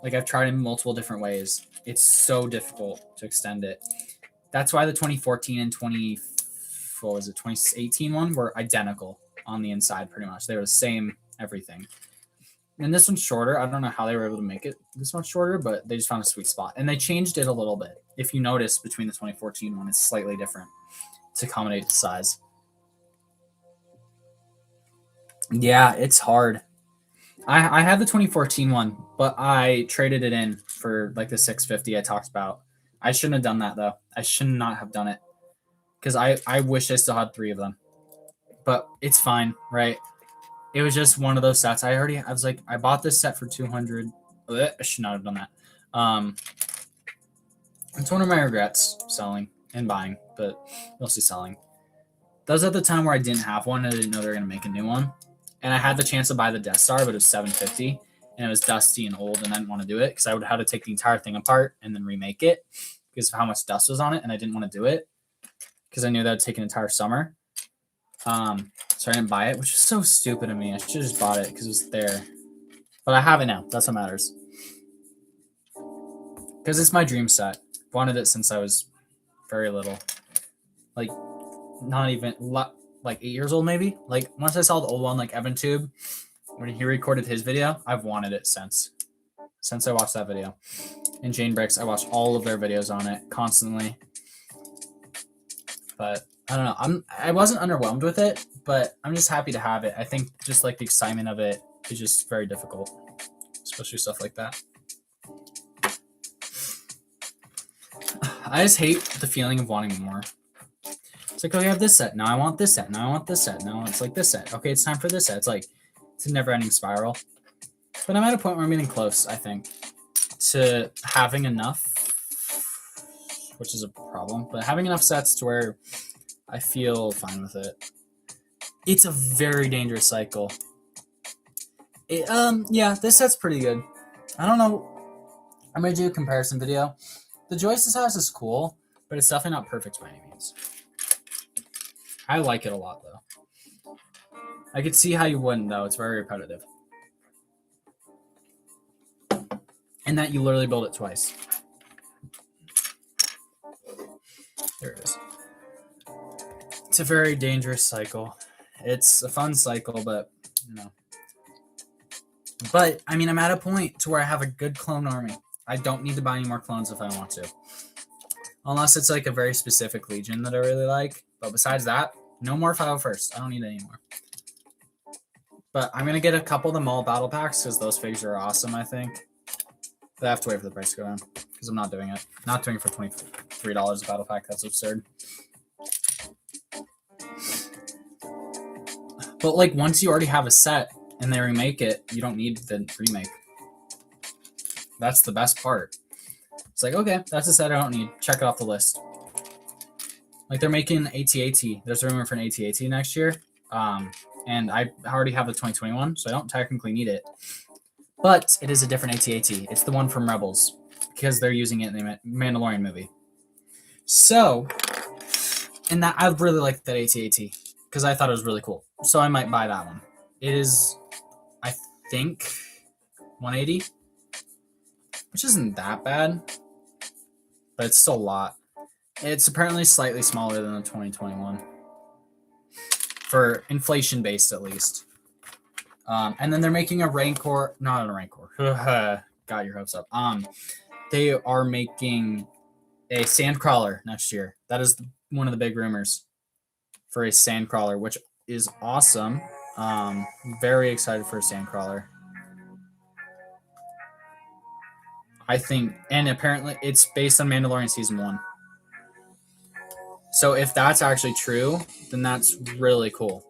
Like I've tried in multiple different ways. It's so difficult to extend it. That's why the 2014 and 2018 one were identical on the inside pretty much. They were the same everything. And this one's shorter. I don't know how they were able to make it this much shorter, but they just found a sweet spot. And they changed it a little bit. If you notice, between the 2014 one, it's slightly different to accommodate the size. Yeah, it's hard. I had the 2014 one, but I traded it in for like the 650 I talked about. I shouldn't have done that though. I should not have done it because I wish I still had 3 of them, but it's fine, right? It was just one of those sets. I was like, I bought this set for 200. I should not have done that. It's one of my regrets selling and buying, but mostly selling. That was at the time where I didn't have one and I didn't know they were going to make a new one. And I had the chance to buy the Death Star, but it was $750 and it was dusty and old and I didn't want to do it because I would have had to take the entire thing apart and then remake it because of how much dust was on it and I didn't want to do it because I knew that would take an entire summer. So I didn't buy it, which is so stupid of me. I should have just bought it because it was there. But I have it now. That's what matters. Because it's my dream set. Wanted it since I was very little. Like, not even, like 8 years old maybe? Like, once I saw the old one, like Evan Tube, when he recorded his video, I've wanted it since I watched that video. And Jane Bricks, I watched all of their videos on it constantly. But I don't know. I wasn't underwhelmed with it, but I'm just happy to have it. I think just like the excitement of it is just very difficult, especially stuff like that. I just hate the feeling of wanting more. It's like, oh, you have this set. Now I want this set. Now I want this set. Now it's like this set. Okay, it's time for this set. It's like, it's a never-ending spiral. But I'm at a point where I'm getting close, I think, to having enough, which is a problem, but having enough sets to where I feel fine with it. It's a very dangerous cycle. Yeah, this set's pretty good. I don't know. I'm going to do a comparison video. The Joyce's house is cool, but it's definitely not perfect by any means. I like it a lot, though. I could see how you wouldn't, though. It's very repetitive. And that you literally build it twice. There it is. It's a very dangerous cycle. It's a fun cycle, but, you know. But, I mean, I'm at a point to where I have a good clone army. I don't need to buy any more clones if I want to. Unless it's like a very specific Legion that I really like. But besides that, no more 501st. I don't need it anymore. But I'm going to get a couple of the mall battle packs because those figures are awesome, I think. But I have to wait for the price to go down because I'm not doing it. Not doing it for $23 a battle pack. That's absurd. But like once you already have a set and they remake it, you don't need the remake. That's the best part. It's like, okay, that's a set I don't need. Check it off the list. Like they're making AT-AT. There's a rumor for an AT-AT next year. And I already have the 2021, so I don't technically need it. But it is a different AT-AT. It's the one from Rebels because they're using it in the Mandalorian movie. So, and that I really like that AT-AT because I thought it was really cool. So I might buy that one. It is, I think, 180, which isn't that bad, but it's still a lot. It's apparently slightly smaller than the 2021 for inflation based at least. And then they're making a Rancor, not a Rancor. Got your hopes up. They are making a Sandcrawler next year. That is one of the big rumors for a Sandcrawler, which is awesome. Very excited for a Sandcrawler. I think, and apparently it's based on Mandalorian Season 1. So if that's actually true, then that's really cool.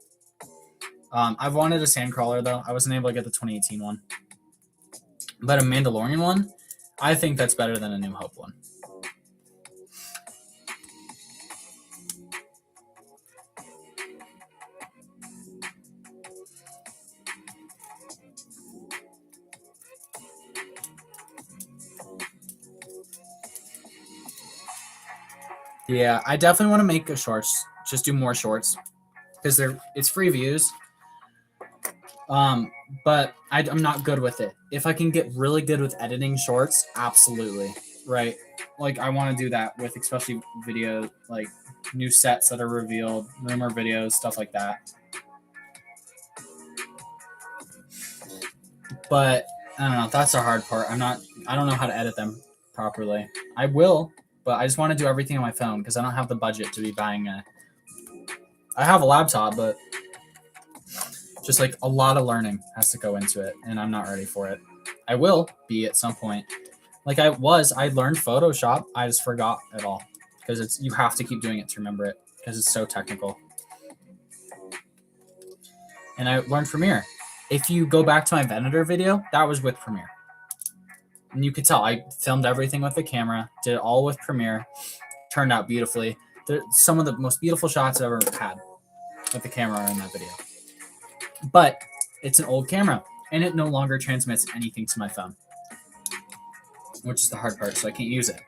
I've wanted a Sandcrawler, though. I wasn't able to get the 2018 one. But a Mandalorian one, I think that's better than a New Hope one. Yeah, I definitely want to make a shorts. Just do more shorts. Because it's free views. But I'm not good with it. If I can get really good with editing shorts, absolutely. Right? Like, I want to do that with especially video, like, new sets that are revealed, rumor videos, stuff like that. But, I don't know. That's the hard part. I don't know how to edit them properly. I will, but I just want to do everything on my phone because I don't have the budget to be buying I have a laptop, but just like a lot of learning has to go into it, and I'm not ready for it. I will be at some point, Like I learned Photoshop. I just forgot it all because you have to keep doing it to remember it because it's so technical. And I learned Premiere. If you go back to my Venator video, that was with Premiere. And you could tell I filmed everything with the camera, did it all with Premiere, turned out beautifully. Some of the most beautiful shots I've ever had with the camera are in that video. But it's an old camera, and it no longer transmits anything to my phone, which is the hard part, so I can't use it.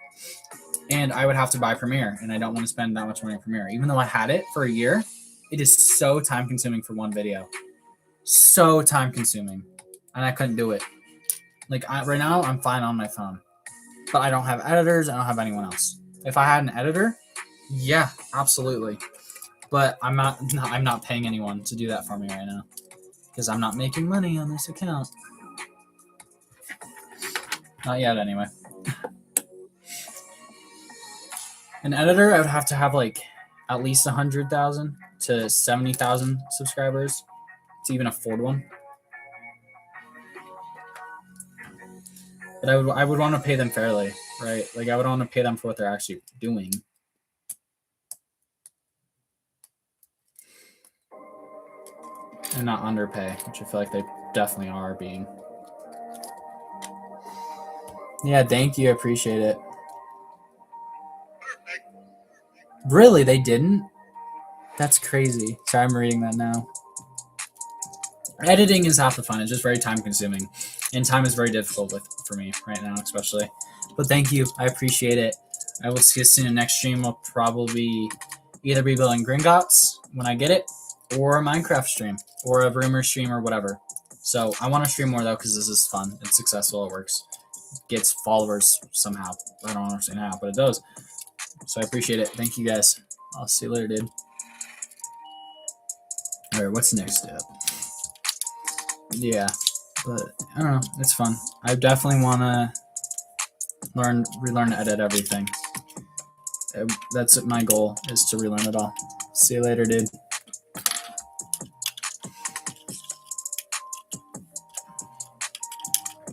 And I would have to buy Premiere, and I don't want to spend that much money on Premiere. Even though I had it for a year, it is so time-consuming for one video. So time-consuming. And I couldn't do it. Like, right now, I'm fine on my phone. But I don't have editors. I don't have anyone else. If I had an editor, yeah, absolutely. But I'm not paying anyone to do that for me right now. Because I'm not making money on this account. Not yet, anyway. An editor, I would have to have like at least 100,000 to 70,000 subscribers to even afford one. But I would want to pay them fairly, right? Like I would want to pay them for what they're actually doing. And not underpay, which I feel like they definitely are being. Yeah, thank you. I appreciate it. Really? They didn't? That's crazy. Sorry, I'm reading that now. Editing is half the fun. It's just very time consuming. And time is very difficult for me right now, especially. But thank you. I appreciate it. I will see you soon. Next stream will probably either be building Gringotts when I get it, or a Minecraft stream, or a Rumor stream, or whatever. So I want to stream more, though, because this is fun. It's successful. It works. Gets followers somehow. I don't understand how, but it does. So I appreciate it. Thank you, guys. I'll see you later, dude. All right, what's the next step? Yeah, but I don't know. It's fun. I definitely want to relearn to edit everything. That's my goal, is to relearn it all. See you later, dude.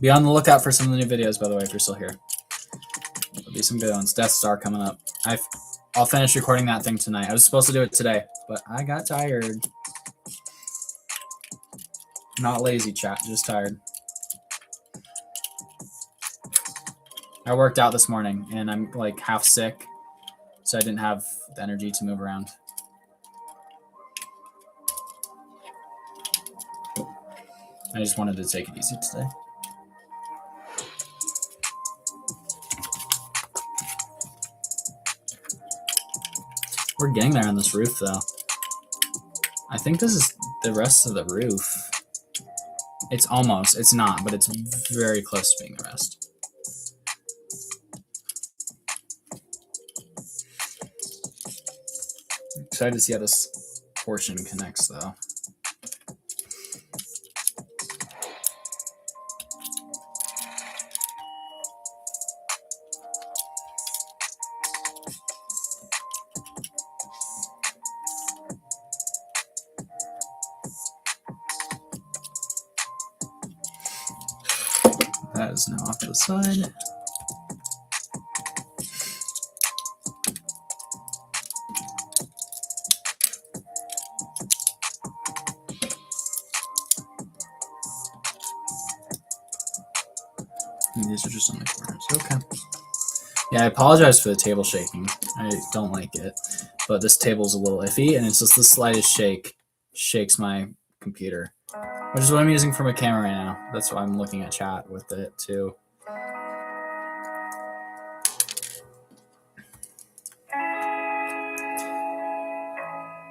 Be on the lookout for some of the new videos, by the way, if you're still here. There'll be some good ones. Death Star coming up. I'll finish recording that thing tonight. I was supposed to do it today, but I got tired. Not lazy, chat, just tired. I worked out this morning, and I'm like half sick, so I didn't have the energy to move around. I just wanted to take it easy today. We're getting there on this roof, though. I think this is the rest of the roof. It's almost. It's not, but it's very close to being the rest. I'm excited to see how this portion connects, though. That is now off to the side. And these are just on the corners. Okay. Yeah, I apologize for the table shaking. I don't like it. But this table's a little iffy, and it's just the slightest shake shakes my computer. Which is what I'm using for my camera right now. That's why I'm looking at chat with it, too.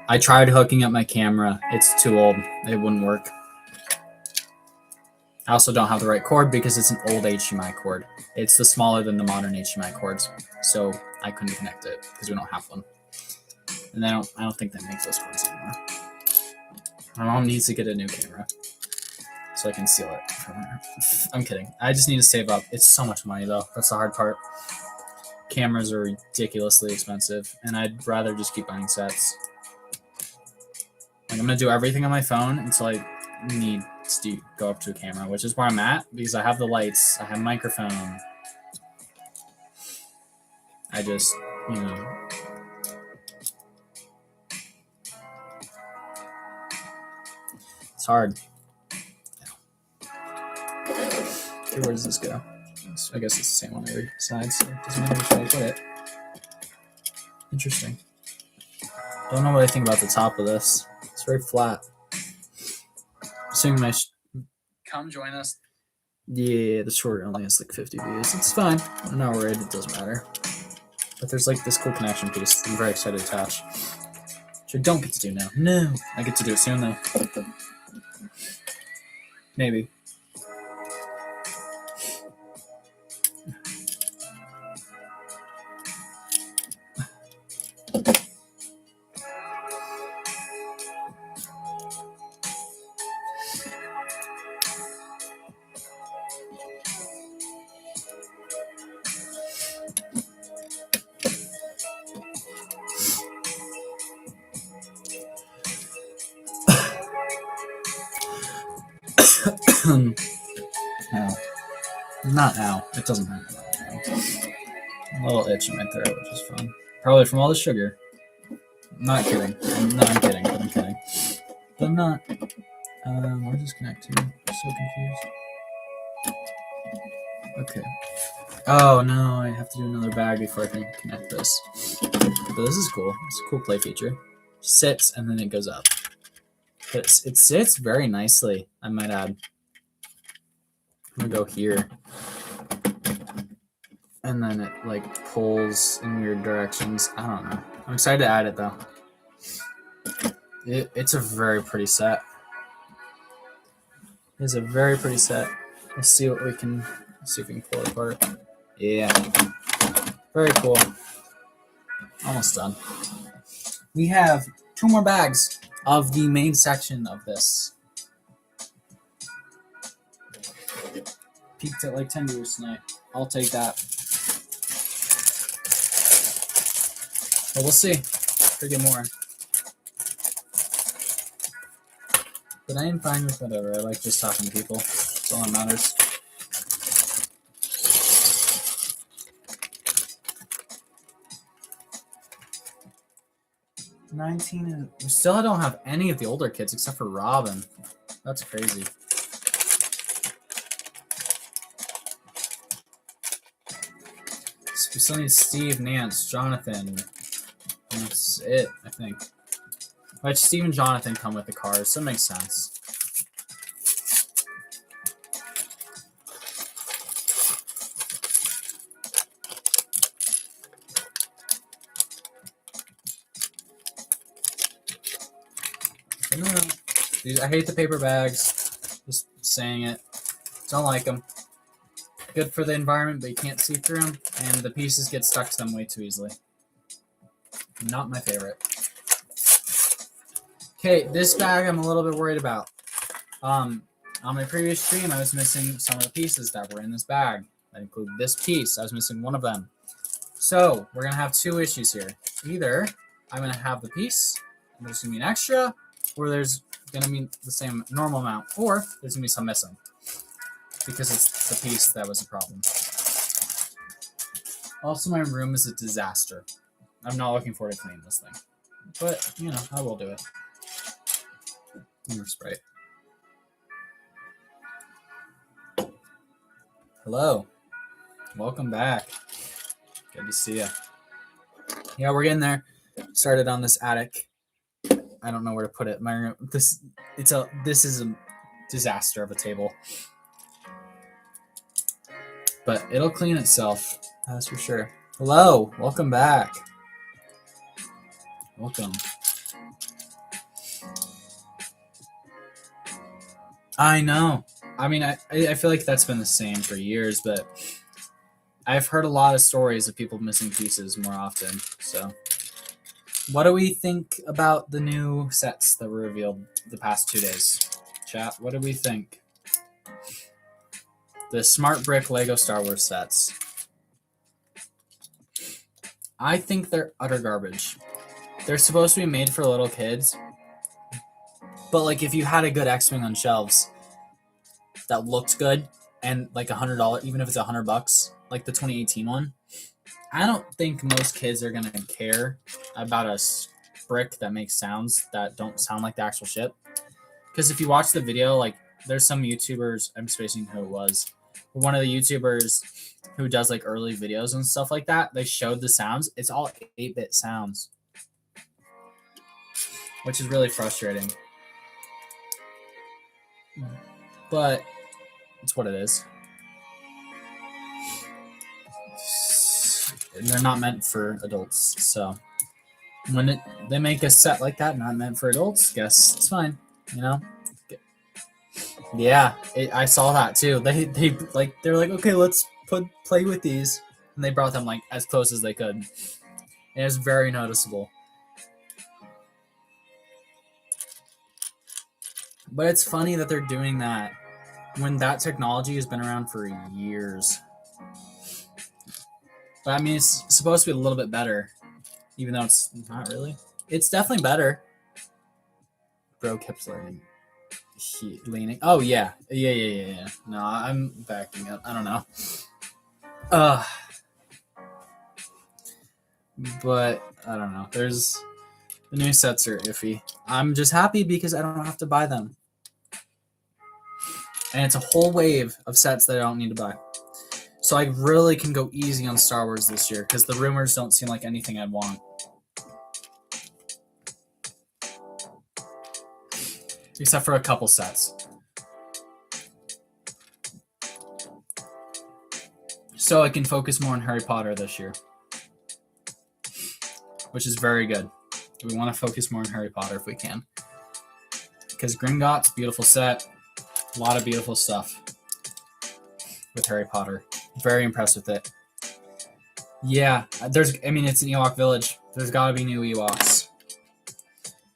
I tried hooking up my camera. It's too old. It wouldn't work. I also don't have the right cord because it's an old HDMI cord. It's the smaller than the modern HDMI cords. So I couldn't connect it because we don't have one. And I don't think they make those cords anymore. My mom needs to get a new camera so I can steal it from her. I'm kidding. I just need to save up. It's so much money, though. That's the hard part. Cameras are ridiculously expensive, and I'd rather just keep buying sets. Like, I'm going to do everything on my phone until I need to go up to a camera, which is where I'm at, because I have the lights, I have a microphone, I just, you know. It's hard. Okay, where does this go? I guess it's the same on every side, so it doesn't matter which way I put it. Interesting. Don't know what I think about the top of this. It's very flat. Assuming my come join us. Yeah, the short only has like 50 views. It's fine. I'm not worried. It doesn't matter. But there's like this cool connection piece I'm very excited to attach. Which I don't get to do now. No. I get to do it soon though. Maybe. Ow. Not now. It doesn't hurt. A little itch in my throat, which is fun. Probably from all the sugar. I'm not kidding. I'm kidding, but I'm kidding. But I'm not. Where does this connect to? I'm so confused. Okay. Oh no, I have to do another bag before I can connect this. But this is cool. It's a cool play feature. Sits and then it goes up. But it sits very nicely, I might add. I'm gonna go here. And then it like pulls in weird directions. I don't know. I'm excited to add it though. It's a very pretty set. It's a very pretty set. Let's see what we can see if we can pull it apart. Yeah. Very cool. Almost done. We have 2 more bags of the main section of this. Peaked at like 10 views tonight. I'll take that. But we'll see. Could get more. But I am fine with whatever. I like just talking to people. That's all that matters. We still don't have any of the older kids except for Robin. That's crazy. We still need Steve, Nance, Jonathan. That's it, I think. Which Steve and Jonathan come with the cars, so it makes sense. I hate the paper bags. Just saying it. Don't like them. Good for the environment, but you can't see through them, and the pieces get stuck to them way too easily. Not my favorite. Okay, this bag I'm a little bit worried about. On my previous stream, I was missing some of the pieces that were in this bag. That include this piece. I was missing one of them. So, we're going to have 2 issues here. Either I'm going to have the piece, and there's going to be an extra, or there's going to be the same normal amount, or there's going to be some missing. Because it's the piece that was a problem. Also, my room is a disaster. I'm not looking forward to cleaning this thing. But, you know, I will do it. More Sprite. Hello. Welcome back. Good to see you. Yeah, we're getting there. Started on this attic. I don't know where to put it. My room. This is a disaster of a table. But it'll clean itself. That's for sure. Hello. Welcome back. Welcome. I know. I mean, I feel like that's been the same for years, but I've heard a lot of stories of people missing pieces more often. So, what do we think about the new sets that were revealed the past 2 days? Chat, what do we think? The Smart Brick Lego Star Wars sets. I think they're utter garbage. They're supposed to be made for little kids. But, like, if you had a good X-Wing on shelves that looked good and, like, $100, even if it's $100, like the 2018 one, I don't think most kids are gonna care about a brick that makes sounds that don't sound like the actual ship. Because if you watch the video, like there's some YouTubers, I'm spacing who it was, one of the YouTubers who does like early videos and stuff like that. They showed the sounds. It's all 8-bit sounds, which is really frustrating. But it's what it is. And they're not meant for adults, so when they make a set like that not meant for adults, guess it's fine, you know. Yeah, I saw that too. They're like, okay, let's play with these, and they brought them like as close as they could. And it was very noticeable. But it's funny that they're doing that when that technology has been around for years. But I mean, it's supposed to be a little bit better, even though it's not really. It's definitely better. Bro kept leaning. Oh yeah. No, I'm backing up. I don't know. But I don't know. The new sets are iffy. I'm just happy because I don't have to buy them. And it's a whole wave of sets that I don't need to buy. So I really can go easy on Star Wars this year because the rumors don't seem like anything I'd want. Except for a couple sets. So I can focus more on Harry Potter this year. Which is very good. We want to focus more on Harry Potter if we can. Because Gringotts, beautiful set. A lot of beautiful stuff with Harry Potter. Very impressed with it. Yeah, it's an Ewok village. There's got to be new Ewoks.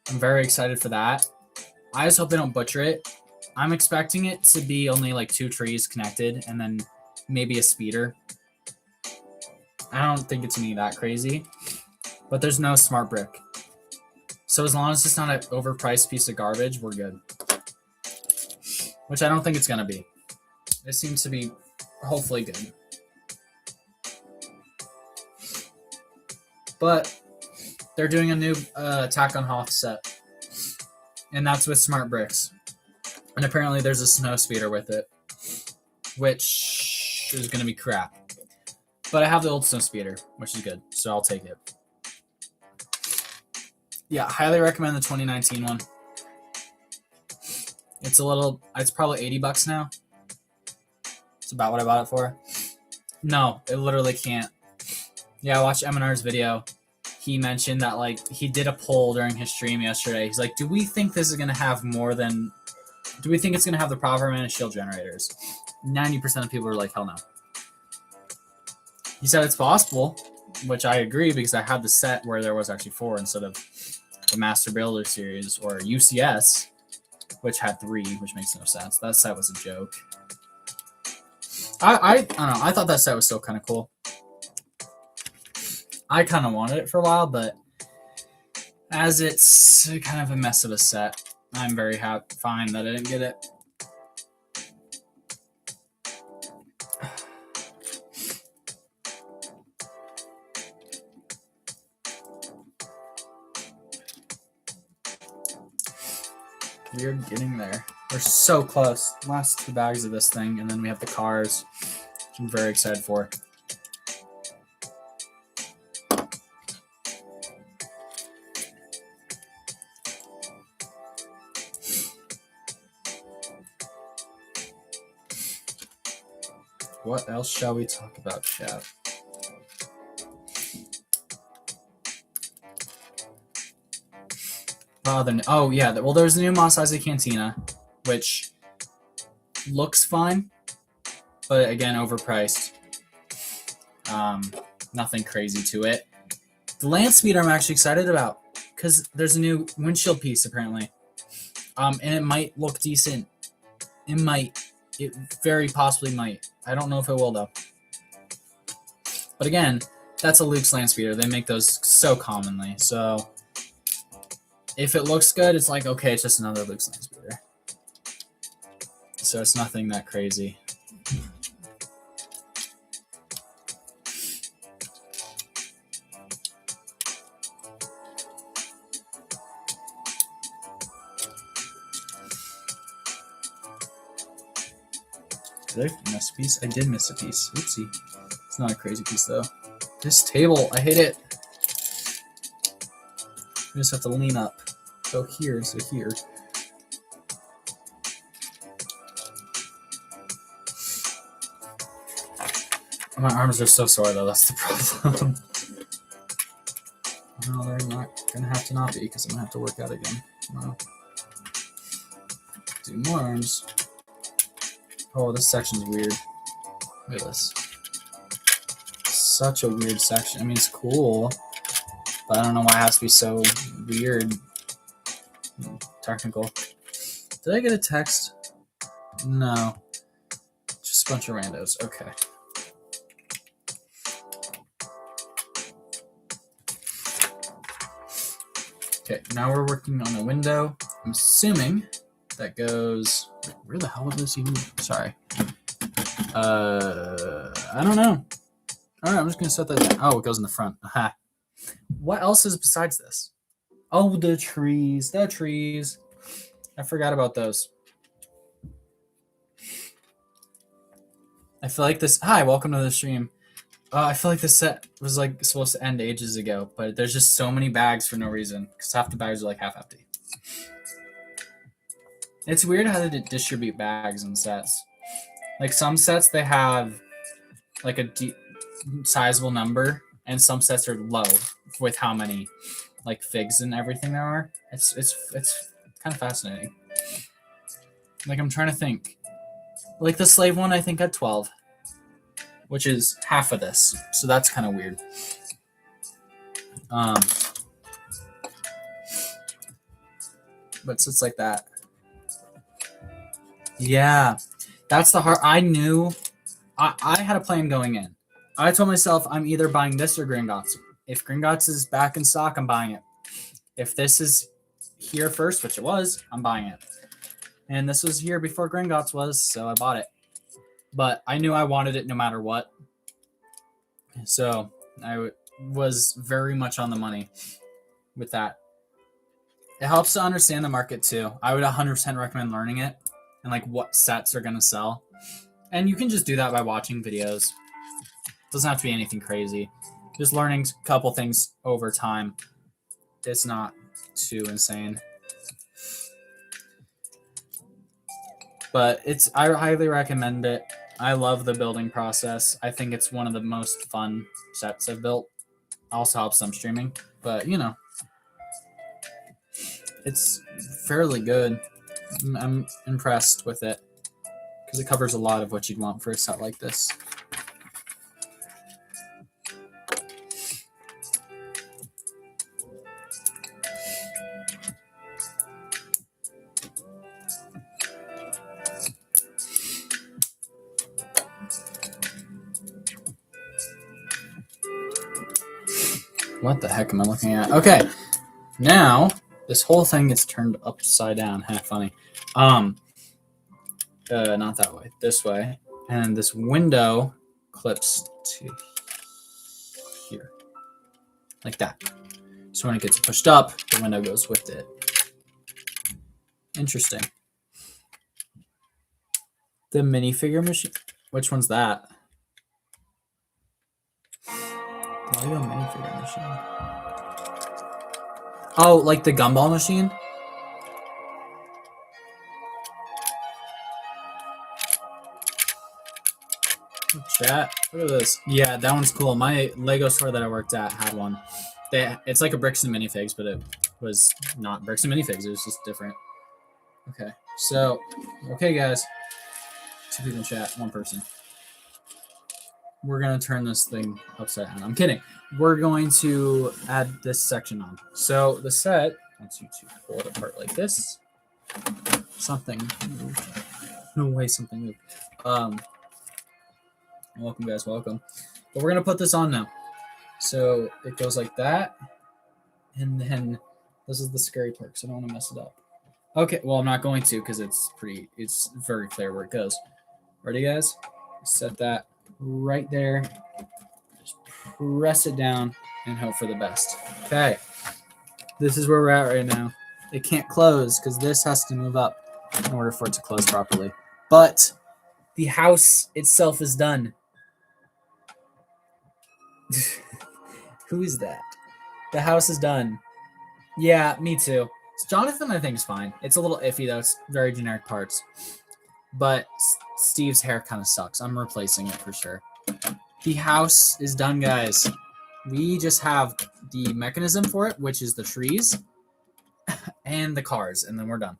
I'm very excited for that. I just hope they don't butcher it. I'm expecting it to be only like 2 trees connected and then maybe a speeder. I don't think it's going to be that crazy. But there's no smart brick. So as long as it's not an overpriced piece of garbage, we're good. Which I don't think it's going to be. It seems to be hopefully good. But they're doing a new Attack on Hoth set. And that's with smart bricks. And apparently there's a snow speeder with it. Which is going to be crap. But I have the old snow speeder, which is good. So I'll take it. Yeah, highly recommend the 2019 one. It's probably $80 now. It's about what I bought it for. No, it literally can't. Yeah, I watched Eminar's video. He mentioned that he did a poll during his stream yesterday. He's like, do we think it's going to have the proper amount of shield generators? 90% of people were like, hell no. He said it's possible, which I agree because I had the set where there was actually 4 instead of the Master Builder series or UCS, which had 3, which makes no sense. That set was a joke. I don't know. I thought that set was still kind of cool. I kind of wanted it for a while, but as it's kind of a mess of a set, I'm very fine that I didn't get it. We're getting there. We're so close. Last 2 bags of this thing, and then we have the cars, which I'm very excited for. What else shall we talk about, chat? Oh yeah, well there's the new Mos Eisley Cantina, which looks fine, but again overpriced. Nothing crazy to it. The land speeder I'm actually excited about because there's a new windshield piece apparently, and it might look decent. It very possibly might. I don't know if it will though. But again, that's a Luke's land speeder. They make those so commonly, so. If it looks good, it's like, okay, it's just another Luke's land speeder. So it's nothing that crazy. Did I miss a piece? I did miss a piece. Oopsie. It's not a crazy piece though. This table, I hate it. I just have to lean up. So here, so here. My arms are so sore though, that's the problem. No, they're not gonna have to not be because I'm gonna have to work out again tomorrow. Do more arms. Oh, this section's weird. Look at this. Such a weird section. I mean, it's cool, but I don't know why it has to be so weird. Technical. Did I get a text? No. Just a bunch of randos. Okay. Okay, now we're working on a window. I'm assuming that goes... Where the hell is this even? Sorry. I don't know. Alright, I'm just going to set that down. Oh, it goes in the front. Aha. What else is besides this? Oh, the trees. The trees. I forgot about those. I feel like this... Hi, welcome to the stream. I feel like this set was like supposed to end ages ago, but there's just so many bags for no reason, because half the bags are like half empty. It's weird how they distribute bags in sets. Like some sets they have like a sizable number, and some sets are low with how many like figs and everything there are. It's kind of fascinating. Like I'm trying to think. Like the slave one I think had 12. Which is half of this, so that's kind of weird. But sits like that. Yeah, that's the hard. I knew, I had a plan going in. I told myself I'm either buying this or Gringotts. If Gringotts is back in stock, I'm buying it. If this is here first, which it was, I'm buying it. And this was here before Gringotts was, so I bought it. But I knew I wanted it no matter what. So I was very much on the money with that. It helps to understand the market too. I would 100% recommend learning it and like what sets are going to sell. And you can just do that by watching videos. It doesn't have to be anything crazy. Just learning a couple things over time. It's not too insane. But I highly recommend it. I love the building process. I think it's one of the most fun sets I've built. Also helps them streaming, but you know, it's fairly good. I'm impressed with it because it covers a lot of what you'd want for a set like this. What the heck am I looking at? Okay, now this whole thing gets turned upside down. Funny. Not that way. This way, and this window clips to here, like that. So when it gets pushed up, the window goes with it. Interesting. The minifigure machine. Which one's that? Lego minifigure machine. Oh, like the gumball machine? Chat. Look at this. Yeah, that one's cool. My Lego store that I worked at had one. It's like a bricks and minifigs, but it was not bricks and minifigs. It was just different. Okay. So, okay, guys. 2 people in chat, 1 person. We're going to turn this thing upside down. I'm kidding. We're going to add this section on. So the set, once you pull it apart like this, something moved. No way something moved. Welcome, guys. Welcome. But we're going to put this on now. So it goes like that. And then this is the scary part because I don't want to mess it up. Okay. Well, I'm not going to because it's very clear where it goes. Ready, guys? Set that right there. Just press it down and hope for the best. Okay. This is where we're at right now. It can't close because this has to move up in order for it to close properly. But The house itself is done. Who is that? The house is done. Yeah, me too. Jonathan, I think, is fine. It's a little iffy, though. It's very generic parts. But Steve's hair kind of sucks. I'm replacing it for sure. The house is done, guys. We just have the mechanism for it, which is the trees and the cars, and then we're done.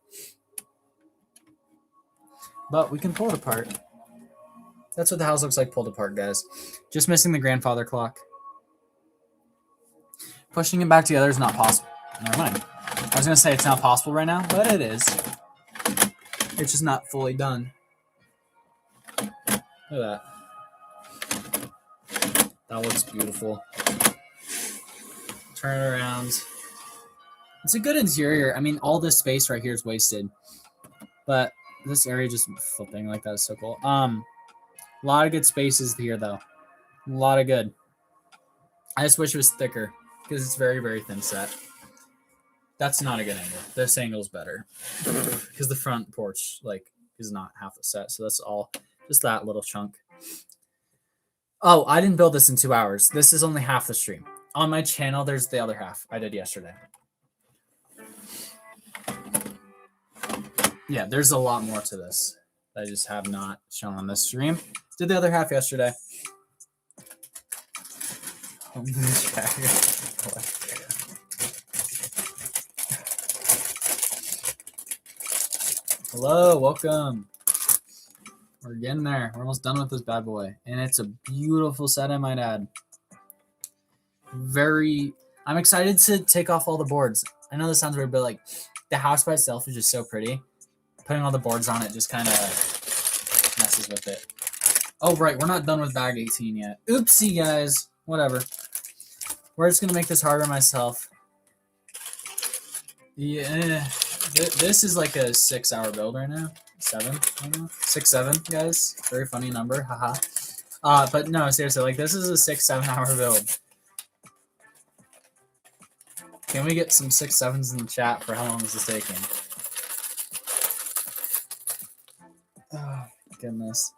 But we can pull it apart. That's what the house looks like pulled apart, guys. Just missing the grandfather clock. Pushing it back together is not possible. Never mind. I was going to say it's not possible right now, but it is. It's just not fully done. Look at that. That looks beautiful. Turn it around. It's a good interior. I mean, all this space right here is wasted. But this area just flipping like that is so cool. A lot of good spaces here, though. A lot of good. I just wish it was thicker because it's very, very thin set. That's not a good angle. This angle is better because the front porch is not half the set. So that's all, just that little chunk. Oh, I didn't build this in 2 hours. This is only half the stream. On my channel, there's the other half I did yesterday. Yeah, there's a lot more to this that I just have not shown on this stream. Did the other half yesterday. Hello, welcome. We're getting there. We're almost done with this bad boy. And it's a beautiful set, I might add. I'm excited to take off all the boards. I know this sounds weird, but like the house by itself is just so pretty. Putting all the boards on it just kind of messes with it. Oh, right. We're not done with bag 18 yet. Oopsie, guys. Whatever. We're just going to make this harder myself. Yeah. This is like a 6-hour build right now. 7, I don't know. 6, 7, guys. Very funny number. Haha. But no, seriously, like this is a 6-7 hour build. Can we get some 6 7s in the chat for how long is this taking? Oh, goodness.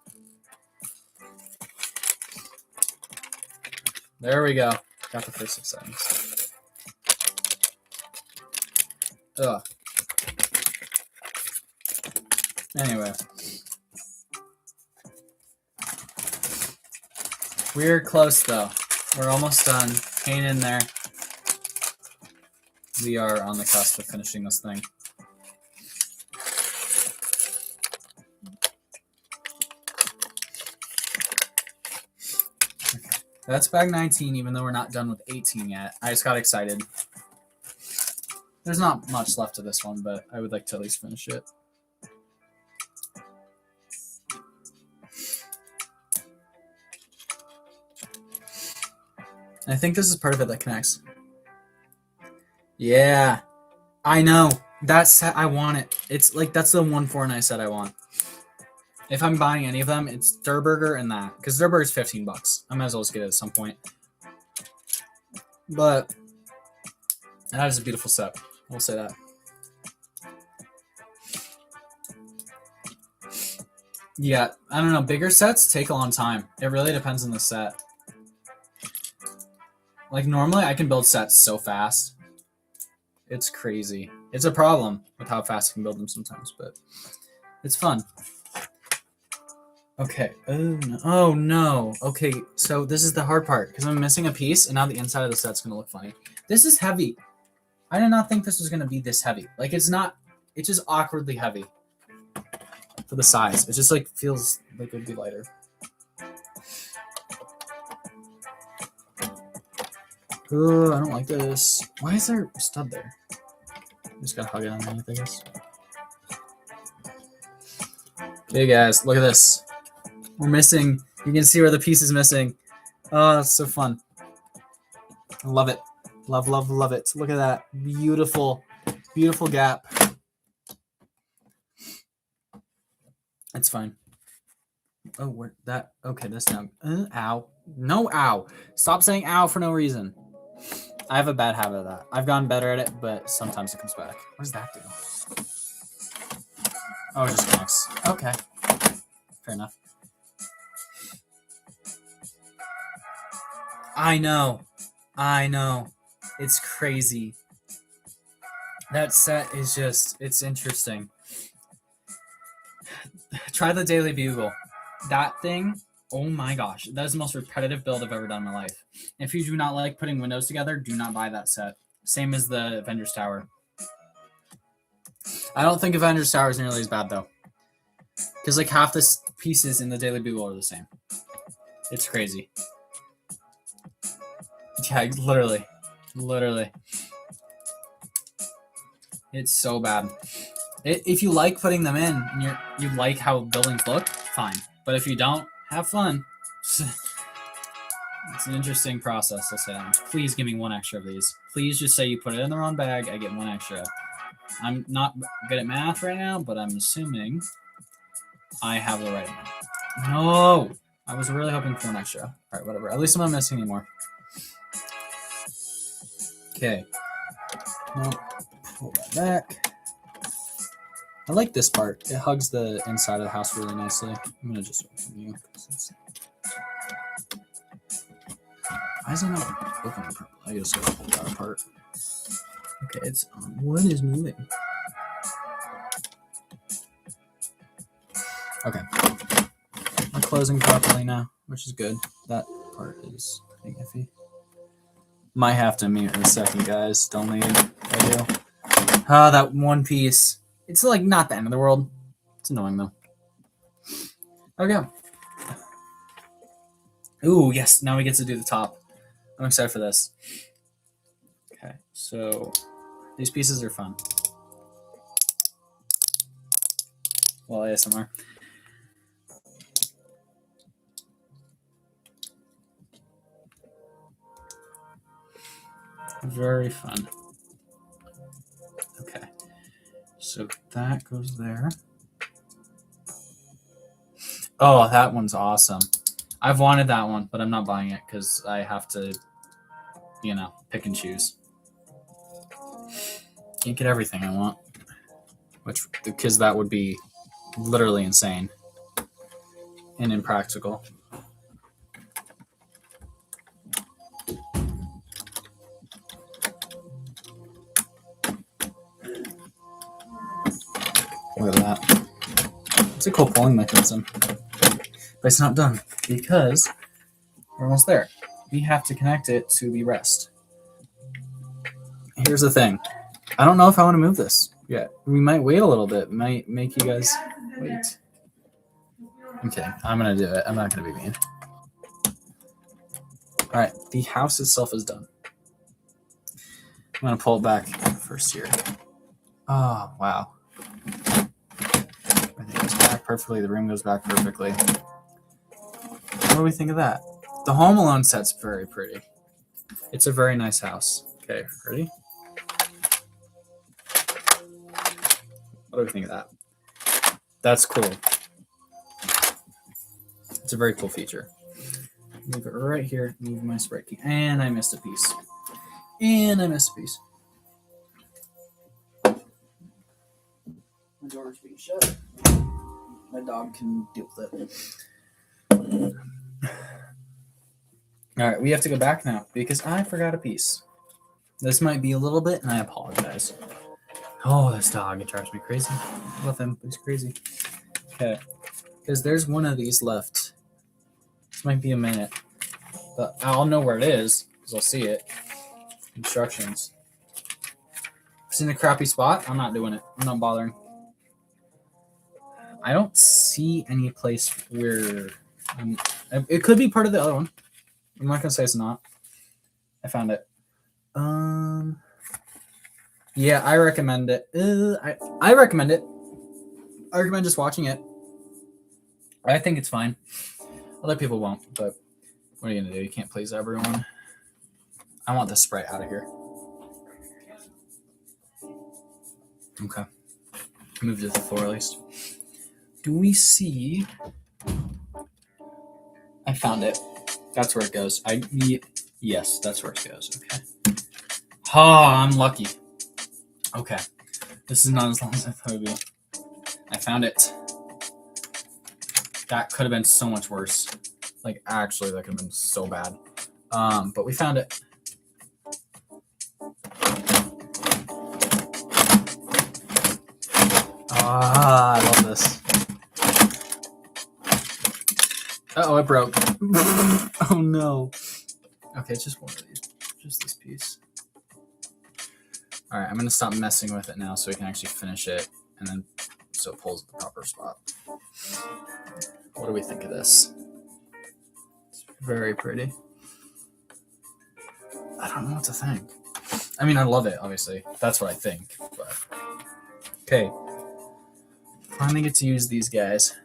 There we go. Got the first 6 7s. Ugh. Anyway. We're close, though. We're almost done. Hang in there. We are on the cusp of finishing this thing. Okay. That's bag 19, even though we're not done with 18 yet. I just got excited. There's not much left of this one, but I would like to at least finish it. I think this is part of it that connects. Yeah, I know. That set, I want it. It's like, that's the one Fortnite set I want. If I'm buying any of them, it's Durburger and that. Because Durburger's $15. I might as well just get it at some point. But that is a beautiful set. We'll say that. Yeah, I don't know. Bigger sets take a long time. It really depends on the set. Like, normally I can build sets so fast. It's crazy. It's a problem with how fast you can build them sometimes, but it's fun. Okay. Oh, no. Oh, no. Okay, so this is the hard part, because I'm missing a piece, and now the inside of the set's going to look funny. This is heavy. I did not think this was going to be this heavy. Like, it's not... It's just awkwardly heavy for the size. It just, like, feels like it would be lighter. Oh, I don't like this. Why is there a stud there? Just gotta hug it underneath, I guess. Okay, guys, look at this. We're missing. You can see where the piece is missing. Oh, it's so fun. I love it. Love, love, love it. Look at that. Beautiful, beautiful gap. It's fine. Oh, where that? Okay, this now. Ow. No, ow. Stop saying ow for no reason. I have a bad habit of that. I've gotten better at it, but sometimes it comes back. What does that do? Oh, it just connects. Okay. Fair enough. I know. It's crazy. That set is just, it's interesting. Try the Daily Bugle. That thing, oh my gosh. That is the most repetitive build I've ever done in my life. If you do not like putting windows together, do not buy that set. Same as the Avengers Tower. I don't think Avengers Tower is nearly as bad, though. Because like half the pieces in the Daily Bugle are the same. It's crazy. Yeah, literally. It's so bad. If you like putting them in and you like how buildings look, fine. But if you don't, have fun. It's an interesting process, I'll say that much. Please give me one extra of these. Please just say you put it in the wrong bag, I get one extra. I'm not good at math right now, but I'm assuming I have the right amount. No! I was really hoping for an extra. Alright, whatever. At least I'm not missing anymore. Okay. Now, pull that back. I like this part. It hugs the inside of the house really nicely. I'm gonna just open you. Why is it not opening properly? I just gotta pull that apart. Okay, it's what is moving? Okay. I'm closing properly now, which is good. That part is iffy. Might have to mute in a second, guys. Don't leave. I do. Ah, that one piece. It's like not the end of the world. It's annoying though. Okay. Ooh, yes. Now we get to do the top. I'm excited for this. Okay, so these pieces are fun. Well, ASMR. Very fun. Okay, so that goes there. Oh, that one's awesome. I've wanted that one, but I'm not buying it because I have to, pick and choose. Can't get everything I want, because that would be literally insane and impractical. Look at that. It's a cool pulling mechanism. But it's not done because we're almost there. We have to connect it to the rest. Here's the thing. I don't know if I want to move this yet. We might wait a little bit. Might make you guys wait. Okay, I'm going to do it. I'm not going to be mean. All right, the house itself is done. I'm going to pull it back first here. Oh, wow. Everything goes back perfectly. The room goes back perfectly. What do we think of that? The Home Alone set's very pretty. It's a very nice house. Okay, ready? What do we think of that? That's cool. It's a very cool feature. Move it right here. Move my sprite key. And I missed a piece. My door's being shut. My dog can deal with it. All right, we have to go back now because I forgot a piece. This might be a little bit, and I apologize. Oh, this dog, it drives me crazy. I love him, but he's crazy. Okay, because there's one of these left. This might be a minute, but I'll know where it is because I'll see it. Instructions. If it's in a crappy spot, I'm not doing it. I'm not bothering. I don't see any place where... it could be part of the other one. I'm not going to say it's not. I found it. Yeah, I recommend it. I recommend it. I recommend just watching it. I think it's fine. Other people won't, but what are you going to do? You can't please everyone. I want this sprite out of here. Okay. Move to the floor at least. Do we see... I found it. That's where it goes. Yes, that's where it goes. Okay. I'm lucky. Okay. This is not as long as I thought it would be. I found it. That could have been so much worse. Like, actually, that could have been so bad. But we found it. I love this. Uh-oh, it broke. Oh no. Okay, it's just one of these. Just this piece. Alright, I'm going to stop messing with it now so we can actually finish it. And then so it pulls at the proper spot. What do we think of this? It's very pretty. I don't know what to think. I mean, I love it, obviously. That's what I think. But okay. Finally get to use these guys.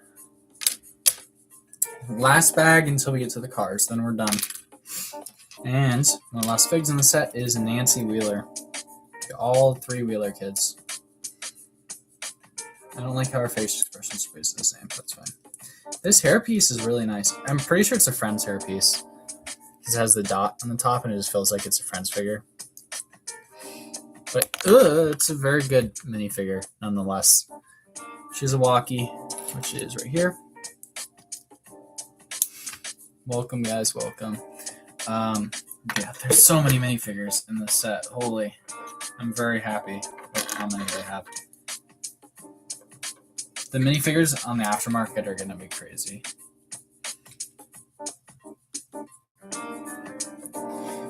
Last bag until we get to the cards, then we're done. And one of the last figs in the set is Nancy Wheeler. All 3 Wheeler kids. I don't like how her face expression is the same, but it's fine. This hairpiece is really nice. I'm pretty sure it's a Friends hairpiece. It has the dot on the top and it just feels like it's a Friends figure. But it's a very good minifigure nonetheless. She's a walkie, which is right here. Welcome, guys. Welcome. Yeah, there's so many minifigures in this set. Holy. I'm very happy with how many they have. The minifigures on the aftermarket are going to be crazy.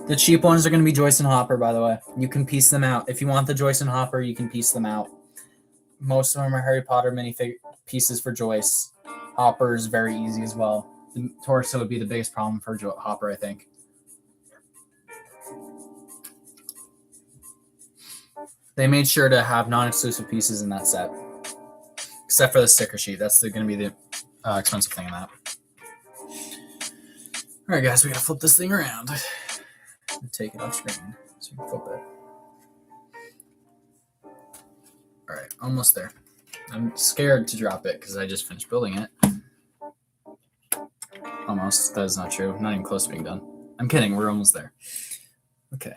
The cheap ones are going to be Joyce and Hopper, by the way. You can piece them out. If you want the Joyce and Hopper, you can piece them out. Most of them are Harry Potter minifigure pieces for Joyce. Hopper is very easy as well. The torso would be the biggest problem for Hopper, I think. They made sure to have non-exclusive pieces in that set. Except for the sticker sheet. That's going to be the expensive thing in that. Alright, guys, we got to flip this thing around. Take it off screen so we can flip it. Alright, almost there. I'm scared to drop it because I just finished building it. Almost. That is not true. Not even close to being done. I'm kidding. We're almost there. Okay.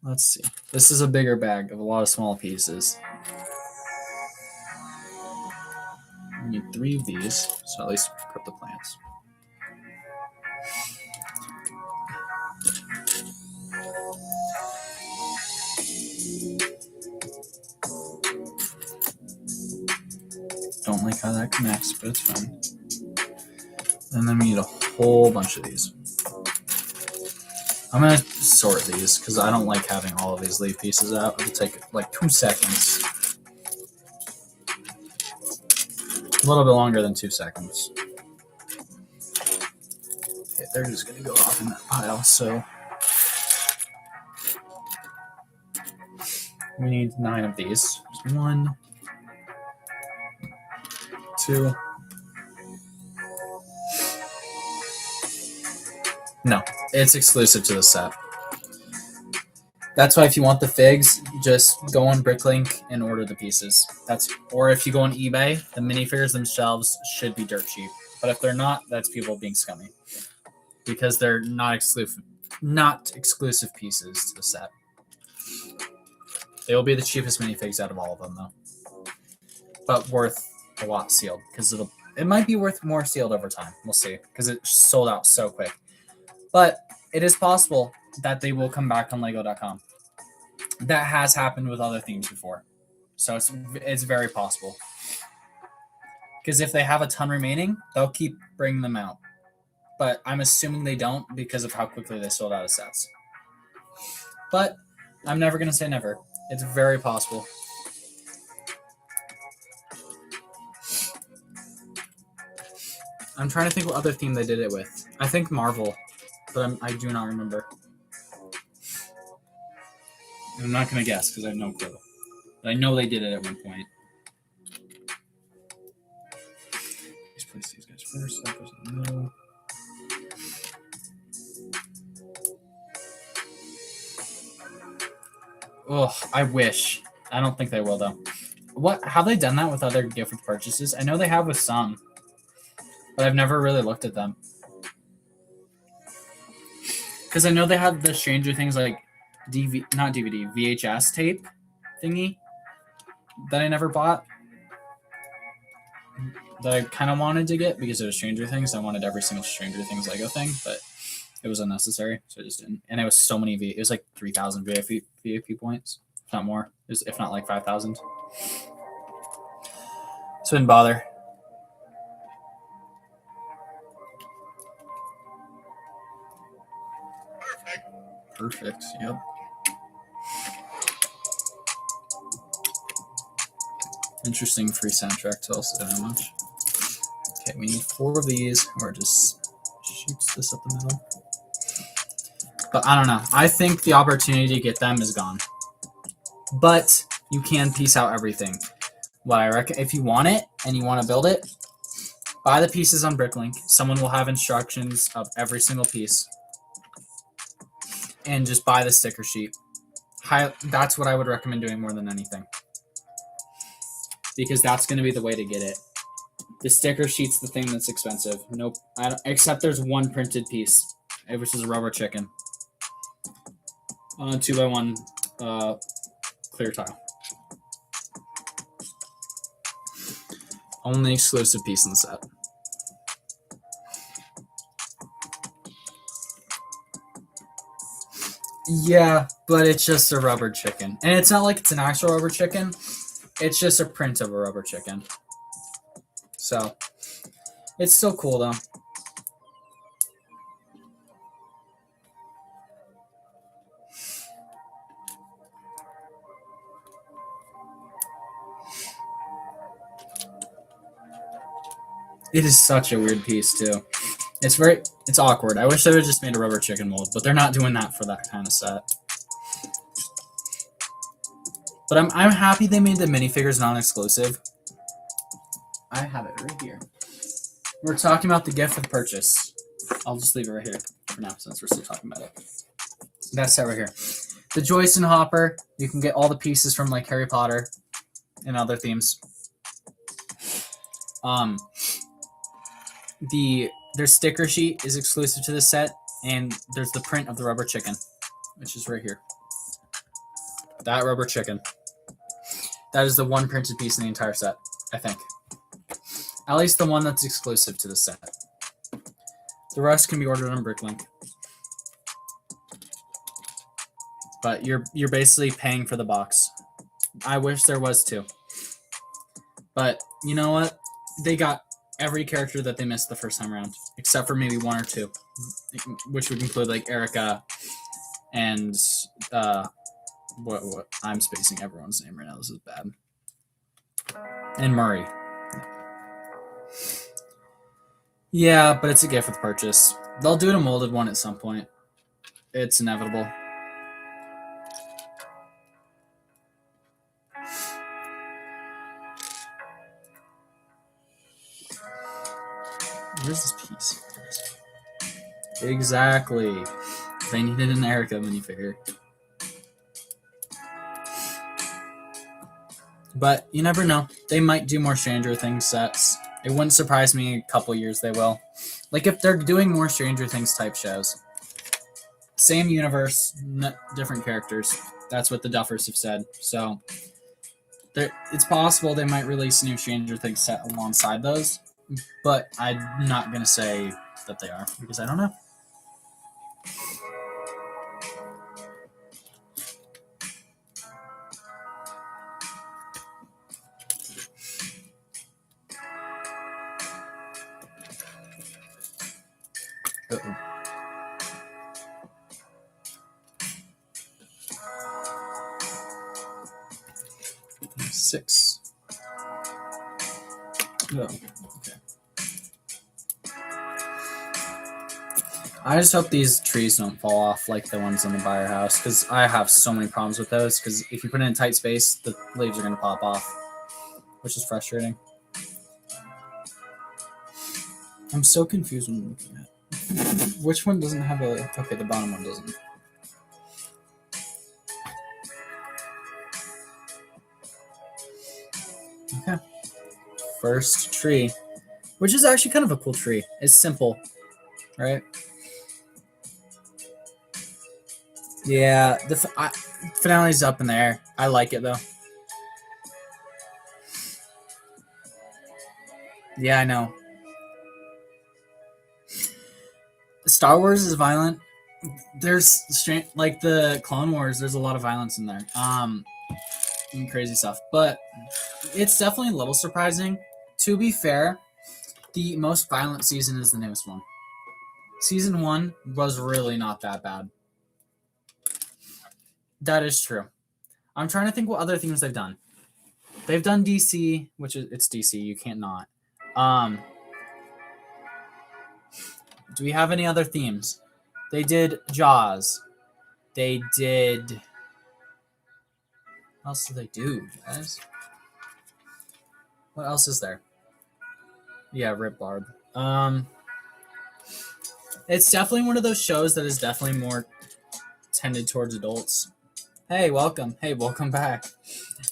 Let's see. This is a bigger bag of a lot of small pieces. We need 3 of these, so at least prep the plants. Don't like how that connects, but it's fine. And then we need a whole bunch of these. I'm going to sort these because I don't like having all of these leaf pieces out. It'll take like 2 seconds. A little bit longer than 2 seconds. Okay, they're just going to go off in that pile, so we need 9 of these. 1, 2. No, it's exclusive to the set. That's why if you want the figs, just go on Bricklink and order the pieces. Or if you go on eBay, the minifigures themselves should be dirt cheap. But if they're not, that's people being scummy. Because they're not exclusive pieces to the set. They will be the cheapest minifigs out of all of them, though. But worth a lot sealed. Because it might be worth more sealed over time. We'll see. Because it sold out so quick. But it is possible that they will come back on Lego.com. That has happened with other themes before. So it's very possible. Because if they have a ton remaining, they'll keep bringing them out. But I'm assuming they don't because of how quickly they sold out of sets. But I'm never going to say never. It's very possible. I'm trying to think what other theme they did it with. I think Marvel. But I do not remember. I'm not going to guess because I have no clue. But I know they did it at one point. Let's place these guys first. That goes in the middle. Oh, I wish. I don't think they will, though. Have they done that with other gift with purchases? I know they have with some. But I've never really looked at them. Because I know they have the Stranger Things like VHS tape thingy that I never bought. That I kind of wanted to get because it was Stranger Things. I wanted every single Stranger Things Lego thing, but It was unnecessary, so I just didn't. And it was so many it was like 3,000 VIP points, if not more. It was, if not like 5,000. So didn't bother. Perfect. Yep. Interesting free soundtrack to also how much. Okay, we need 4 of these, or it just shoots this up the middle. But I don't know. I think the opportunity to get them is gone. But you can piece out everything. What I reckon, if you want it and you want to build it, buy the pieces on Bricklink. Someone will have instructions of every single piece. And just buy the sticker sheet. That's what I would recommend doing more than anything. Because that's going to be the way to get it. The sticker sheet's the thing that's expensive. Nope. Except there's one printed piece, which is a rubber chicken. 2x1 clear tile. Only exclusive piece in the set. Yeah, but it's just a rubber chicken. And it's not like it's an actual rubber chicken. It's just a print of a rubber chicken. So, it's still cool though. It is such a weird piece too. It's awkward. I wish they would have just made a rubber chicken mold, but they're not doing that for that kind of set. But I'm happy they made the minifigures non-exclusive. I have it right here. We're talking about the gift with purchase. I'll just leave it right here for now since we're still talking about it. That set right here. The Joyce and Hopper, you can get all the pieces from like Harry Potter and other themes. Their sticker sheet is exclusive to this set, and there's the print of the rubber chicken, which is right here. That rubber chicken. That is the one printed piece in the entire set, I think. At least the one that's exclusive to the set. The rest can be ordered on Bricklink. But you're basically paying for the box. I wish there was too. But you know what? They got every character that they missed the first time around, except for maybe 1 or 2, which would include like Erica and what I'm spacing everyone's name right now. This is bad. And Murray. Yeah, but it's a gift with purchase. They'll do a molded one at some point. It's inevitable. Where's this piece? Exactly. They needed an Erica minifigure. But you never know. They might do more Stranger Things sets. It wouldn't surprise me in a couple years they will. Like if they're doing more Stranger Things type shows. Same universe, different characters. That's what the Duffers have said. So it's possible they might release a new Stranger Things set alongside those. But I'm not going to say that they are because I don't know. Uh-oh. Six. Oh, okay. I just hope these trees don't fall off like the ones in the Buyer house, because I have so many problems with those, because if you put it in a tight space, the leaves are going to pop off, which is frustrating. I'm so confused when I'm looking at which one doesn't have a... Okay, the bottom one doesn't. Okay. First tree, which is actually kind of a cool tree. It's simple, right? Yeah, the finale's up in the air. I like it, though. Yeah, I know. Star Wars is violent. There's like the Clone Wars. There's a lot of violence in there. And crazy stuff. But it's definitely a little surprising. To be fair, the most violent season is the newest one. Season 1 was really not that bad. That is true. I'm trying to think what other themes they've done. They've done DC, which is it's DC. You can't not. Do we have any other themes? They did Jaws. They did. What else did they do, guys? What else is there? Yeah, Rip Barb. It's definitely one of those shows that is definitely more tended towards adults. Hey, welcome. Hey, welcome back.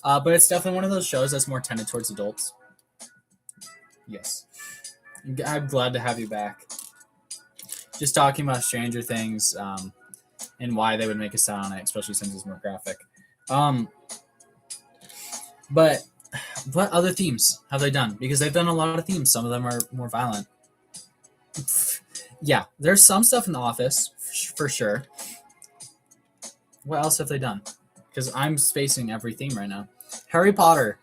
But it's definitely one of those shows that's more tended towards adults. Yes. I'm glad to have you back. Just talking about Stranger Things and why they would make a sound on it, especially since it's more graphic. But what other themes have they done? Because they've done a lot of themes. Some of them are more violent. Yeah, there's some stuff in The Office, for sure. What else have they done? Because I'm spacing every theme right now. Harry Potter.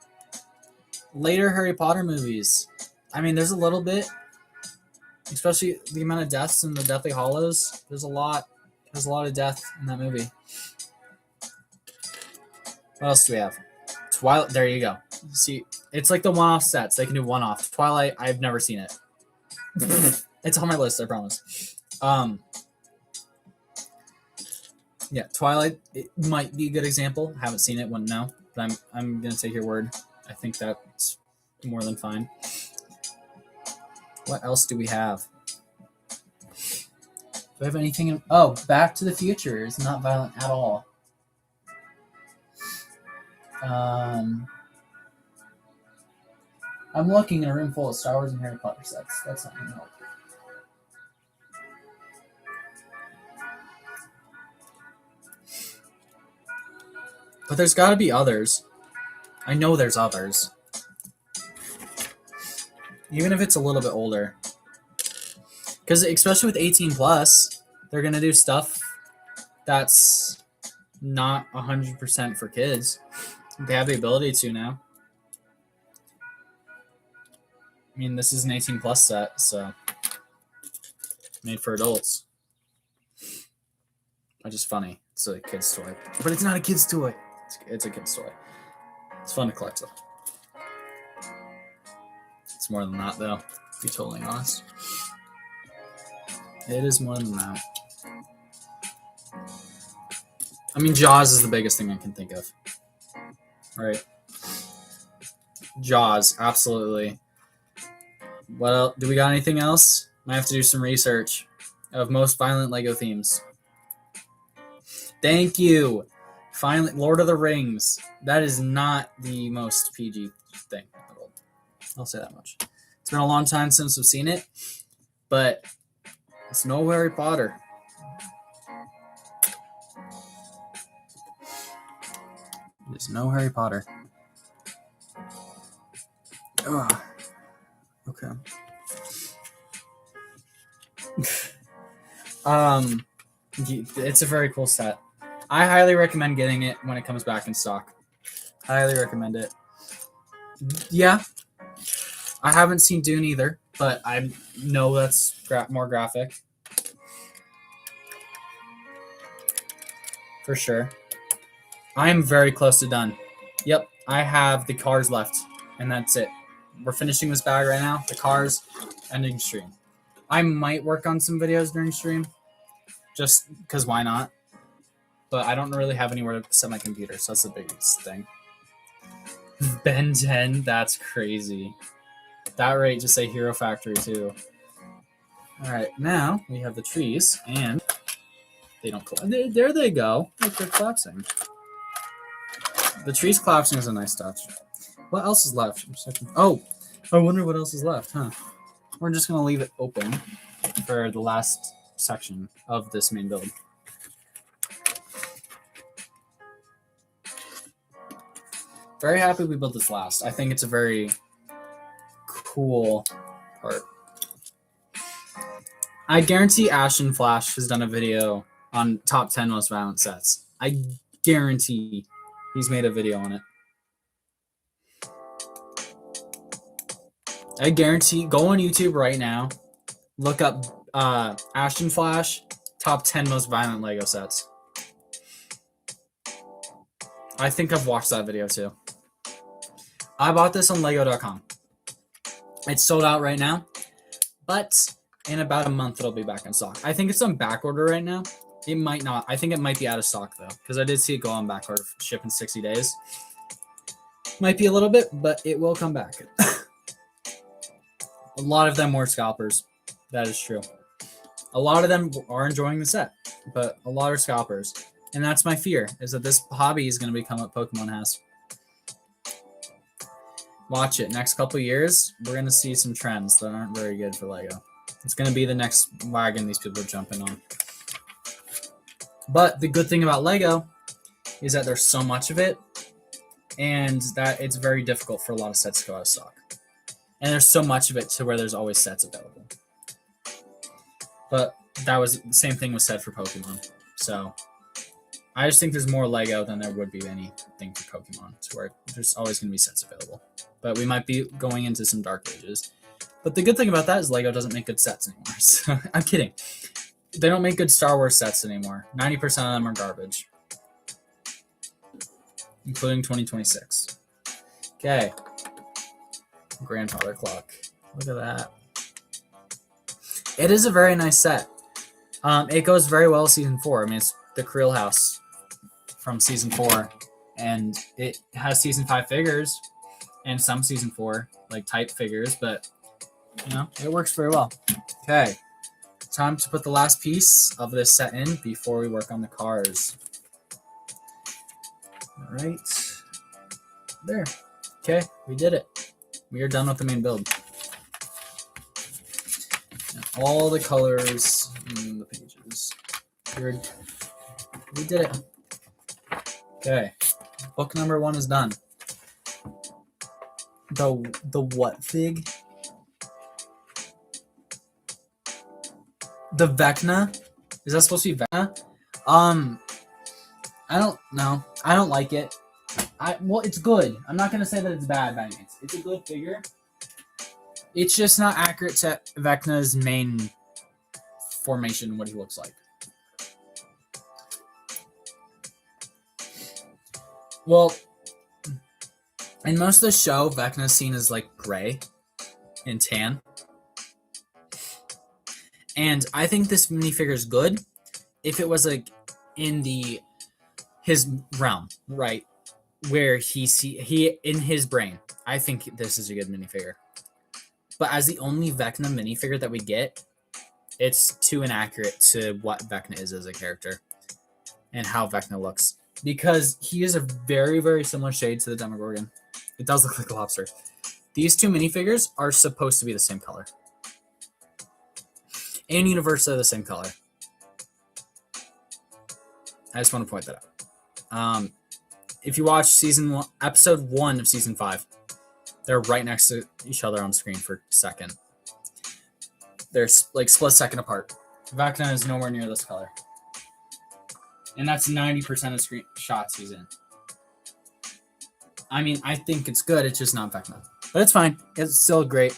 Later Harry Potter movies. I mean, there's a little bit. Especially the amount of deaths in the Deathly Hallows. There's a lot of death in that movie. What else do we have? Twilight. There you go. See, it's like the one-off sets. They can do one-off. Twilight, I've never seen it. It's on my list, I promise. Yeah, Twilight, it might be a good example. Haven't seen it, wouldn't know. But I'm gonna take your word. I think that's more than fine. What else do we have? Do we have anything? Oh, Back to the Future is not violent at all. I'm looking in a room full of Star Wars and Harry Potter sets. That's not gonna help. But there's got to be others. I know there's others. Even if it's a little bit older. Because especially with 18 plus, they're going to do stuff that's not 100% for kids. They have the ability to now. I mean, this is an 18 plus set, so made for adults. Which is funny. It's a kid's toy. But it's not a kid's toy. It's a kid's toy. It's fun to collect, though. It's more than that, though, to be totally honest. It is more than that. I mean, Jaws is the biggest thing I can think of. Right? Jaws, absolutely. What else? Do we got anything else? I have to do some research of most violent Lego themes. Thank you. Finally, Lord of the Rings. That is not the most PG thing in the world. I'll say that much. It's been a long time since I've seen it, but it's no Harry Potter. There's no Harry Potter. Ugh. Okay. It's a very cool set. I highly recommend getting it when it comes back in stock. Highly recommend it. Yeah. I haven't seen Dune either, but I know that's more graphic. For sure. I'm very close to done. Yep, I have the cars left, and that's it. We're finishing this bag right now. The cars, ending stream. I might work on some videos during stream, just because why not? But I don't really have anywhere to set my computer, so that's the biggest thing. Ben 10, that's crazy. That rate, just say Hero Factory too. All right, now we have the trees, and they don't collapse. There they go. Like they're collapsing. The trees collapsing is a nice touch. What else is left? Oh, I wonder what else is left, huh? We're just going to leave it open for the last section of this main build. Very happy we built this last. I think it's a very cool part. I guarantee Ashton Flash has done a video on top 10 most violent sets. I guarantee he's made a video on it. I guarantee, go on YouTube right now, look up Ashton Flash, top 10 most violent Lego sets. I think I've watched that video too. I bought this on Lego.com. It's sold out right now, but in about a month it'll be back in stock. I think it's on back order right now. It might not. I think it might be out of stock though, because I did see it go on back order, ship in 60 days. Might be a little bit, but it will come back. A lot of them were scalpers. That is true. A lot of them are enjoying the set, but a lot are scalpers. And that's my fear, is that this hobby is going to become what Pokemon has. Watch it. Next couple years, we're going to see some trends that aren't very good for Lego. It's going to be the next wagon these people are jumping on. But the good thing about Lego is that there's so much of it, and that it's very difficult for a lot of sets to go out of stock. And there's so much of it to where there's always sets available. But that was the same thing was said for Pokemon. So I just think there's more Lego than there would be anything for Pokemon, to where there's always going to be sets available. But we might be going into some dark ages. But the good thing about that is Lego doesn't make good sets anymore. So, I'm kidding. They don't make good Star Wars sets anymore. 90% of them are garbage. Including 2026. Okay. Grandfather clock. Look at that. It is a very nice set. It goes very well season 4. I mean, it's the Creel house from season 4, and it has season 5 figures and some season 4 like type figures, but you know, it works very well. Okay, time to put the last piece of this set in before we work on the cars. All right, there. Okay, we did it. We are done with the main build. And all the colors in the pages. We did it. Okay. Book number 1 is done. The what fig? The Vecna? Is that supposed to be Vecna? I don't know. I don't like it. Well, it's good. I'm not gonna say that it's bad by any means. It's a good figure. It's just not accurate to Vecna's main formation, what he looks like. Well, in most of the show, Vecna's seen as like gray and tan. And I think this minifigure is good if it was like in his realm, right? Where he in his brain. I think this is a good minifigure. But as the only Vecna minifigure that we get, it's too inaccurate to what Vecna is as a character and how Vecna looks. Because he is a very, very similar shade to the Demogorgon. It does look like a lobster. These two minifigures are supposed to be the same color. And universally the same color. I just want to point that out. If you watch episode 1 of season 5, they're right next to each other on screen for a second. They're like split second apart. Vecna is nowhere near this color. And that's 90% of screen shots he's in. I mean, I think it's good. It's just not Vecna. But it's fine. It's still great.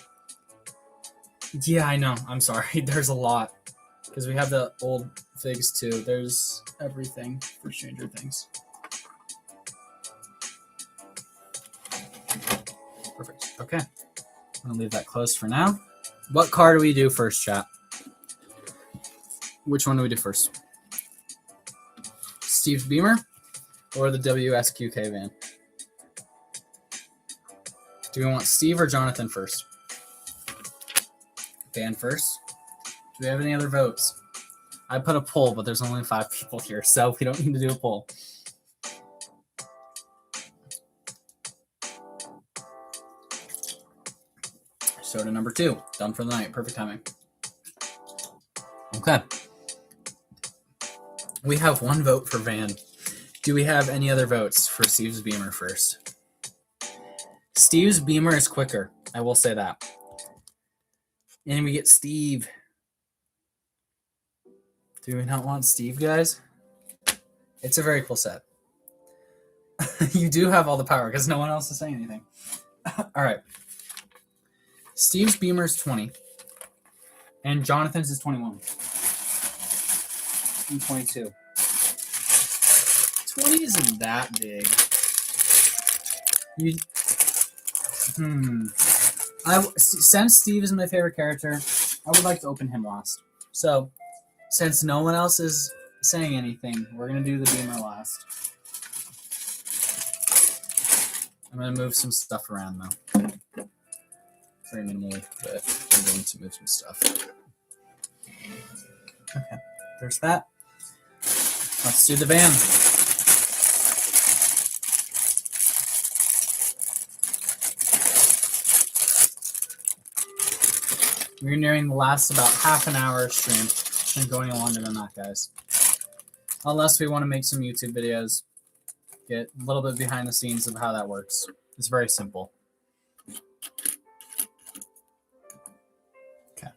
Yeah, I know. I'm sorry. There's a lot. Because we have the old figs too. There's everything for Stranger Things. Perfect. Okay. I'm going to leave that closed for now. What car do we do first, chat? Which one do we do first? Steve's Beamer or the WSQK van? Do we want Steve or Jonathan first? Van first. Do we have any other votes? I put a poll, but there's only 5 people here, so we don't need to do a poll. Soda number 2. Done for the night. Perfect timing. Okay. We have 1 vote for Van. Do we have any other votes for Steve's Beamer first? Steve's Beamer is quicker. I will say that. And we get Steve. Do we not want Steve, guys? It's a very cool set. You do have all the power because no one else is saying anything. All right. Steve's Beamer is 20. And Jonathan's is 21. I'm 22. 20 isn't that big. Since Steve is my favorite character, I would like to open him last. So, since no one else is saying anything, we're going to do the Beamer last. I'm going to move some stuff around, though. Very minimally, but I'm going to move some stuff. Okay, there's that. Let's do the van. We're nearing the last about half an hour stream. And going longer than that, guys. Unless we want to make some YouTube videos. Get a little bit behind the scenes of how that works. It's very simple. Okay.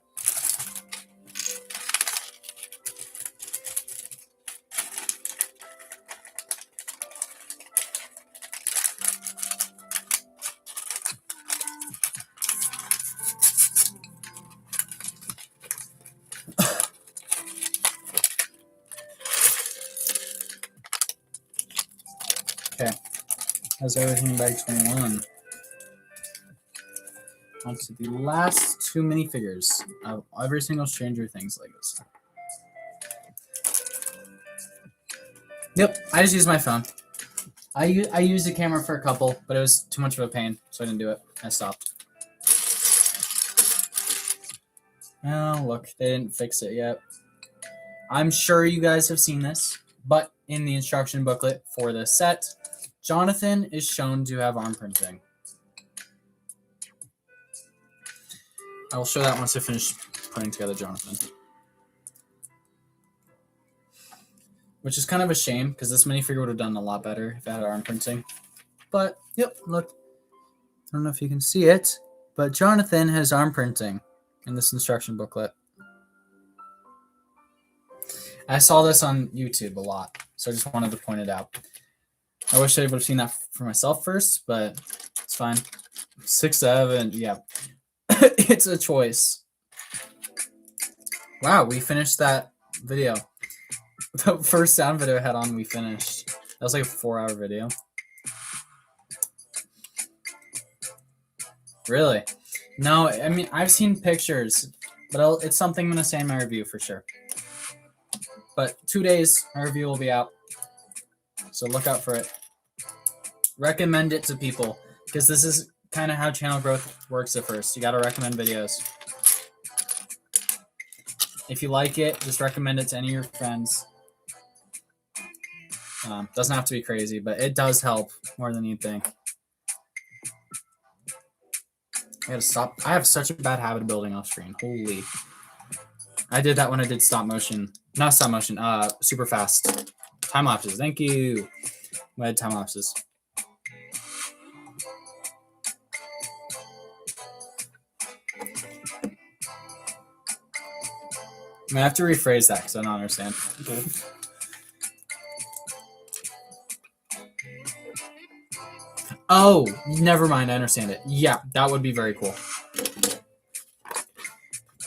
Okay. How's everything in bag 21? On to the last two minifigures of every single Stranger Things Legos. Yep, I just used my phone. I used the camera for a couple, but it was too much of a pain, so I didn't do it. I stopped. Oh, look, they didn't fix it yet. I'm sure you guys have seen this, but in the instruction booklet for this set, Jonathan is shown to have arm printing. I will show that once I finish putting together Jonathan. Which is kind of a shame, because this minifigure would have done a lot better if it had arm printing. But, yep, look. I don't know if you can see it, but Jonathan has arm printing in this instruction booklet. I saw this on YouTube a lot, so I just wanted to point it out. I wish I would have seen that for myself first, but it's fine. 6'7", yeah. It's a choice. Wow, we finished that video. The first sound video I had on, we finished. That was like a 4-hour video. Really? No, I mean, I've seen pictures, but it's something I'm going to say in my review for sure. But 2 days, my review will be out. So look out for it. Recommend it to people, because this is kind of how channel growth works at first. You got to recommend videos. If you like it, just recommend it to any of your friends. Doesn't have to be crazy, but it does help more than you'd think. I gotta stop. I have such a bad habit of building off screen. Holy. I did that when I did stop motion. Not stop motion, super fast. Time lapses. Thank you. I had time lapses. I have to rephrase that because I don't understand. Okay. Oh, never mind. I understand it. Yeah, that would be very cool.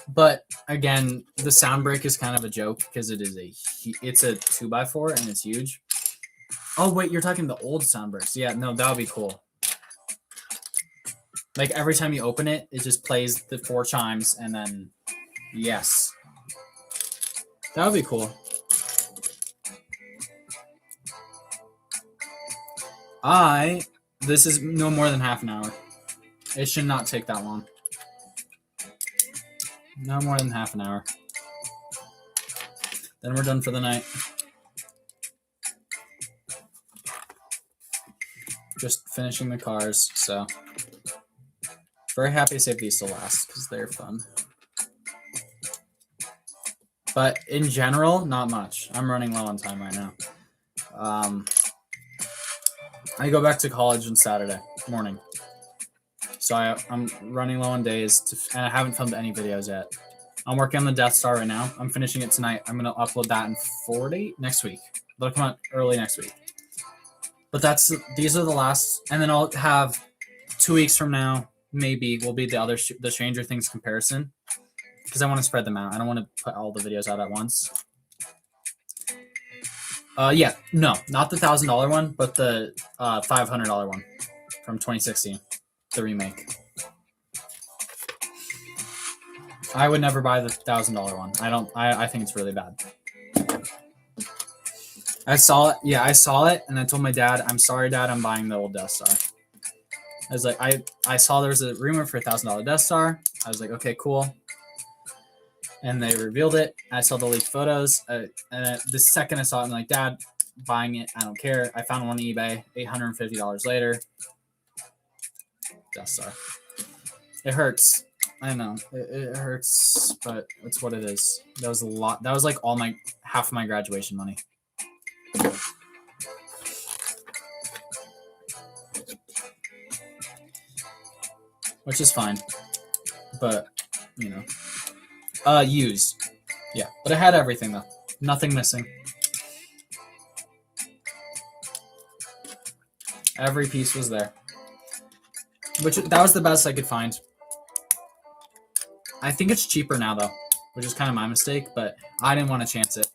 But again, the sound break is kind of a joke because it's a 2x4 and it's huge. Oh wait, you're talking the old sound breaks. Yeah, no, that would be cool. Like every time you open it, it just plays the 4 chimes and then yes. That would be cool. This is no more than half an hour. It should not take that long. No more than half an hour. Then we're done for the night. Just finishing the cars, so. Very happy to save these to last, because they're fun. But in general, not much. I'm running low on time right now. I go back to college on Saturday morning. So I'm running low on days, and I haven't filmed any videos yet. I'm working on the Death Star right now. I'm finishing it tonight. I'm gonna upload that in 4 days next week. It'll come out early next week. But these are the last, and then I'll have 2 weeks from now, maybe will be the Stranger Things comparison, because I want to spread them out. I don't want to put all the videos out at once. Yeah, no, not the $1,000 one, but the $500 one from 2016, the remake. I would never buy the $1,000 one. I think it's really bad. I saw it. Yeah, I saw it, and I told my dad, "I'm sorry, Dad, I'm buying the old Death Star." I was like, I saw there was a rumor for $1,000 Death Star. I was like, okay, cool. And they revealed it. I saw the leaked photos, and the second I saw it, I'm like, Dad, buying it. I don't care. I found one on eBay. $850 later. Death Star. It hurts. I know it hurts, but it's what it is. That was a lot. That was like half of my graduation money. Which is fine, but you know, used. Yeah, but it had everything though. Nothing missing. Every piece was there. That was the best I could find. I think it's cheaper now though, which is kind of my mistake, but I didn't want to chance it.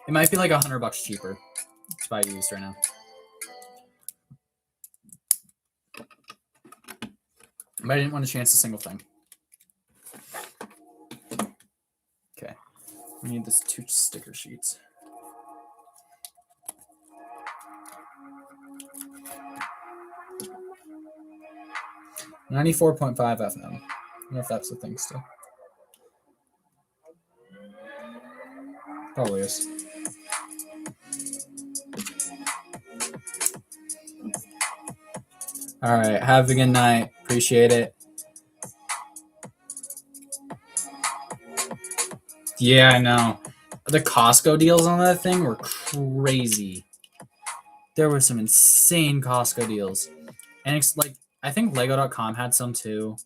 It might be like $100 cheaper to buy used right now. But I didn't want to chance a single thing. Okay. We need this 2 sticker sheets. .5 FM. I don't know if that's the thing still. Probably is. All right. Have a good night. Appreciate it. Yeah, I know. The Costco deals on that thing were crazy. There were some insane Costco deals. And it's like, I think Lego.com had some too.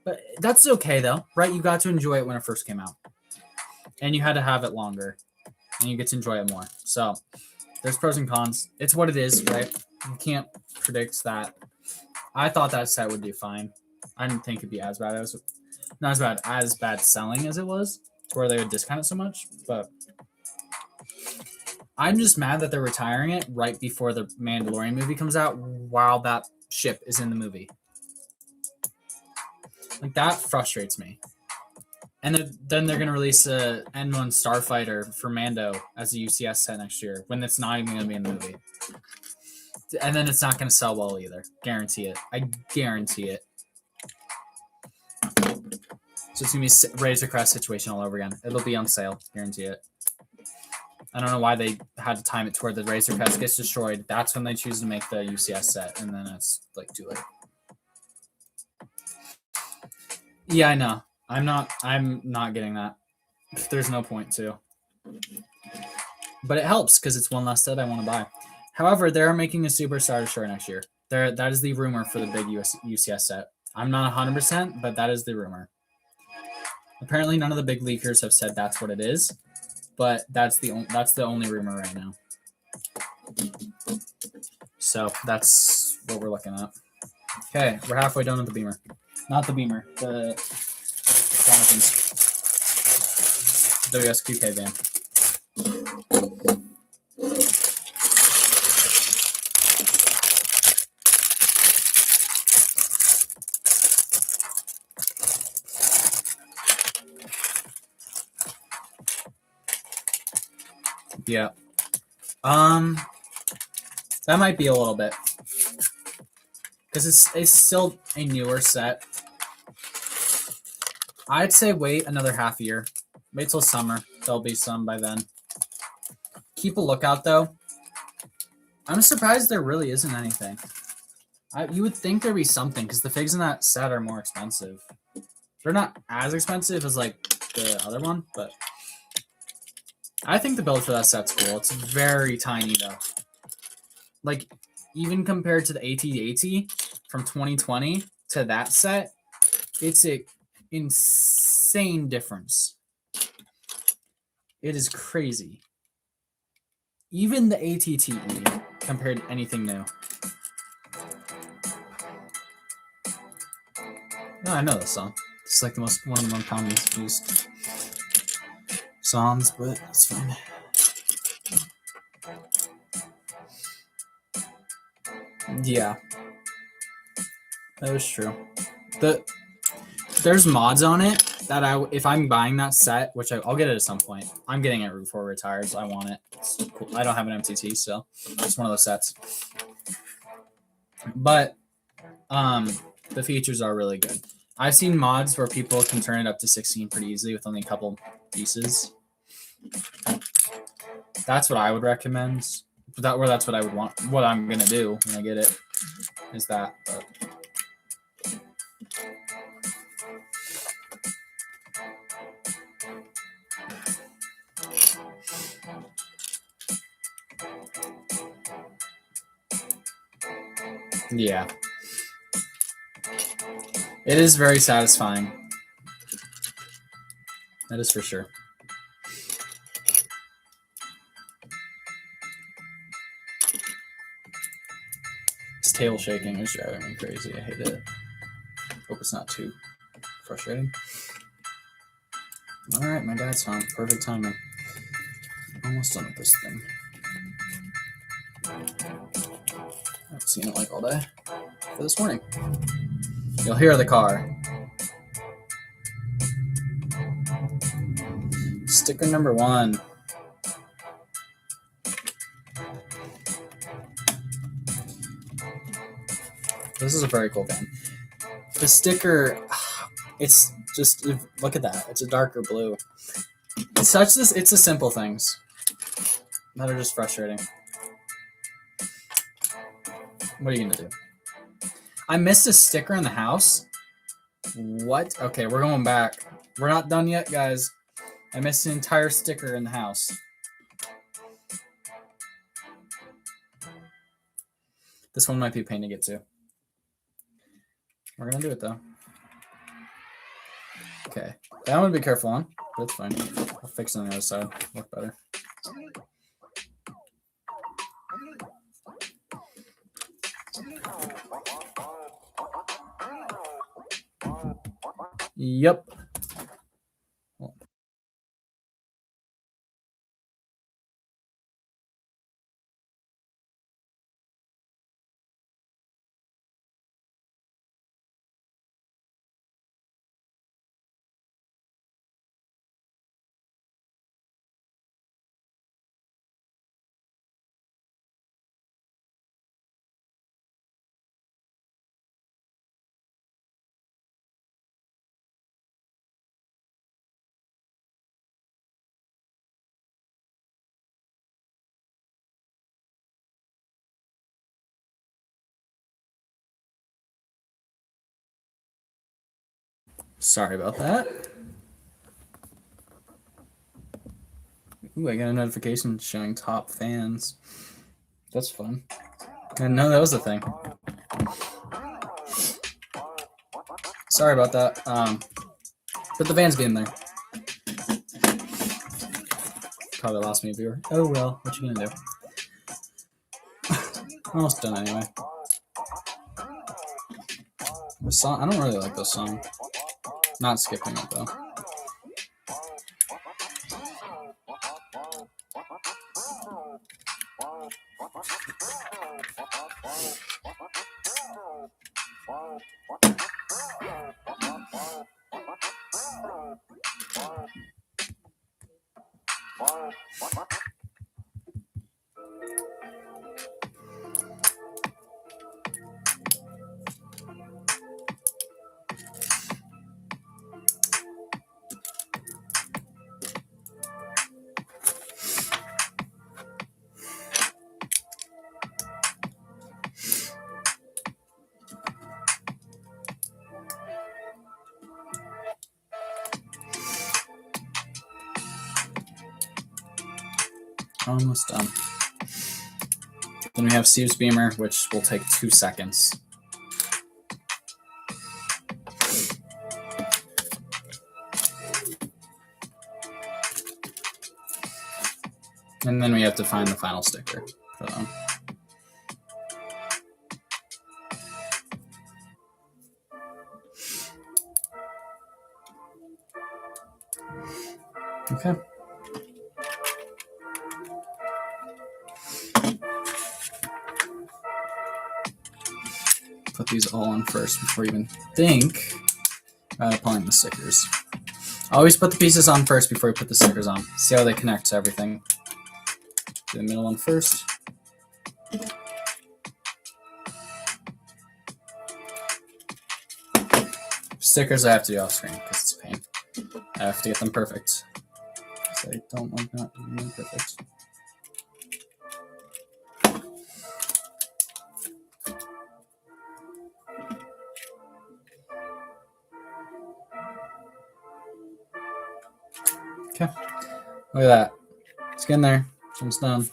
But that's okay though, right? You got to enjoy it when it first came out. And you had to have it longer. And you get to enjoy it more. So there's pros and cons. It's what it is, right? You can't predict that. I thought that set would do fine. I didn't think it'd be as bad as not as bad selling as it was, where they would discount it so much. But I'm just mad that they're retiring it right before the Mandalorian movie comes out, while that ship is in the movie. Like, that frustrates me. And then they're gonna release a N1 Starfighter for Mando as a UCS set next year, when it's not even gonna be in the movie. And then it's not gonna sell well either. Guarantee it. I guarantee it. So it's gonna be Razor Crest situation all over again. It'll be on sale. Guarantee it. I don't know why they had to time it to where the Razor Crest gets destroyed. That's when they choose to make the UCS set, and then it's like too late. Yeah, I know. I'm not getting that. There's no point to. But it helps because it's one less set I want to buy. However, they're making a Super Star Destroyer next year. That is the rumor for the big UCS set. I'm not 100%, but that is the rumor. Apparently, none of the big leakers have said that's what it is, but that's the only rumor right now. So that's what we're looking at. Okay, we're halfway done with the Beamer. Not the Beamer, the WSQK van. Yeah. That might be a little bit. Because it's still a newer set. I'd say wait another half year. Wait till summer. There'll be some by then. Keep a lookout, though. I'm surprised there really isn't anything. You would think there'd be something, because the figs in that set are more expensive. They're not as expensive as, like, the other one, but I think the build for that set's cool. It's very tiny, though. Like, even compared to the AT-AT from 2020, to that set, it's an insane difference. It is crazy. Even the ATTE compared to anything new. No, I know this song. It's like one of the most commonly used songs, but it's fine. Yeah, that is true. There's mods on it that if I'm buying that set, which I'll get it at some point. I'm getting it before it retires. I want it. It's cool. I don't have an MTT, so it's one of those sets. But the features are really good. I've seen mods where people can turn it up to 16 pretty easily with only a couple pieces. That's what I would recommend. That's what I would want. What I'm gonna do when I get it is that. But. Yeah. It is very satisfying. That is for sure. This table shaking is driving me crazy. I hate it. Hope it's not too frustrating. All right, my dad's home. Perfect timing. Almost done with this thing. I haven't seen it like all day for this morning. You'll hear the car. Sticker number 1. This is a very cool thing. The sticker, it's just, look at that. It's a darker blue. It's the simple things that are just frustrating. What are you gonna do? I missed a sticker in the house. What? Okay, we're going back. We're not done yet, guys. I missed an entire sticker in the house. This one might be a pain to get to. We're gonna do it though. Okay, that one to be careful on. That's fine. I'll fix it on the other side. Look better. Yep. Sorry about that. Ooh, I got a notification showing top fans. That's fun. I didn't know that was a thing. Sorry about that. But the fans being there. Probably lost me a viewer. Oh well, what you gonna do? Almost done anyway. The song, I don't really like this song. Not skipping it though. Almost done. Then we have Steve's Beamer, which will take 2 seconds. And then we have to find the final sticker for them. Okay. Put these all on first before you even think about applying the stickers. Always put the pieces on first before you put the stickers on. See how they connect to everything. Do the middle one first. Stickers I have to do off screen because it's a pain. I have to get them perfect. I don't like not doing them perfect. Okay, look at that. It's getting there. It's almost done.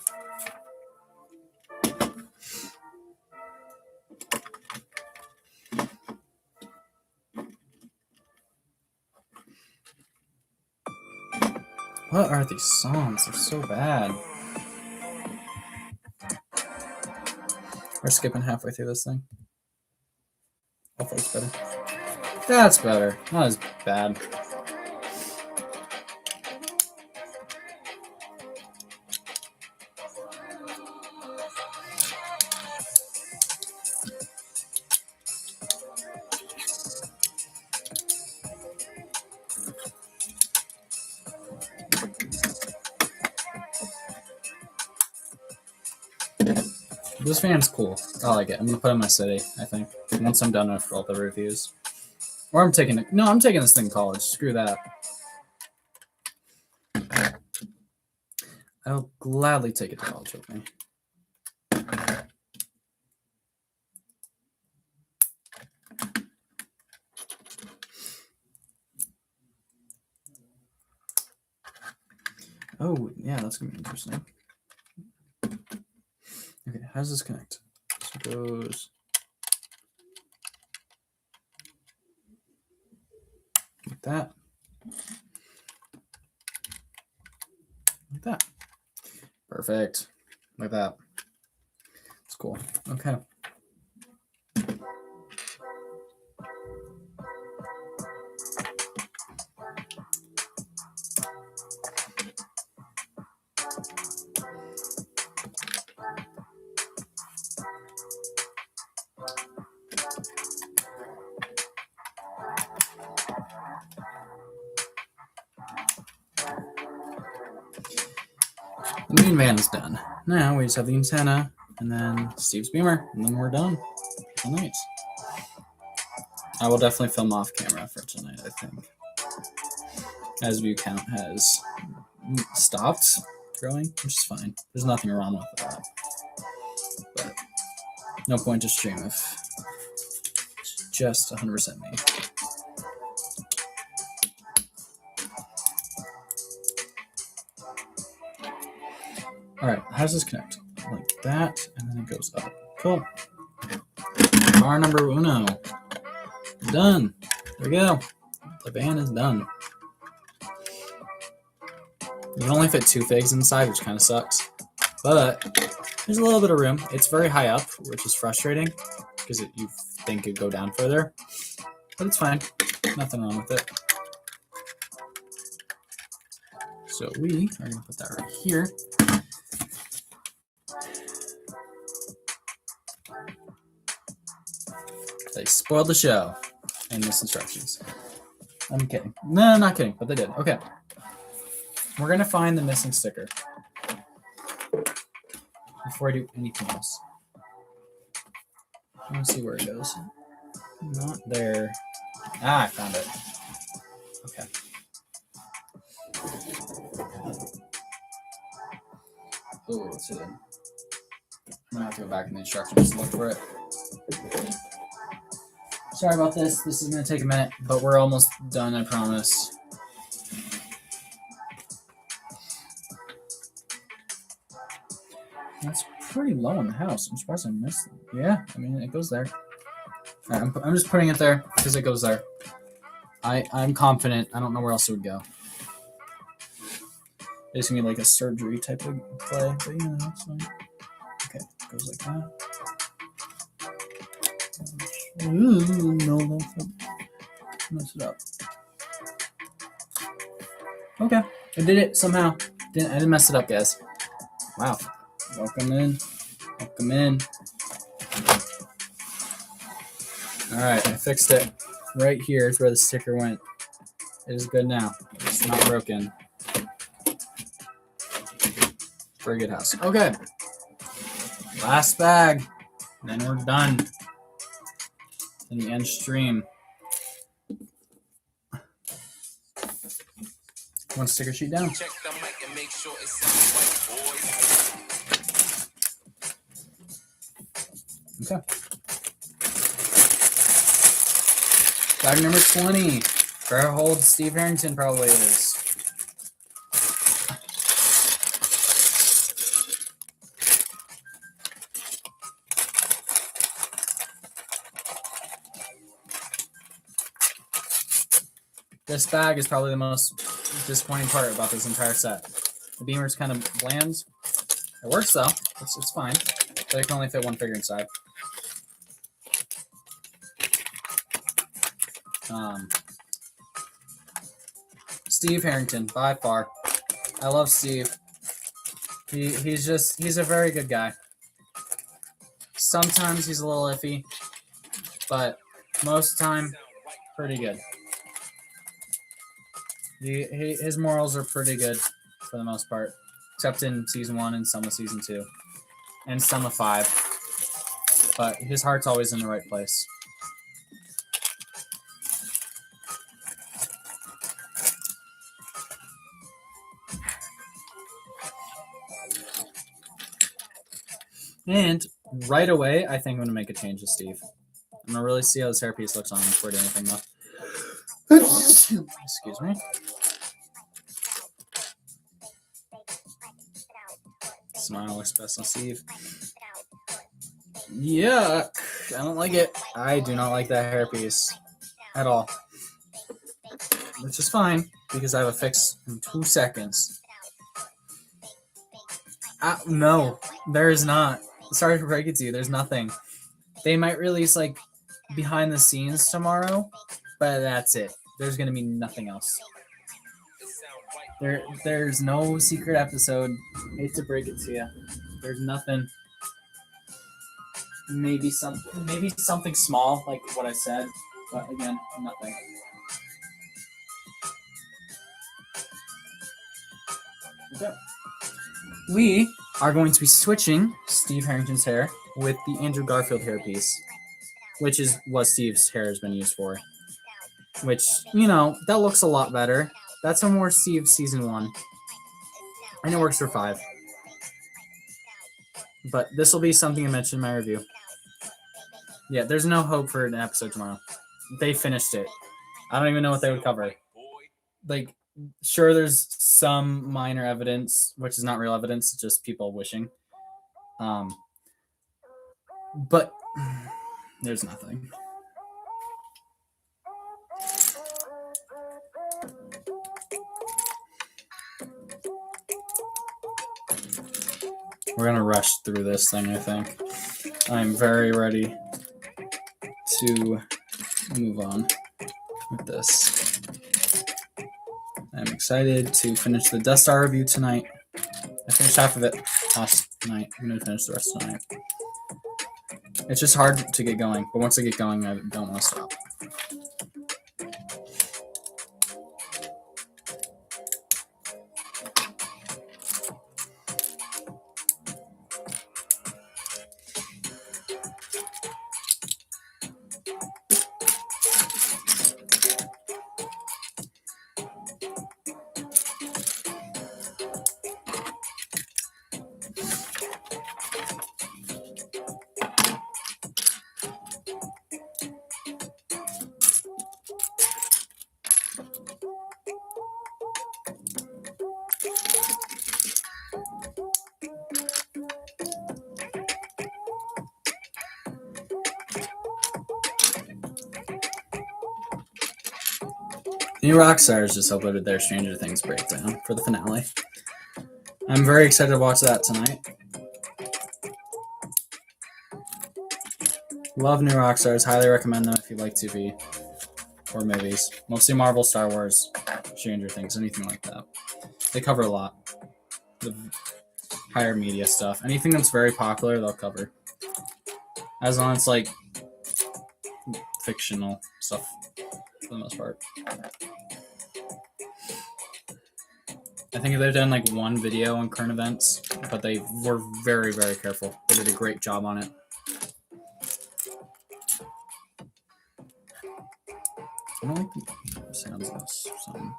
What are these songs? They're so bad. We're skipping halfway through this thing. Hopefully it's better. That's better. Not as bad. This fan's cool. I like it. I'm gonna put it in my city, I think. Once I'm done with all the reviews. Or I'm taking it. No, I'm taking this thing to college. Screw that. I'll gladly take it to college with me. Oh, yeah, that's gonna be interesting. Okay, how does this connect? So it goes like that. Like that. Perfect. Like that. It's cool. Okay. The main van is done. Now we just have the antenna and then Steve's beamer, and then we're done. For night. I will definitely film off camera for tonight, I think. As view count has stopped growing, which is fine. There's nothing wrong with that. But no point to stream if it's just 100% me. Alright, how does this connect? Like that, and then it goes up. Cool. Car number uno. Done. There we go. The van is done. You can only fit 2 figs inside, which kind of sucks. But there's a little bit of room. It's very high up, which is frustrating because you think it'd go down further. But it's fine. Nothing wrong with it. So we are going to put that right here. They spoiled the show in this instructions. I'm kidding. No, not kidding, but they did. Okay. We're going to find the missing sticker before I do anything else. I want to see where it goes. Not there. Ah, I found it. Okay. Oh, let's see then. I'm going to have to go back in the instructions to look for it. Sorry about this. This is going to take a minute, but we're almost done, I promise. That's pretty low in the house. I'm surprised I missed it. Yeah, I mean, it goes there. All right, I'm just putting it there because it goes there. I'm confident. I don't know where else it would go. It's gonna be like a surgery type of play, but you know, it's fine. Okay, goes like that. Ooh, no, don't mess it up. Okay, I did it somehow. I didn't mess it up, guys. Wow. Welcome in. Welcome in. Alright, I fixed it. Right here is where the sticker went. It is good now. It's not broken. Very good house. Okay. Last bag. Then we're done. In the end stream. One sticker sheet down. Check the mic and make sure it sounds right, boys. Okay. Bag number 20. For how old Steve Harrington probably is. This bag is probably the most disappointing part about this entire set. The beamer's kind of bland. It works though. It's fine. But it can only fit one figure inside. Steve Harrington, by far. I love Steve. He's a very good guy. Sometimes he's a little iffy, but most of the time, pretty good. His morals are pretty good for the most part, except in season 1 and some of season 2, and some of 5. But his heart's always in the right place. And right away, I think I'm going to make a change to Steve. I'm going to really see how this hairpiece looks on him before I do anything though. Excuse me. Smile looks best on Steve. Yuck. I don't like it. I do not like that hairpiece at all. Which is fine, because I have a fix in 2 seconds. No, there is not. Sorry to break it to you, there's nothing. They might release like behind the scenes tomorrow, but that's it. There's gonna be nothing else. There's no secret episode. Hate to break it to you. There's nothing. Maybe something small like what I said, but again, nothing. Okay. We are going to be switching Steve Harrington's hair with the Andrew Garfield hairpiece, which is what Steve's hair has been used for. Which, you know, that looks a lot better. That's a more Steve season 1. And it works for 5. But this will be something I mentioned in my review. Yeah, there's no hope for an episode tomorrow. They finished it. I don't even know what they would cover. Like, sure, there's some minor evidence, which is not real evidence, it's just people wishing. But there's nothing. We're gonna rush through this thing, I think. I'm very ready to move on with this. I'm excited to finish the Death Star review tonight. I finished half of it last night. I'm going to finish the rest tonight. It's just hard to get going, but once I get going, I don't want to stop. New Rockstars just uploaded their Stranger Things breakdown for the finale. I'm very excited to watch that tonight. Love new Rockstars. Highly recommend them if you like TV or movies. Mostly Marvel, Star Wars, Stranger Things, anything like that. They cover a lot. The higher media stuff. Anything that's very popular, they'll cover. As long as it's like fictional stuff for the most part. I think they've done like one video on current events, but they were very, very careful. They did a great job on it. I don't like the sounds of this. Something.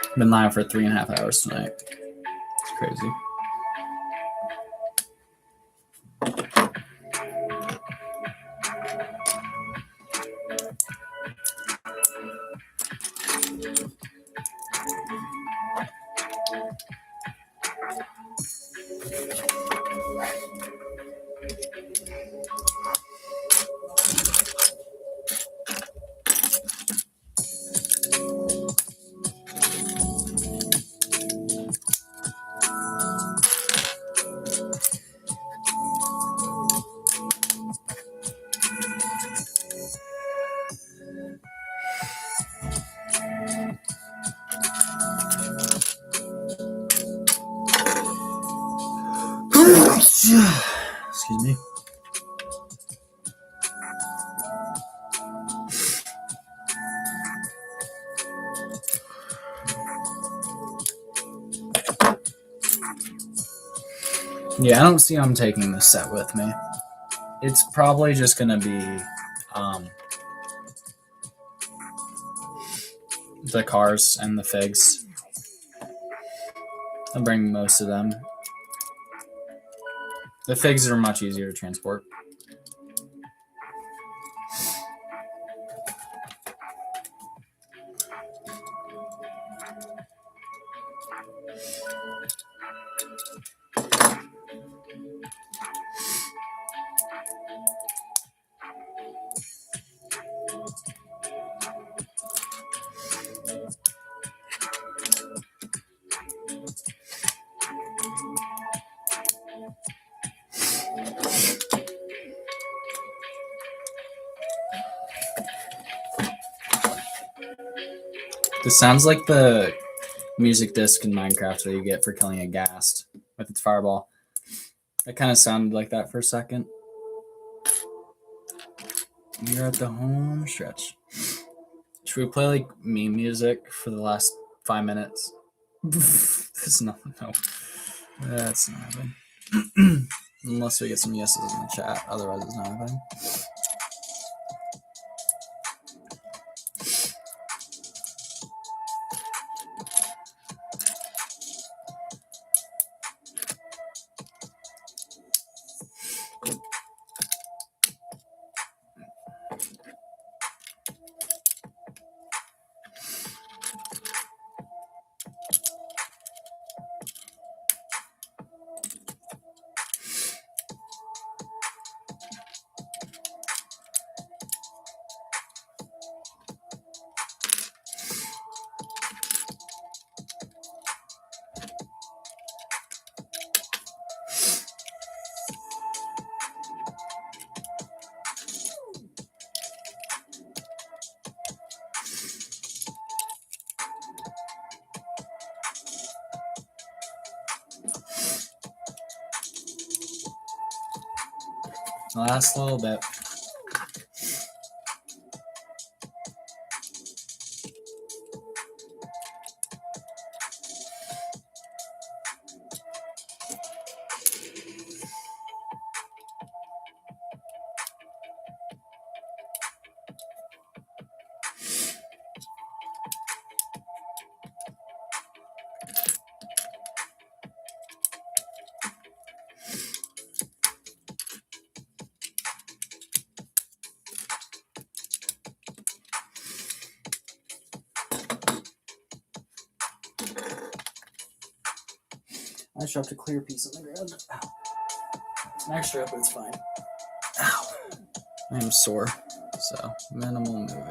I've been live for 3.5 hours tonight. It's crazy. Excuse me. Yeah, I don't see I'm taking this set with me. It's probably just gonna be the cars and the figs. I'll bring most of them. The figs are much easier to transport. This sounds like the music disc in Minecraft that you get for killing a ghast with its fireball. It kind of sounded like that for a second. You're at the home stretch. Should we play like meme music for the last 5 minutes? That's not, no. That's not happening. Unless we get some yeses in the chat. Otherwise, it's not happening. Last little bit. I just dropped a clear piece on the ground. Ow. It's an extra, but it's fine. Ow. I am sore, so minimal moving.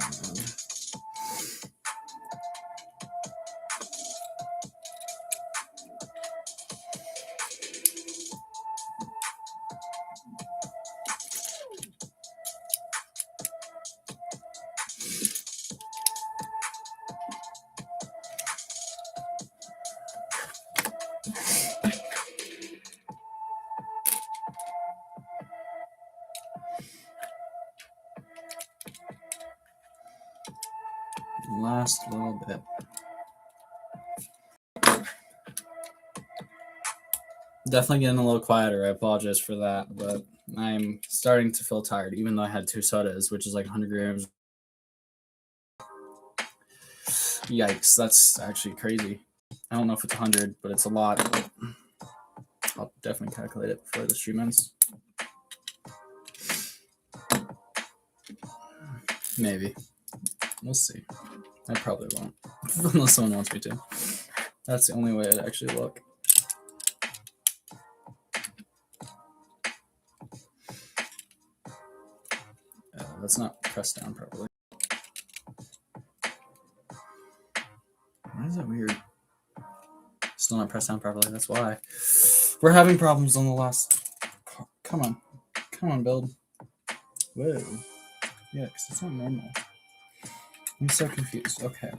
Last little bit. Definitely getting a little quieter. I apologize for that, but I'm starting to feel tired, even though I had 2 sodas, which is like 100 grams. Yikes, that's actually crazy. I don't know if it's 100, but it's a lot. I'll definitely calculate it before the stream ends. Maybe. We'll see. I probably won't, unless someone wants me to. That's the only way I'd actually look. That's not pressed down properly. Why is that weird? Still not pressed down properly. That's why. We're having problems on the last. Come on. Come on, build. Whoa. Yeah, because it's not normal. I'm so confused. Okay.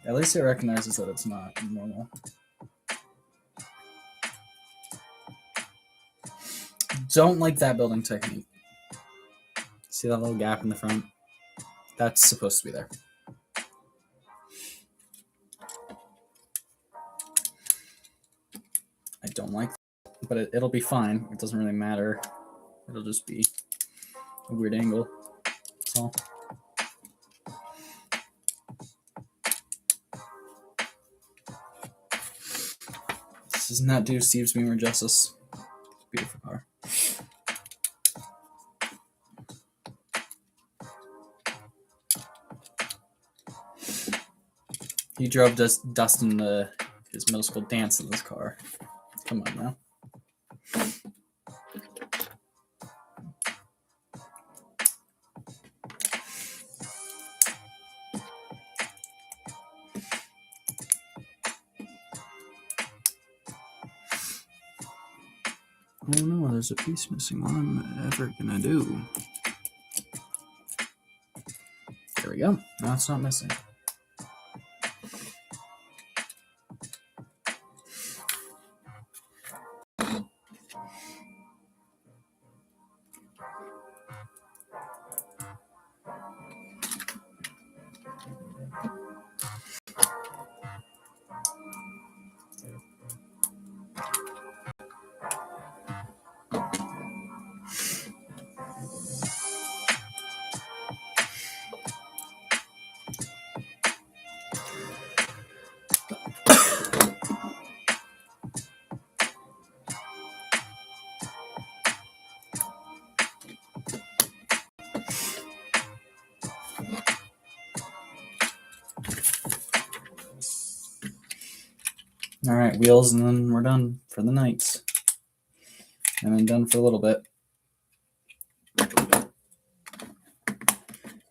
At least it recognizes that it's not normal. Don't like that building technique. See that little gap in the front? That's supposed to be there. I don't like that, but it'll be fine. It doesn't really matter. It'll just be a weird angle. That's all. This does not do Steve's Beamer justice. Beautiful car. He drove Dustin his middle school dance in this car. Come on now. Oh no, there's a piece missing. What am I ever gonna do? There we go. No, it's not missing. All right, wheels, and then we're done for the night. And then done for a little bit.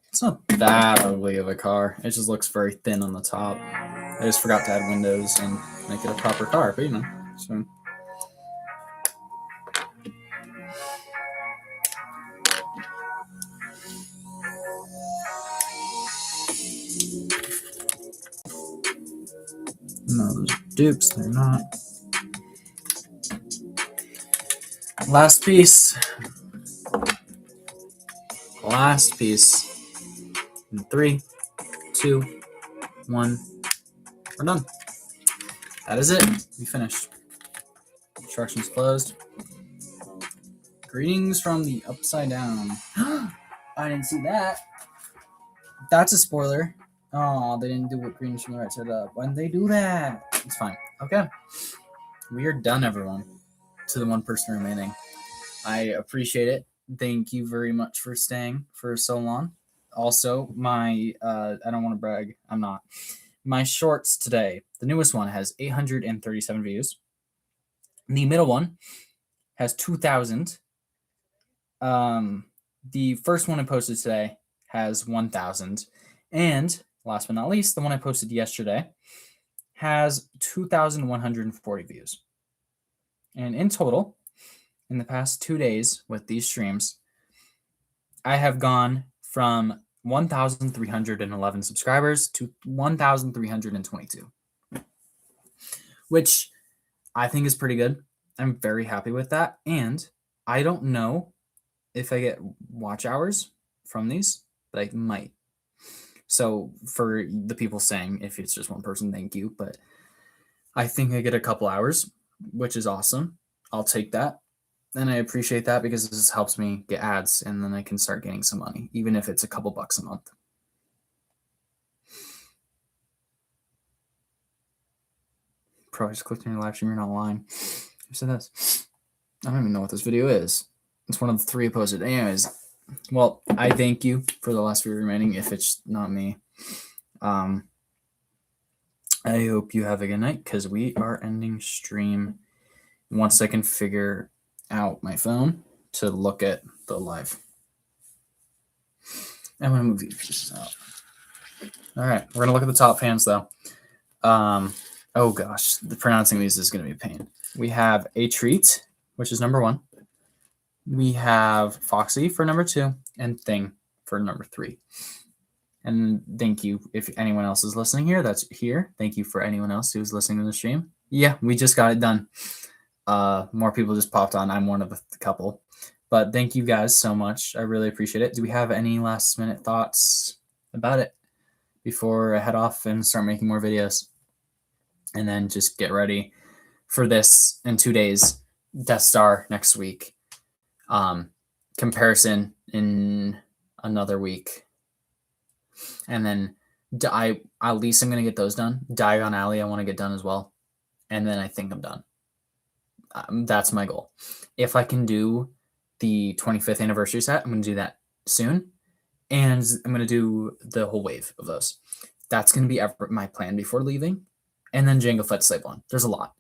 It's not that ugly of a car. It just looks very thin on the top. I just forgot to add windows and make it a proper car, but you know, so. No, those are dupes, they're not. Last piece. Last piece. In 3, 2, 1. We're done. That is it. We finished. Instructions closed. Greetings from the upside down. I didn't see that. That's a spoiler. Oh, they didn't do what greetings from the right side up. When they do that, it's fine. Okay. We are done, everyone. To the one person remaining. I appreciate it. Thank you very much for staying for so long. Also, my I don't want to brag. I'm not. My shorts today, the newest one has 837 views. The middle one has 2,000. The first one I posted today has 1,000. And last but not least, the one I posted yesterday has 2,140 views. And in total, in the past 2 days with these streams, I have gone from 1,311 subscribers to 1,322, which I think is pretty good. I'm very happy with that. And I don't know if I get watch hours from these, but I might. So for the people saying, if it's just one person, thank you. But I think I get a couple hours, which is awesome. I'll take that. And I appreciate that because this helps me get ads and then I can start getting some money, even if it's a couple bucks a month. Probably just clicked on your live stream, you're not lying. Who said this? I don't even know what this video is. It's one of the 3 I posted. Anyways, well, I thank you for the last few remaining if it's not me. I hope you have a good night because we are ending stream once I can figure out my phone to look at the live. I'm going to move these pieces out. All right, we're going to look at the top fans though. Oh gosh, the pronouncing these is going to be a pain. We have A Treat, which is number 1. We have Foxy for number 2 and Thing for number 3. And thank you if anyone else is listening here. That's here. Thank you for anyone else who's listening to the stream. Yeah, we just got it done. More people just popped on. I'm one of the couple. But thank you guys so much. I really appreciate it. Do we have any last minute thoughts about it before I head off and start making more videos? And then just get ready for this in 2 days. Death Star next week. Comparison in another week. And then at least I'm going to get those done. Diagon Alley I want to get done as well. And then I think I'm done. That's my goal. If I can do the 25th anniversary set, I'm going to do that soon. And I'm going to do the whole wave of those. That's going to be my plan before leaving. And then Jango Fett Slave 1. There's a lot.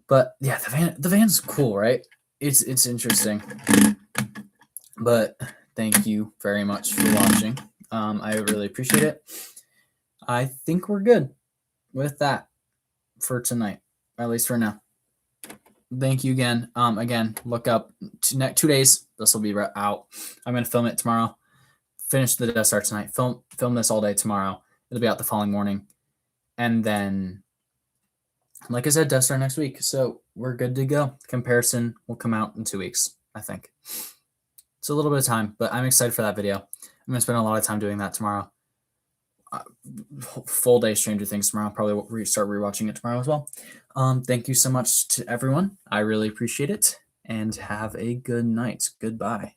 But yeah, the van's cool, right? It's interesting. But thank you very much for watching. I really appreciate it. I think we're good with that for tonight, at least for now. Thank you again. Again, look up 2 days. This will be out. I'm going to film it tomorrow. Finish the Death Star tonight. Film this all day tomorrow. It'll be out the following morning. And then, like I said, Death Star next week. So we're good to go. Comparison will come out in 2 weeks, I think. It's a little bit of time, but I'm excited for that video. I'm going to spend a lot of time doing that tomorrow. Full day Stranger Things tomorrow. Probably start rewatching it tomorrow as well. Thank you so much to everyone. I really appreciate it. And have a good night. Goodbye.